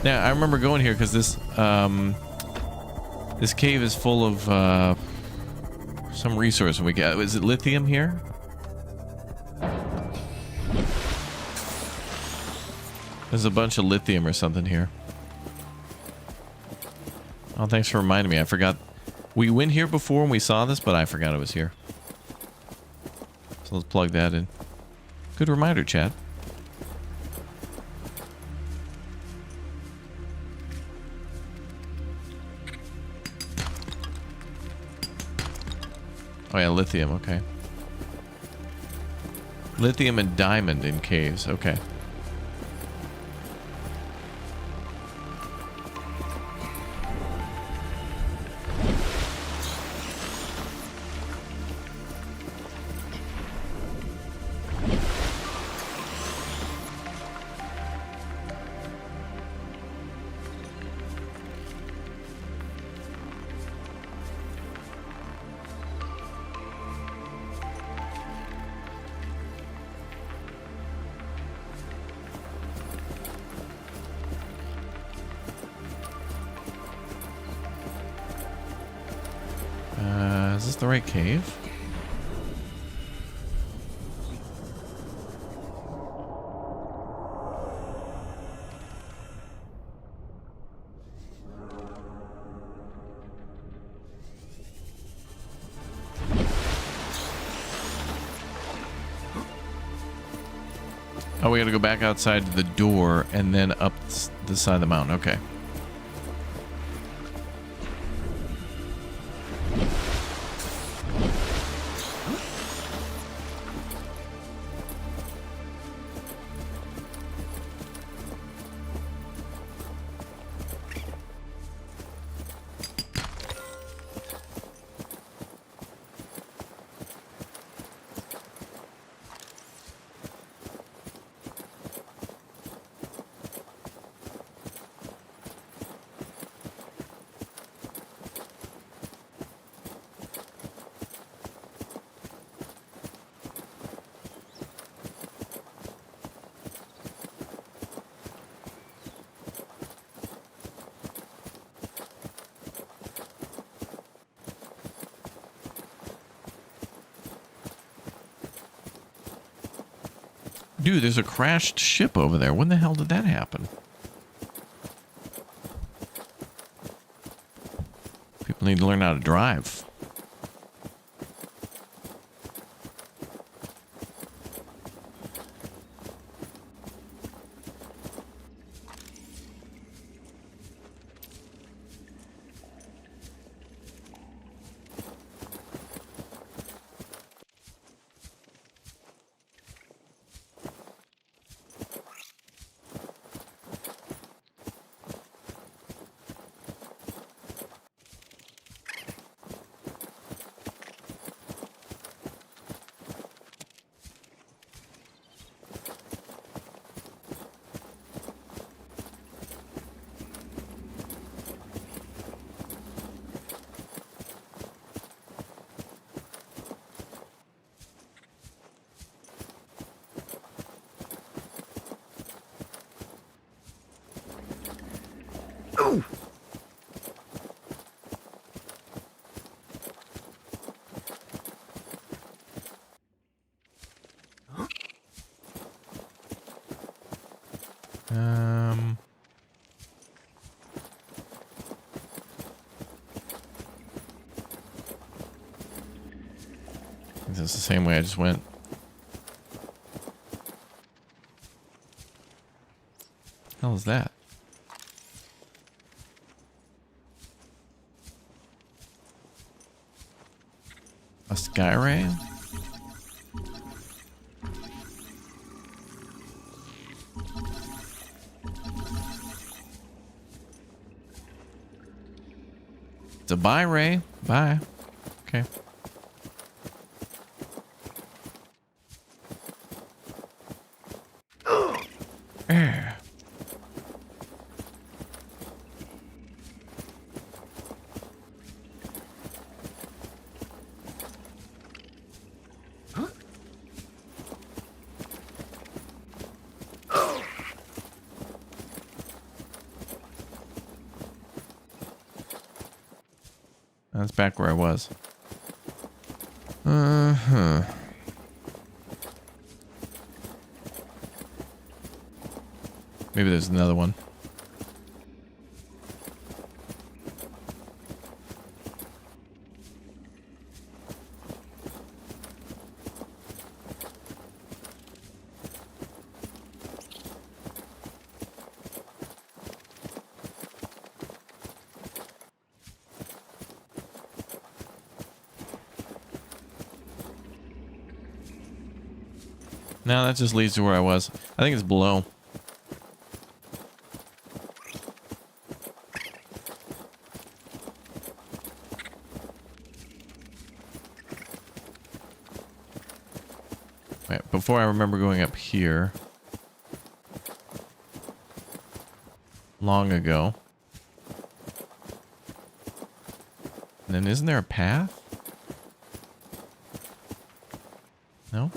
Now, I remember going here because this... this cave is full of... some resource we got. Is it lithium here? There's a bunch of lithium or something here. Oh, thanks for reminding me. I forgot. We went here before and we saw this, but I forgot it was here. So let's plug that in. Good reminder, chat. Oh yeah, lithium, okay. Lithium and diamond in caves, okay. Is this the right cave? Oh, we gotta go back outside the door and then up the side of the mountain. Okay. Dude, there's a crashed ship over there. When the hell did that happen? People need to learn how to drive. think that's the same way I just went. Hell is that? A sky ray? It's a bye ray. Bye. Okay. There. That's back where I was. Uh-huh. Maybe there's another one. No, that just leads to where I was. I think it's below. Wait, before I remember going up here. Long ago. And then isn't there a path? No?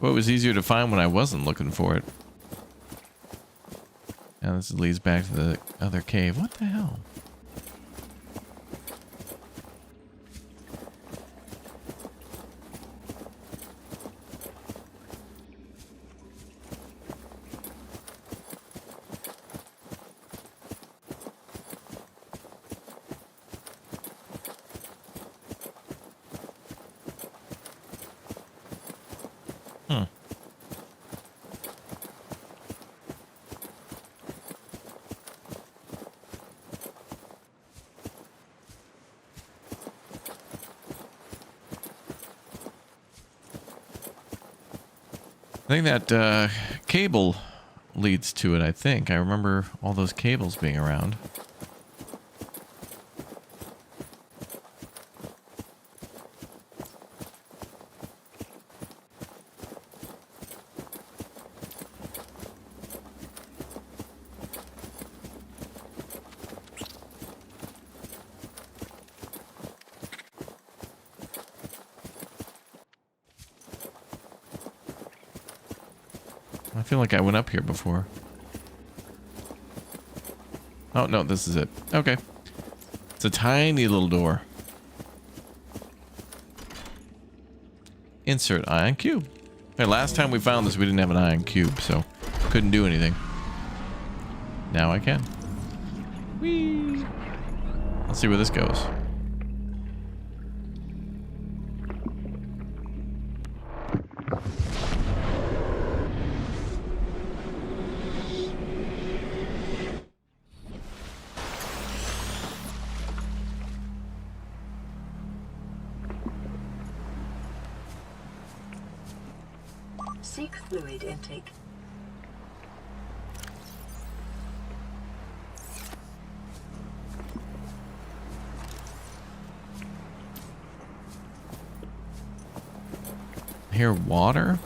Well, it was easier to find when I wasn't looking for it. Now this leads back to the other cave. What the hell? I think that cable leads to it, I think. I remember all those cables being around. I feel like I went up here before. Oh, no, this is it. Okay. It's a tiny little door. Insert ion cube. Hey, last time we found this, we didn't have an ion cube, so couldn't do anything. Now I can. Whee! Let's see where this goes. Seek fluid intake. Hear water?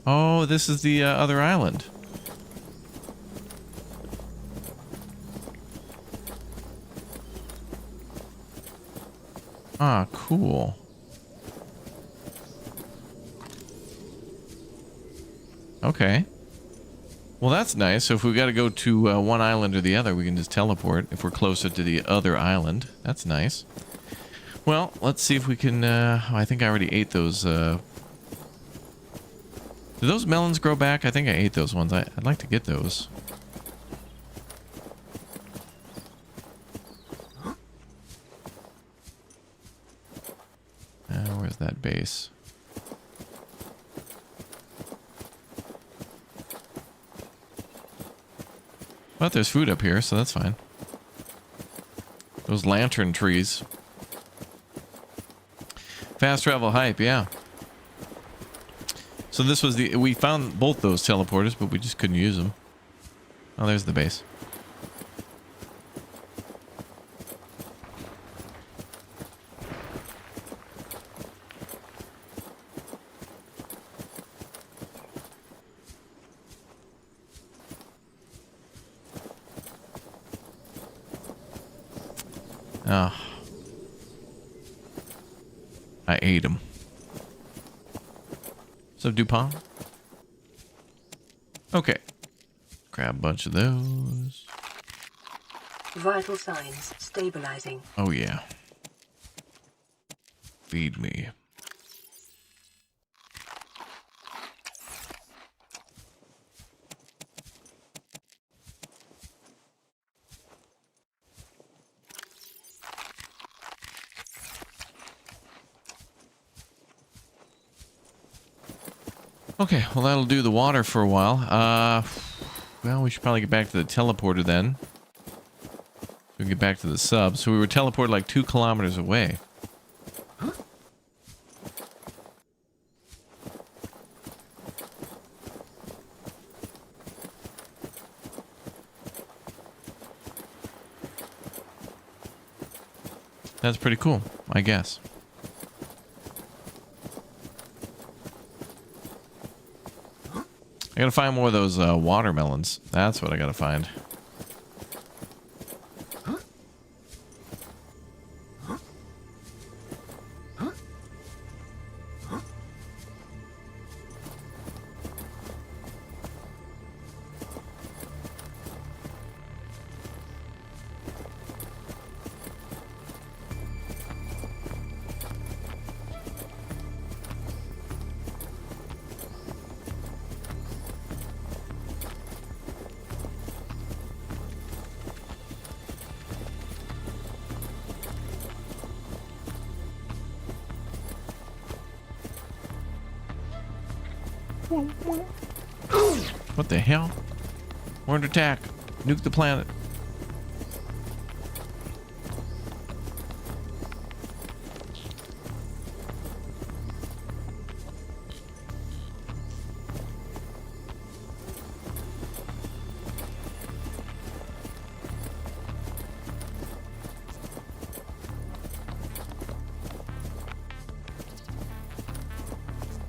Oh, this is the other island. Ah, cool. Okay. Well, that's nice. So if we got to go to one island or the other, we can just teleport if we're closer to the other island. That's nice. Well, let's see if we can... I think I already ate those... Do those melons grow back? I think I ate those ones. I'd like to get those. Where's that base? But there's food up here, so that's fine. Those lantern trees. Fast travel hype, yeah. So this was the... We found both those teleporters, but we just couldn't use them. Oh, there's the base. Oh. I ate him. So DuPont. Okay. Grab a bunch of those. Vital signs stabilizing. Oh yeah. Feed me. Okay, well that'll do the water for a while. Well, we should probably get back to the teleporter then. We can get back to the sub. So we were teleported like 2 kilometers away. That's pretty cool, I guess. I gotta find more of those watermelons. That's what I gotta find. What the hell? We're under attack. Nuke the planet.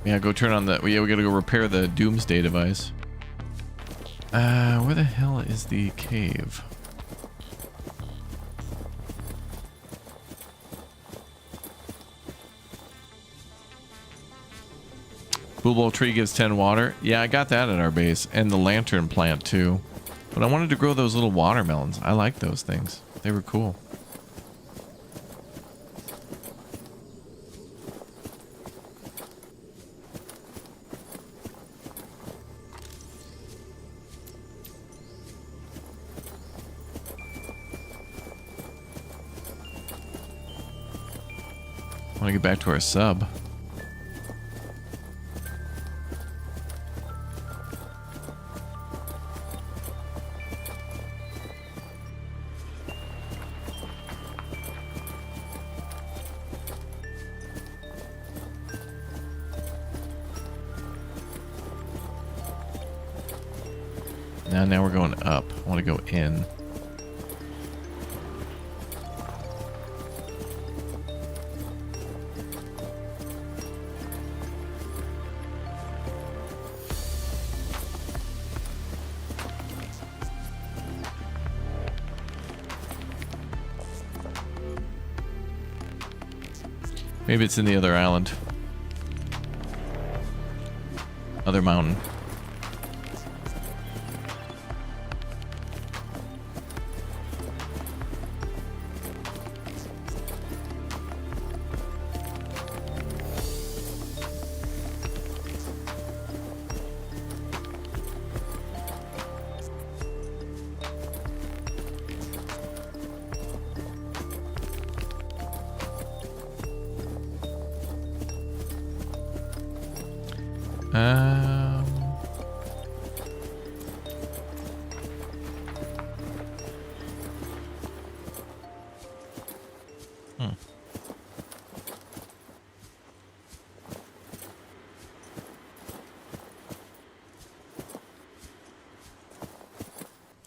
Yeah, go turn on the... Yeah, we gotta go repair the doomsday device. Where the hell is the cave? Bulbo tree gives 10 water. Yeah, I got that at our base. And the lantern plant, too. But I wanted to grow those little watermelons. I like those things. They were cool. I want to get back to our sub. Now we're going up. I want to go in. Maybe it's in the other island. Other mountain.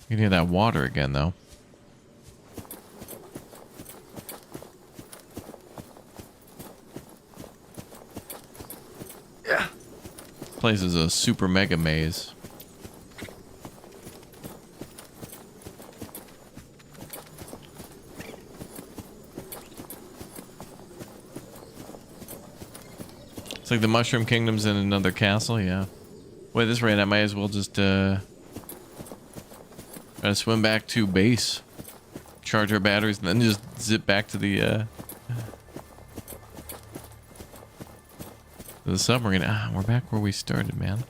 You can hear that water again, though. Yeah. This place is a super mega maze. It's like the Mushroom Kingdom's in another castle, yeah. Wait, this rate I might as well just gotta swim back to base, charge our batteries, and then just zip back to the submarine. Ah, we're back where we started, man.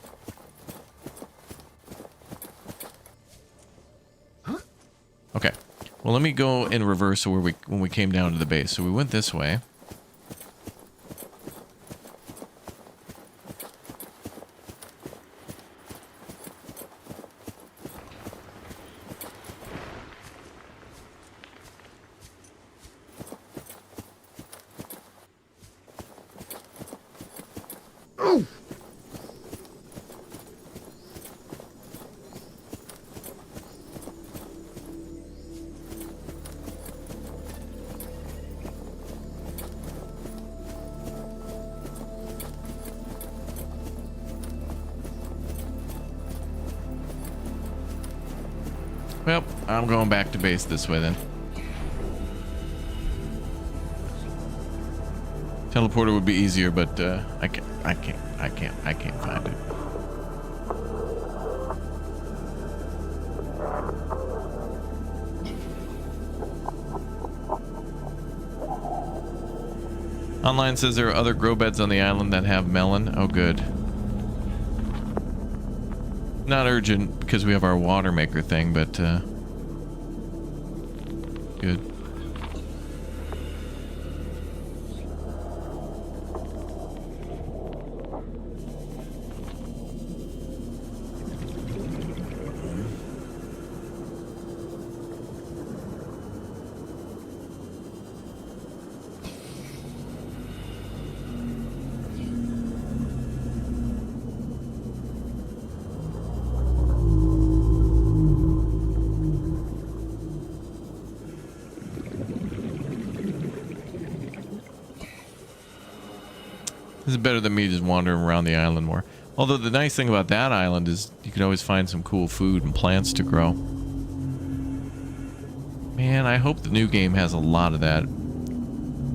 Okay. Well, let me go in reverse to where when we came down to the base. So we went this way. Well, I'm going back to base this way then. Teleporter would be easier, but I can't find it. Online says there are other grow beds on the island that have melon. Oh, good. Not urgent because we have our water maker thing, but good. This is better than me just wandering around the island more. Although the nice thing about that island is you can always find some cool food and plants to grow. Man, I hope the new game has a lot of that.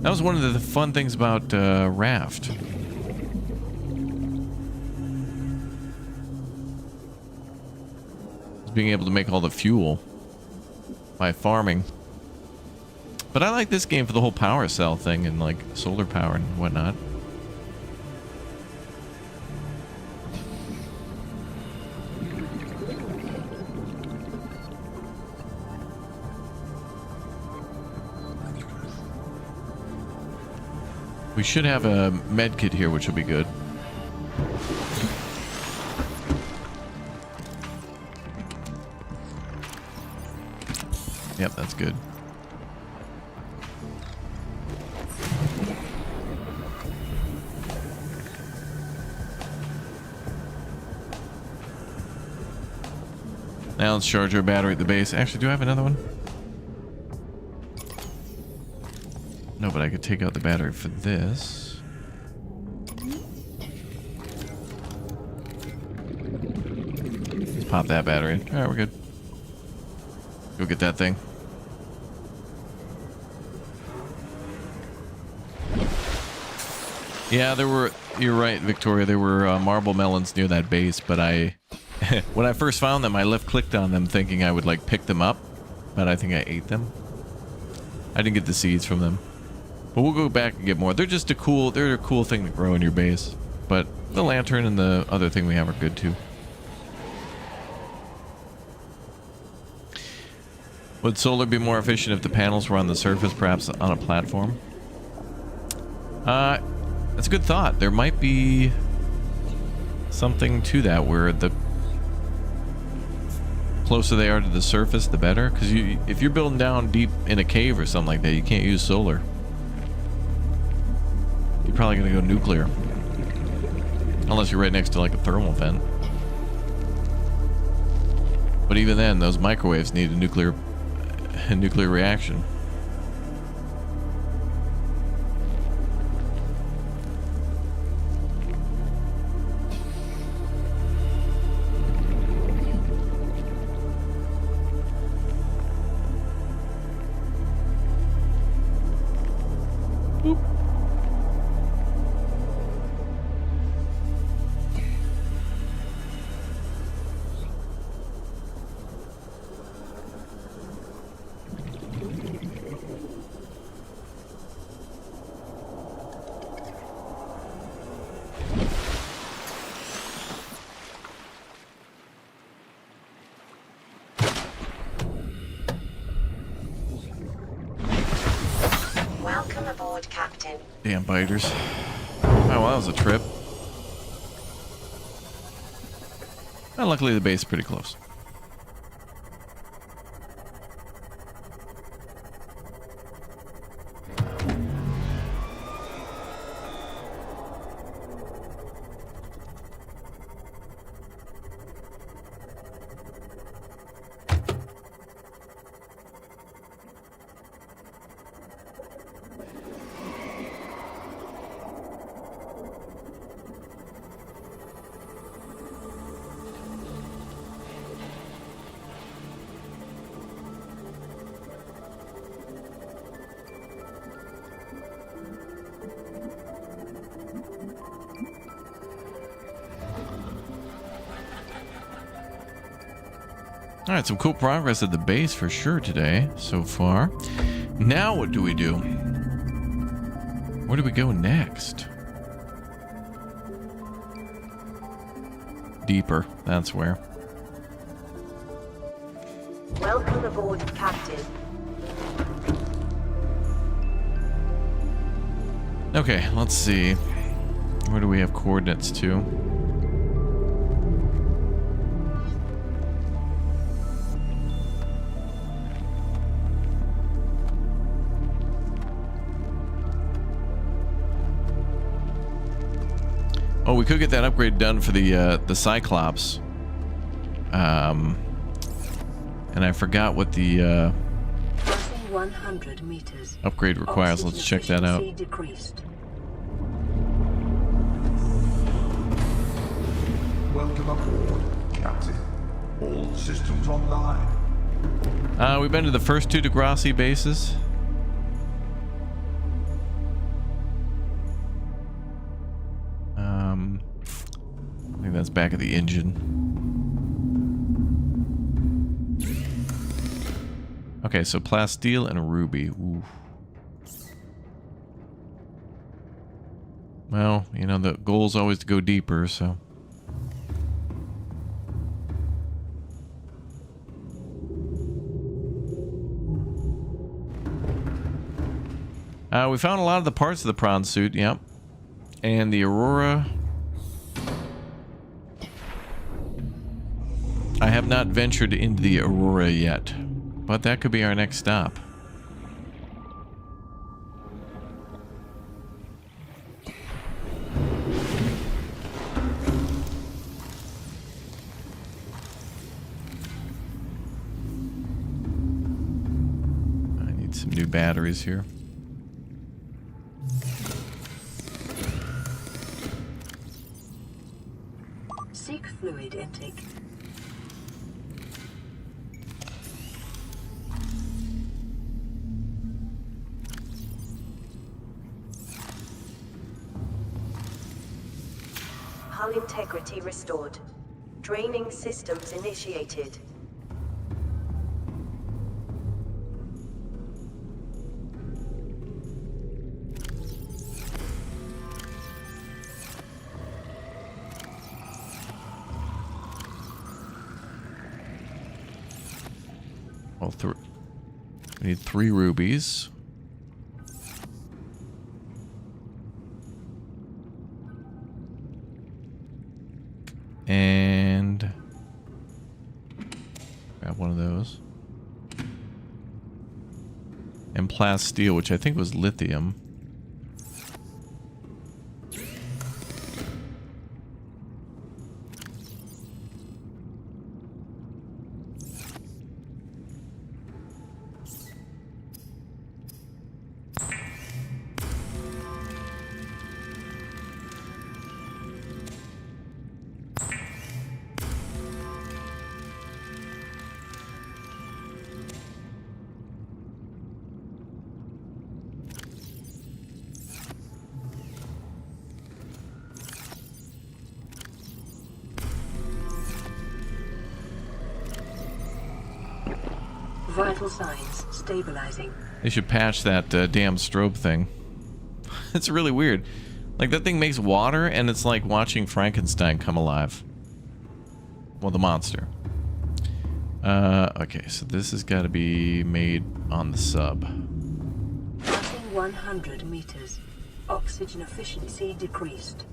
That was one of the fun things about Raft. Being able to make all the fuel by farming. But I like this game for the whole power cell thing and like solar power and whatnot. We should have a med kit here, which will be good. Yep, that's good. Now let's charge our battery at the base. Actually, do I have another one? No, but I could take out the battery for this. Let's pop that battery in. Alright, we're good. Go get that thing. Yeah, there were. You're right, Victoria. There were marble melons near that base, but I, when I first found them, I left-clicked on them, thinking I would like pick them up, but I think I ate them. I didn't get the seeds from them, but we'll go back and get more. They're just a cool. They're a cool thing to grow in your base, but the lantern and the other thing we have are good too. Would solar be more efficient if the panels were on the surface, perhaps on a platform? That's a good thought. There might be something to that where the closer they are to the surface, the better. Because if you're building down deep in a cave or something like that, you can't use solar. You're probably going to go nuclear. Unless you're right next to like a thermal vent. But even then, those microwaves need a nuclear reaction. Welcome aboard, Captain. Damn biters. Oh, well, that was a trip. Well, luckily the base is pretty close. Alright, some cool progress at the base for sure today, so far. Now what do we do? Where do we go next? Deeper, that's where. Welcome aboard, Captain. Okay, let's see. Where do we have coordinates to? Oh, we could get that upgrade done for the Cyclops. And I forgot what the 100 meters. upgrade requires. Let's check that out. Decreased. Welcome aboard, Captain. All systems online. We've been to the first two Degrassi bases. I think that's back at the engine. Okay, so plasteel and ruby. Ooh. Well, you know, the goal is always to go deeper, so. We found a lot of the parts of the prawn suit, yep. And the Aurora. I have not ventured into the Aurora yet, but that could be our next stop. I need some new batteries here. Seek fluid intake. Hull integrity restored. Draining systems initiated. Well, we need 3 rubies. And grab one of those. And plasteel, which I think was lithium. Vital signs stabilizing. They should patch that damn strobe thing. It's really weird. Like, that thing makes water, and it's like watching Frankenstein come alive. Well, the monster. Okay, so this has got to be made on the sub. Passing 100 meters. Oxygen efficiency decreased.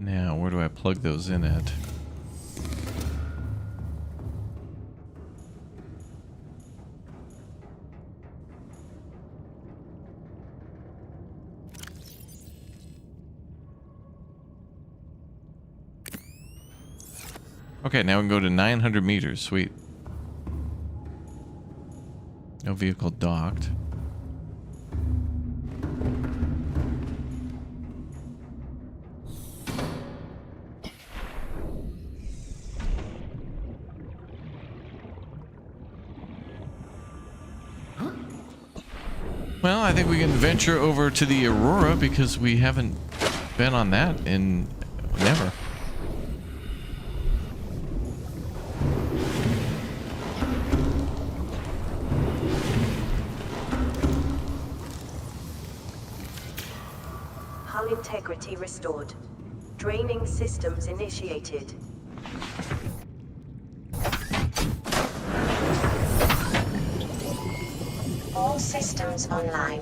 Now, where do I plug those in at? Okay, now we can go to 900 meters. Sweet. No vehicle docked. Well, I think we can venture over to the Aurora because we haven't been on that in never. Hull integrity restored. Draining systems initiated. All systems online.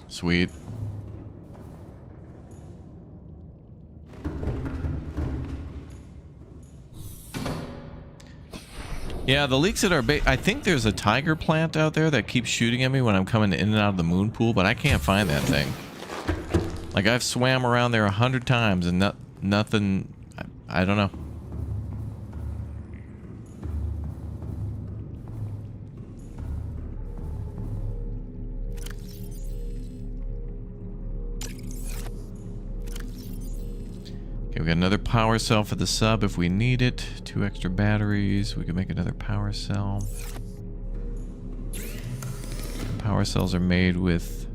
Sweet. Yeah, the leaks at our base. I think there's a tiger plant out there that keeps shooting at me when I'm coming in and out of the moon pool, but I can't find that thing. Like, I've swam around there 100 times and nothing. I don't know. Okay, we got another power cell for the sub if we need it. 2 extra batteries. We can make another power cell. Power cells are made with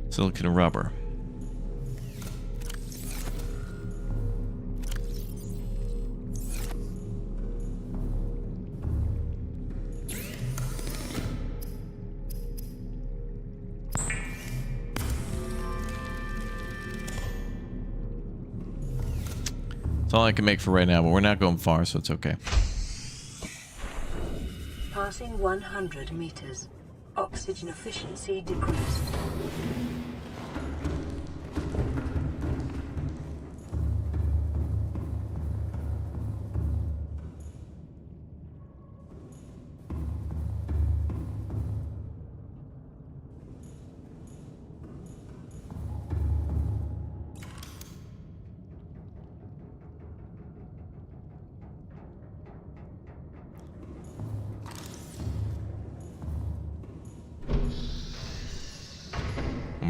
silicon and rubber. That's all I can make for right now, but we're not going far, so it's okay. Passing 100 meters. Oxygen efficiency decreased.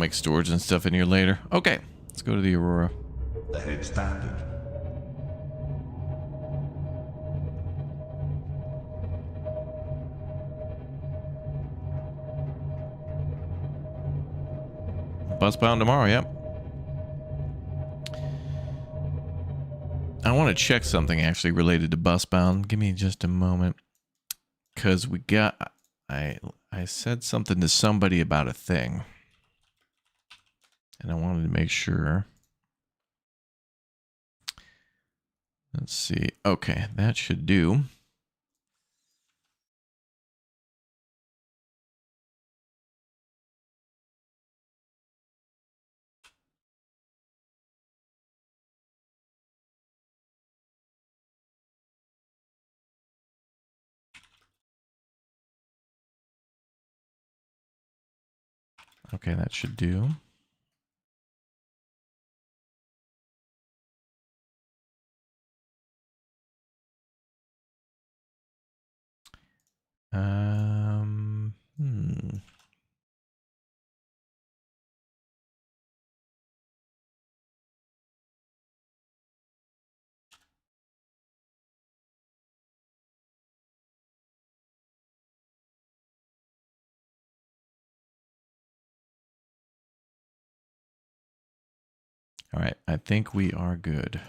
make storage and stuff in here later. Okay, let's go to the Aurora. Ahead standard. Bus bound tomorrow, yep. I want to check something actually related to bus bound. Give me just a moment. Because we got... I said something to somebody about a thing. And I wanted to make sure. Let's see. Okay, that should do. Okay, that should do. Hmm. All right, I think we are good.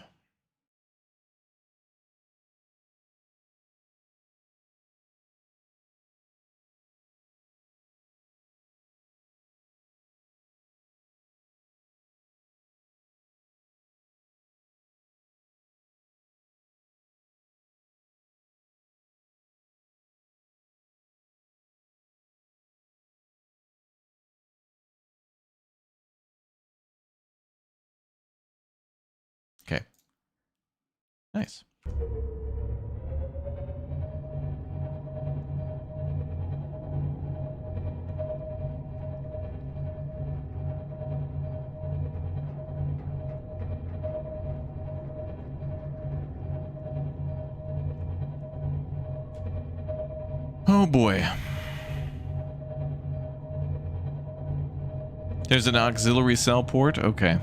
Okay. Nice. Oh boy. There's an auxiliary cell port? Okay.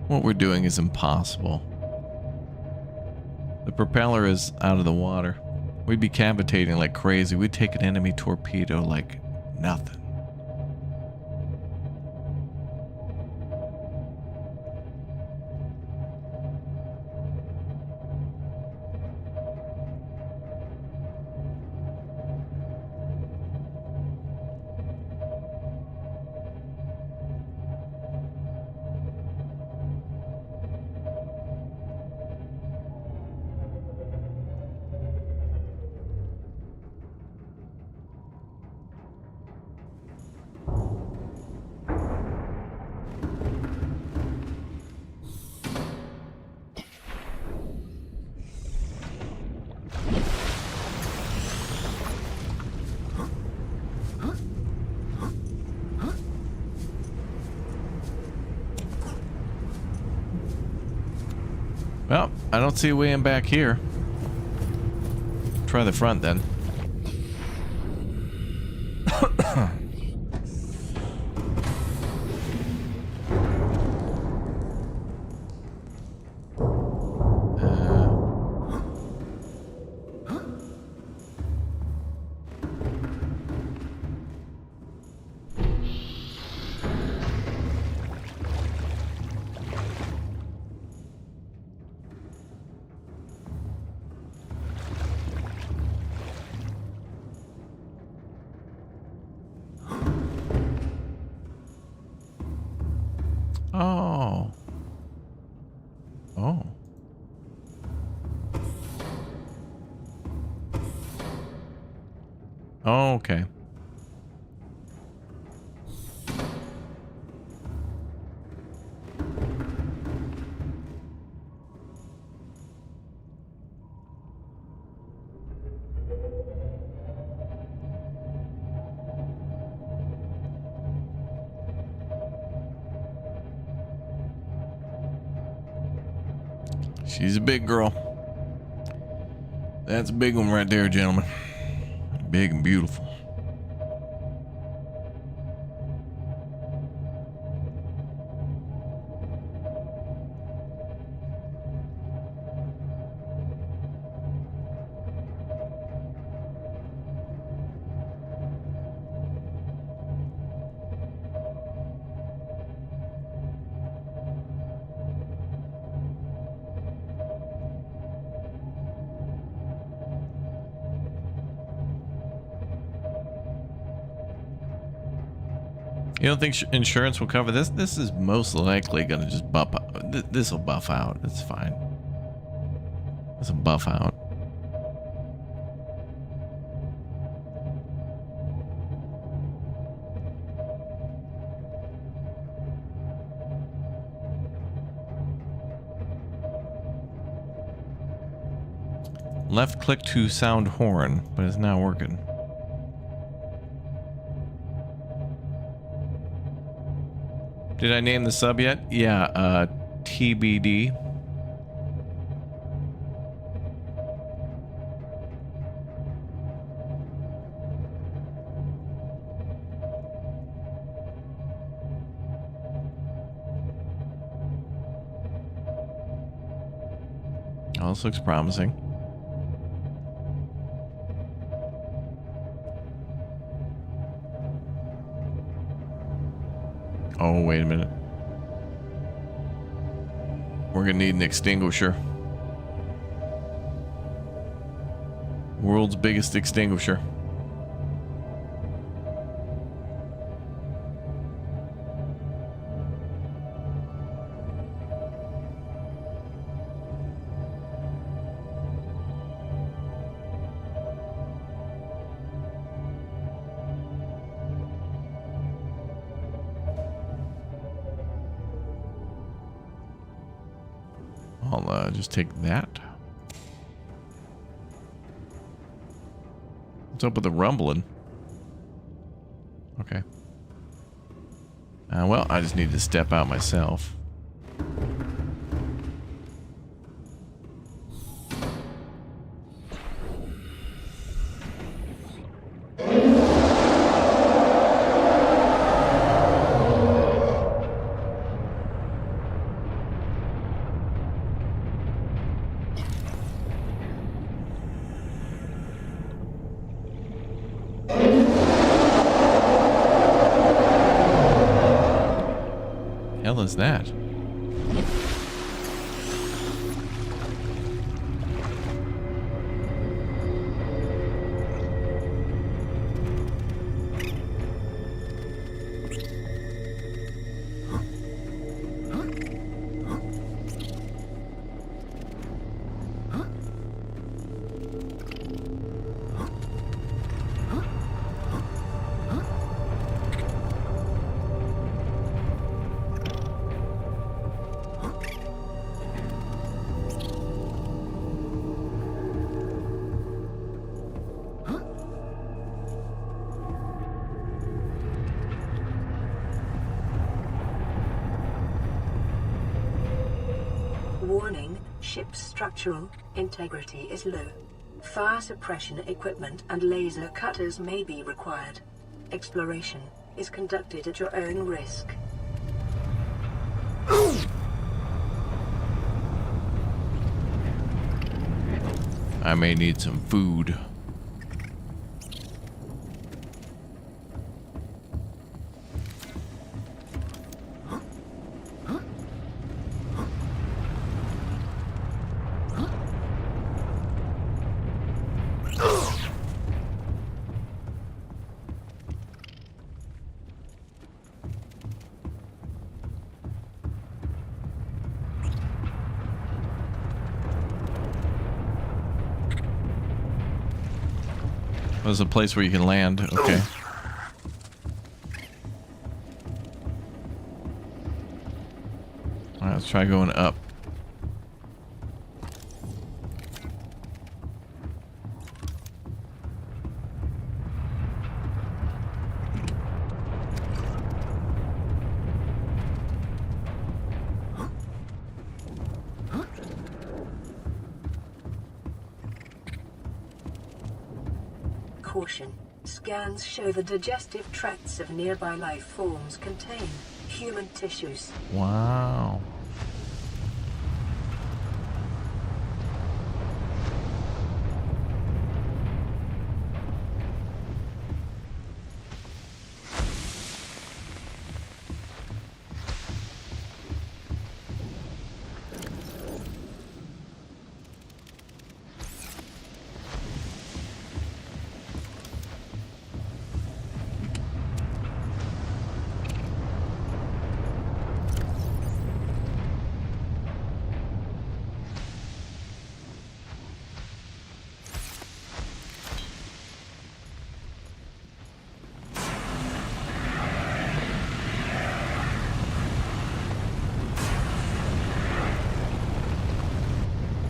What we're doing is impossible. The propeller is out of the water. We'd be cavitating like crazy. We'd take an enemy torpedo like nothing. Well, I don't see a way in back here. Try the front then. Oh. Oh. Oh, okay. She's a big girl. That's a big one right there, gentlemen. Big and beautiful. You don't think insurance will cover this? This is most likely going to just buff out. This will buff out. It's fine. This will buff out. Left click to sound horn, but it's not working. Did I name the sub yet? Yeah, TBD. Oh, this looks promising. Oh, wait a minute. We're gonna need an extinguisher. World's biggest extinguisher. I'll just take that. What's up with the rumbling? Okay. Well, I just need to step out myself. Hell is that? Warning, ship's structural integrity is low. Fire suppression equipment and laser cutters may be required. Exploration is conducted at your own risk. I may need some food. There's a place where you can land. Okay. All right, let's try going up. caution. Scans show the digestive tracts of nearby life forms contain human tissues. Wow.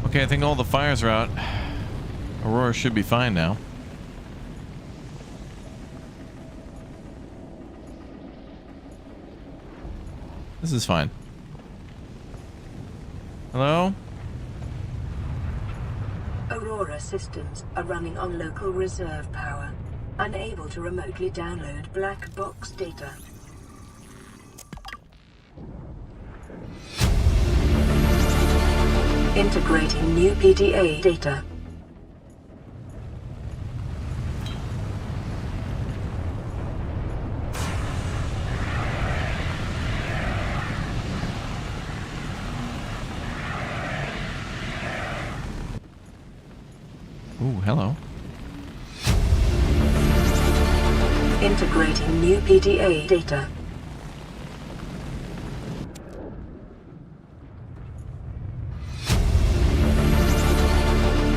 Okay, I think all the fires are out. Aurora should be fine now. This is fine. Hello? Aurora systems are running on local reserve power, unable to remotely download black box data. Integrating new PDA data. Ooh, hello. Integrating new PDA data.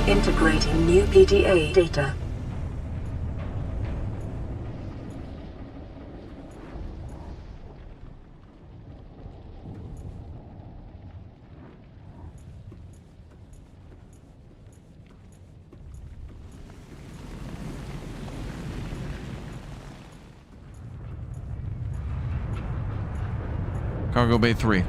Integrating new PDA data. Cargo Bay 3.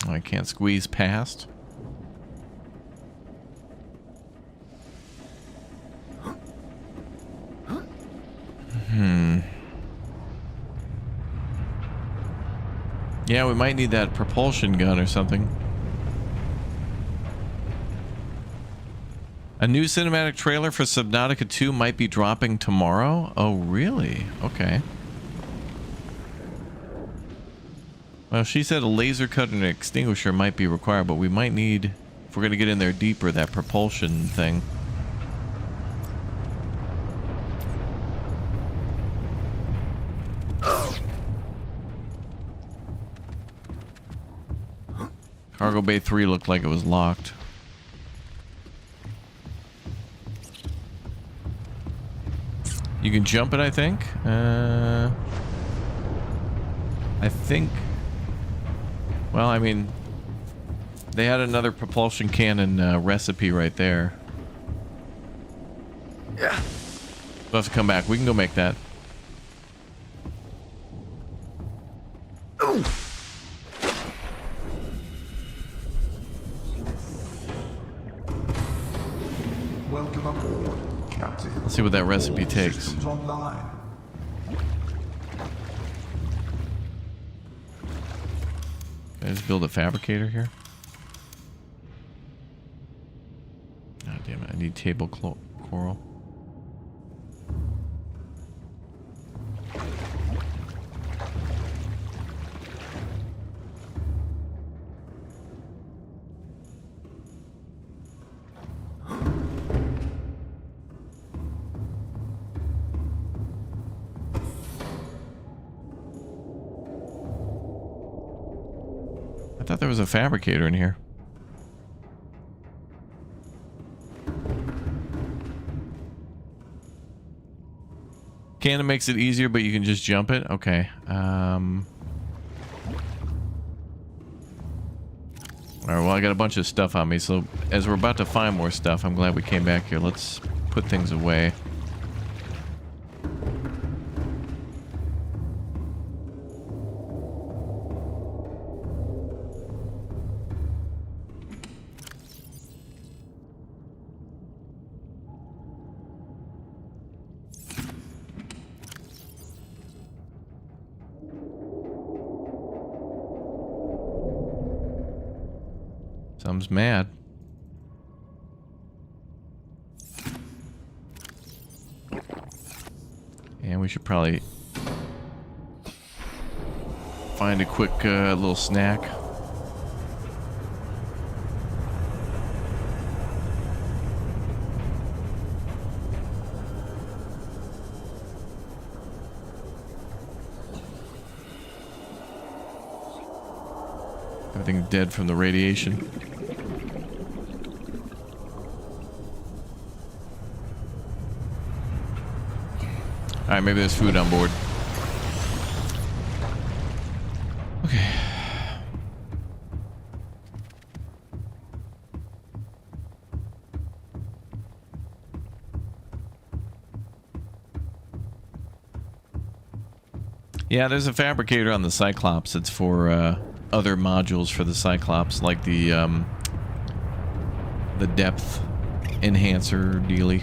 I can't squeeze past. Yeah, we might need that propulsion gun or something. A new cinematic trailer for Subnautica 2 might be dropping tomorrow. Oh, really? Okay. Well, she said a laser cutter and an extinguisher might be required, but we might need, if we're going to get in there deeper, that propulsion thing. Cargo Bay 3 looked like it was locked. You can jump it, I think. Well, I mean, they had another propulsion cannon recipe right there. Yeah. We'll have to come back. We can go make that. Oh. Welcome aboard, Captain. Let's see what that recipe takes. Systems online. Can I just build a fabricator here? Oh, damn it. I need table coral. I thought there was a fabricator in here. Cannon makes it easier, but you can just jump it? Okay. Alright, well, I got a bunch of stuff on me, so as we're about to find more stuff, I'm glad we came back here. Let's put things away. Some's mad. And we should probably find a quick little snack. Everything's dead from the radiation. Alright, maybe there's food on board. Okay. Yeah, there's a fabricator on the Cyclops. It's for other modules for the Cyclops, like the depth enhancer dealie.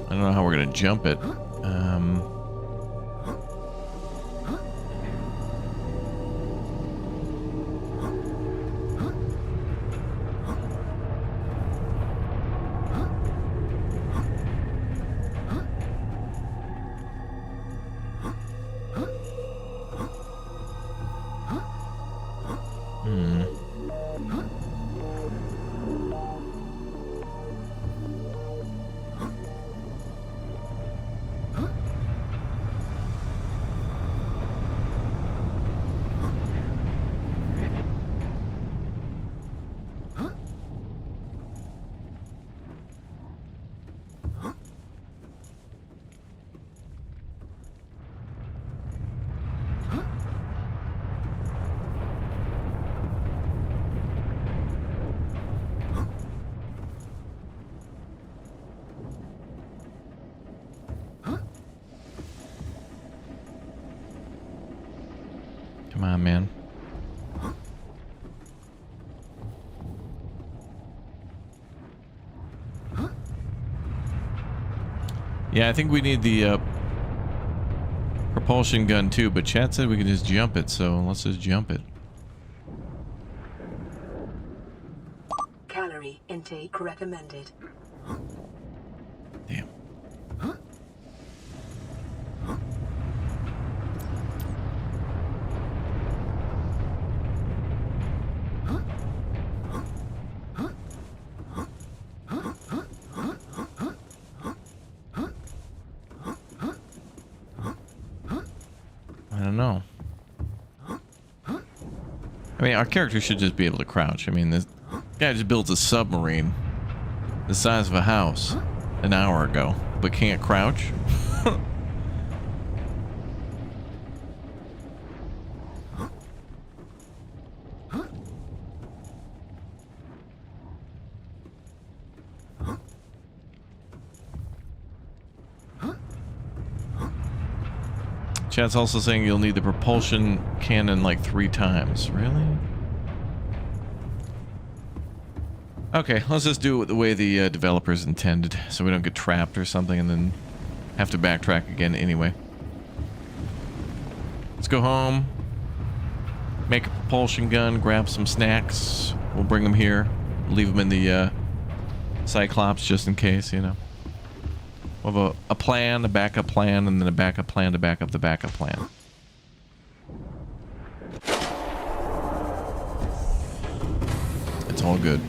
I don't know how we're gonna jump it. Come on, man. Yeah, I think we need the propulsion gun too, but Chad said we could just jump it, so let's just jump it. Calorie intake recommended. Damn. I don't know. I mean, our character should just be able to crouch. I mean, this guy just builds a submarine the size of a house an hour ago, but can't crouch. Chad's also saying you'll need the propulsion cannon like 3 times. Really? Okay, let's just do it the way the developers intended, so we don't get trapped or something and then have to backtrack again anyway. Let's go home, make a propulsion gun, grab some snacks. We'll bring them here, leave them in the Cyclops just in case, you know. We'll have a plan, a backup plan, and then a backup plan to back up the backup plan. It's all good.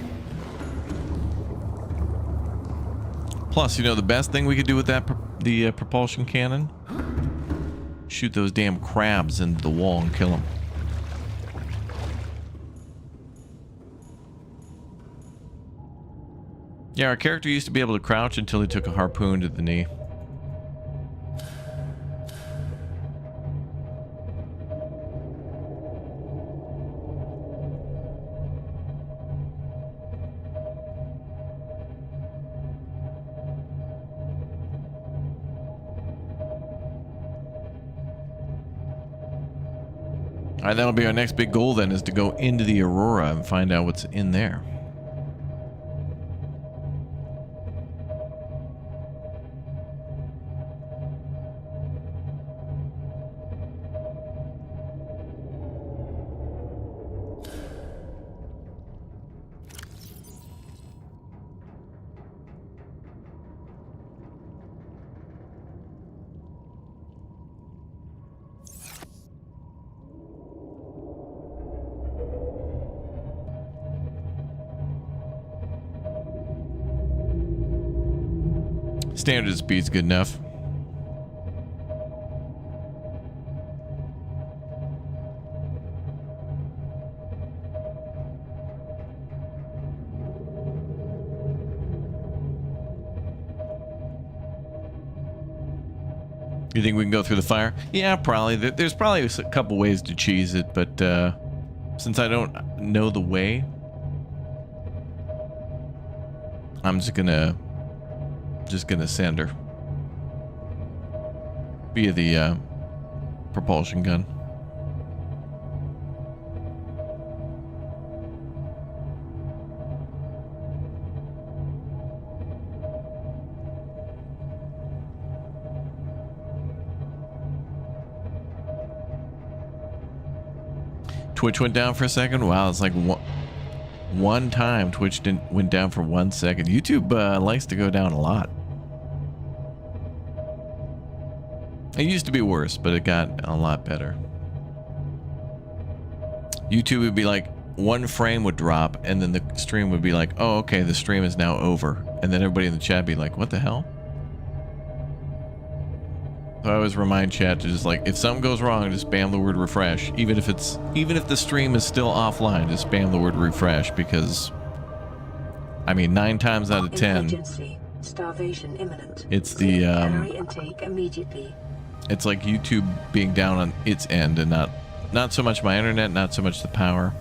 Plus, you know, the best thing we could do with that, the propulsion cannon? Shoot those damn crabs into the wall and kill them. Yeah, our character used to be able to crouch until he took a harpoon to the knee. Alright, that'll be our next big goal then, is to go into the Aurora and find out what's in there. Standard speed's good enough. You think we can go through the fire? Yeah, probably. There's probably a couple ways to cheese it, but since I don't know the way, I'm just gonna send her via the propulsion gun. Twitch went down for a second. Wow, it's like one time Twitch went down for 1 second. YouTube likes to go down a lot. It used to be worse, but it got a lot better. YouTube would be like, one frame would drop, and then the stream would be like, oh, okay, the stream is now over. And then everybody in the chat would be like, what the hell? So I always remind chat to just like, if something goes wrong, just spam the word refresh. Even if the stream is still offline, just spam the word refresh, because I mean 9 times out of 10 Emergency. Starvation imminent. It's the calorie intake immediately. It's like YouTube being down on its end, and not so much my internet, not so much the power.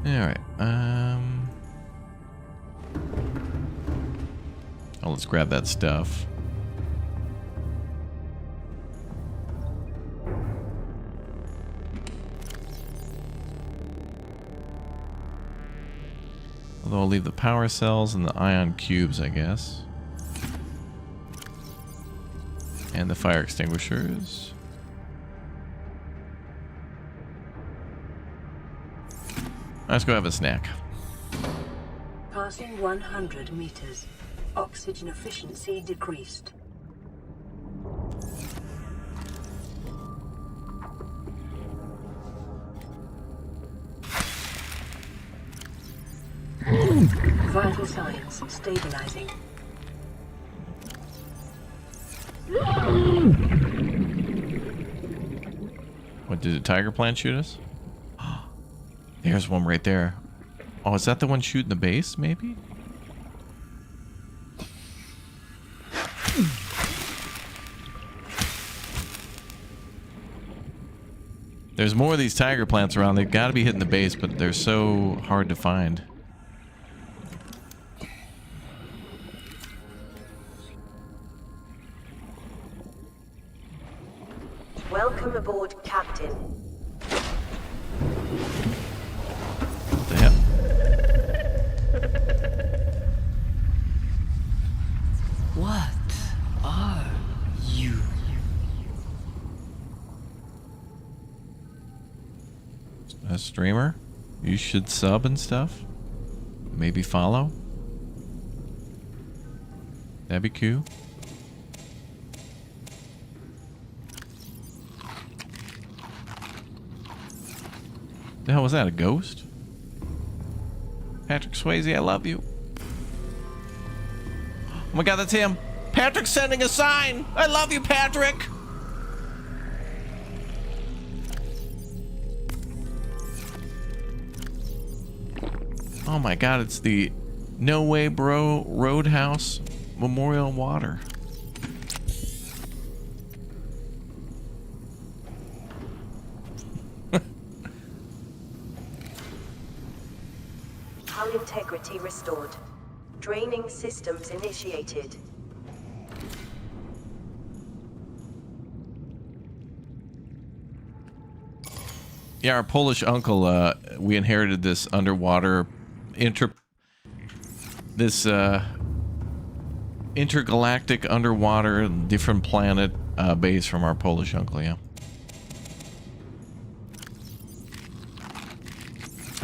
Alright, oh, let's grab that stuff. Although I'll leave the power cells and the ion cubes, I guess. And the fire extinguishers. Let's go have a snack. Passing 100 meters. Oxygen efficiency decreased. Vital signs stabilizing. What, did a tiger plant shoot us? There's one right there. Oh, is that the one shooting the base, maybe? There's more of these tiger plants around. They've got to be hitting the base, but they're so hard to find. Welcome aboard, Captain. What the hell? What are you? A streamer? You should sub and stuff? Maybe follow? That'd be cool. The hell was that? A ghost? Patrick Swayze, I love you. Oh my god, that's him. Patrick's sending a sign. I love you, Patrick. Oh my god, it's the No Way Bro Roadhouse Memorial Water. Hull integrity restored. Draining systems initiated. Yeah, our Polish uncle, we inherited this underwater intergalactic underwater different planet base from our Polish uncle, yeah.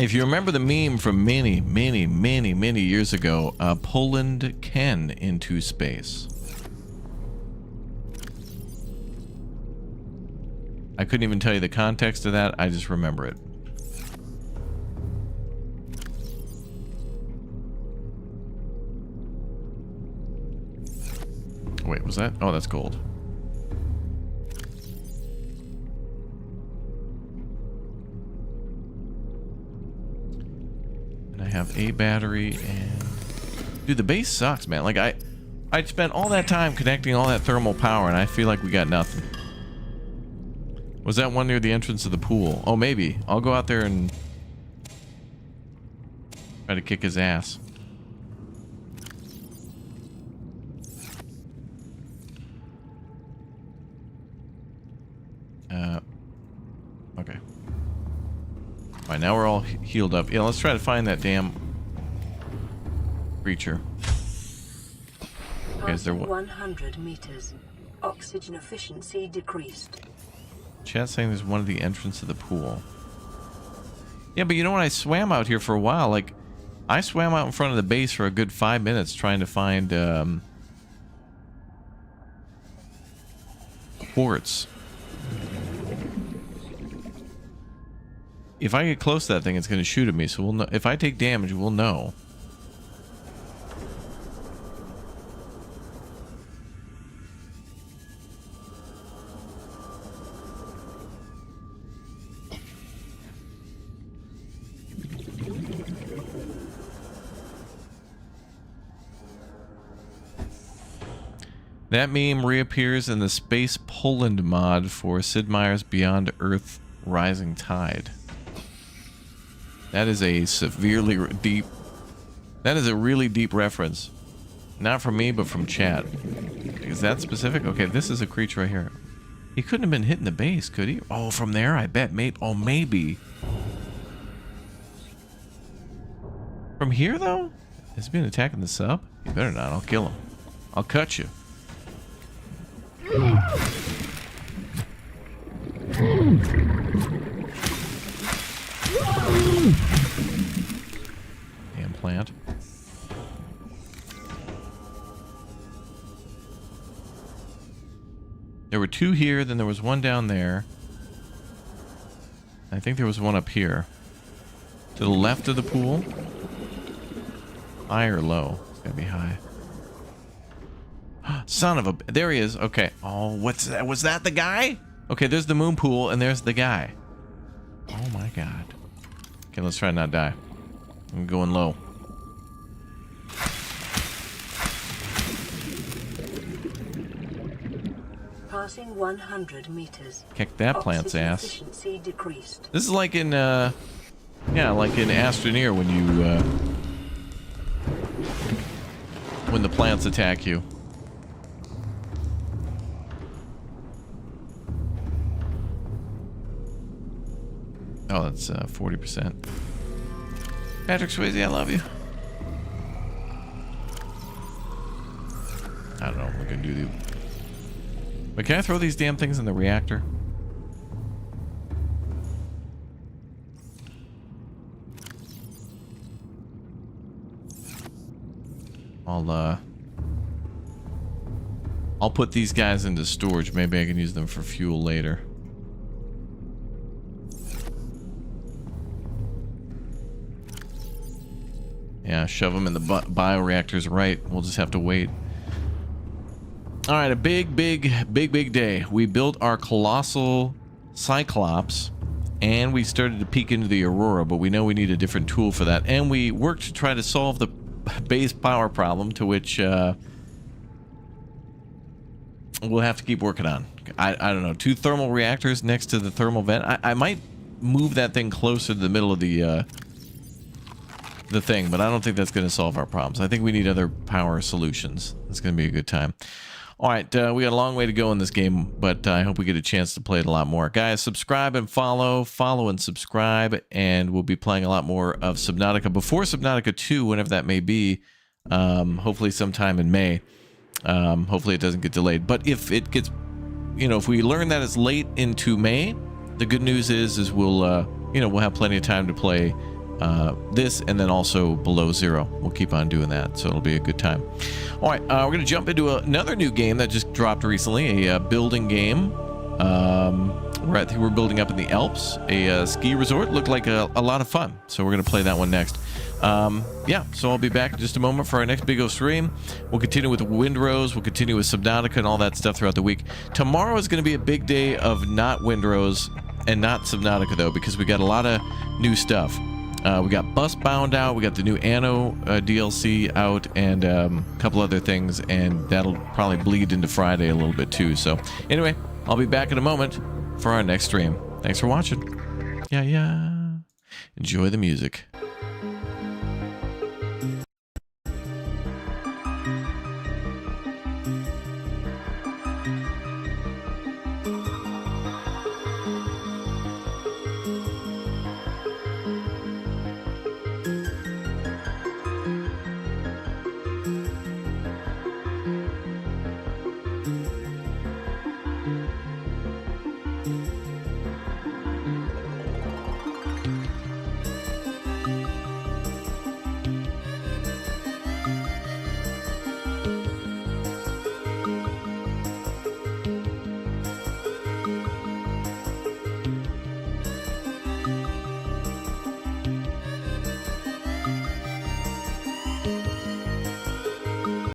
If you remember the meme from many years ago, Poland Ken into space. I couldn't even tell you the context of that, I just remember it. Wait, was that? Oh, that's gold. And I have a battery and... Dude, the base sucks, man. Like, I spent all that time connecting all that thermal power and I feel like we got nothing. Was that one near the entrance of the pool? Oh, maybe. I'll go out there and try to kick his ass. Okay. Alright, now we're all healed up. Yeah, let's try to find that damn creature. Okay, is there what? 100 meters. Oxygen efficiency decreased. Chat's saying there's one at the entrance of the pool. Yeah, but you know what? I swam out here for a while. Like, I swam out in front of the base for a good 5 minutes trying to find quartz. If I get close to that thing, it's going to shoot at me. So we'll know. If I take damage, we'll know. That meme reappears in the Space Poland mod for Sid Meier's Beyond Earth Rising Tide. That is a severely deep... That is a really deep reference. Not from me, but from chat. Is that specific? Okay, this is a creature right here. He couldn't have been hitting the base, could he? Oh, from there? I bet. Oh, maybe. From here, though? Has he been attacking the sub? You better not. I'll kill him. I'll cut you. Damn plant. There were two here, then there was one down there. I think there was one up here. To the left of the pool. High or low? It's gotta be high. Son of a... There he is. Okay. Oh, what's that? Was that the guy? Okay, there's the moon pool, and there's the guy. Oh my god. Okay, let's try not die. I'm going low. Crossing 100 meters. Kick that plant's Oxygen ass. efficiency decreased. This is like in, yeah, like in Astroneer when you, when the plants attack you. Oh, that's 40%. Patrick Swayze, I love you. I don't know. We're gonna do the. But can I throw these damn things in the reactor? I'll put these guys into storage. Maybe I can use them for fuel later. Yeah, shove them in the bioreactors, right? We'll just have to wait. All right, a big day. We built our colossal Cyclops, and we started to peek into the Aurora, but we know we need a different tool for that. And we worked to try to solve the base power problem, to which we'll have to keep working on. I don't know, 2 thermal reactors next to the thermal vent. I might move that thing closer to the middle of the thing, but I don't think that's going to solve our problems. I think we need other power solutions. It's going to be a good time. All right, we got a long way to go in this game, but I hope we get a chance to play it a lot more. Guys, subscribe and follow and subscribe, and we'll be playing a lot more of Subnautica before Subnautica 2, whenever that may be, hopefully sometime in May. Hopefully it doesn't get delayed. But if it gets, you know, if we learn that it's late into May, the good news is we'll, you know, we'll have plenty of time to play this, and then also Below Zero. We'll keep on doing that, so it'll be a good time. All right, we're going to jump into another new game that just dropped recently, a building game. I think we're building up in the Alps, a ski resort. Looked like a lot of fun, so we're going to play that one next. Yeah, so I'll be back in just a moment for our next Big O stream. We'll continue with Windrose, we'll continue with Subnautica and all that stuff throughout the week. Tomorrow is going to be a big day of not Windrose and not Subnautica, though, because we got a lot of new stuff. We got Busbound out, we got the new Anno DLC out, and a couple other things, and that'll probably bleed into Friday a little bit too. So anyway, I'll be back in a moment for our next stream. Thanks for watching. Yeah. Enjoy the music.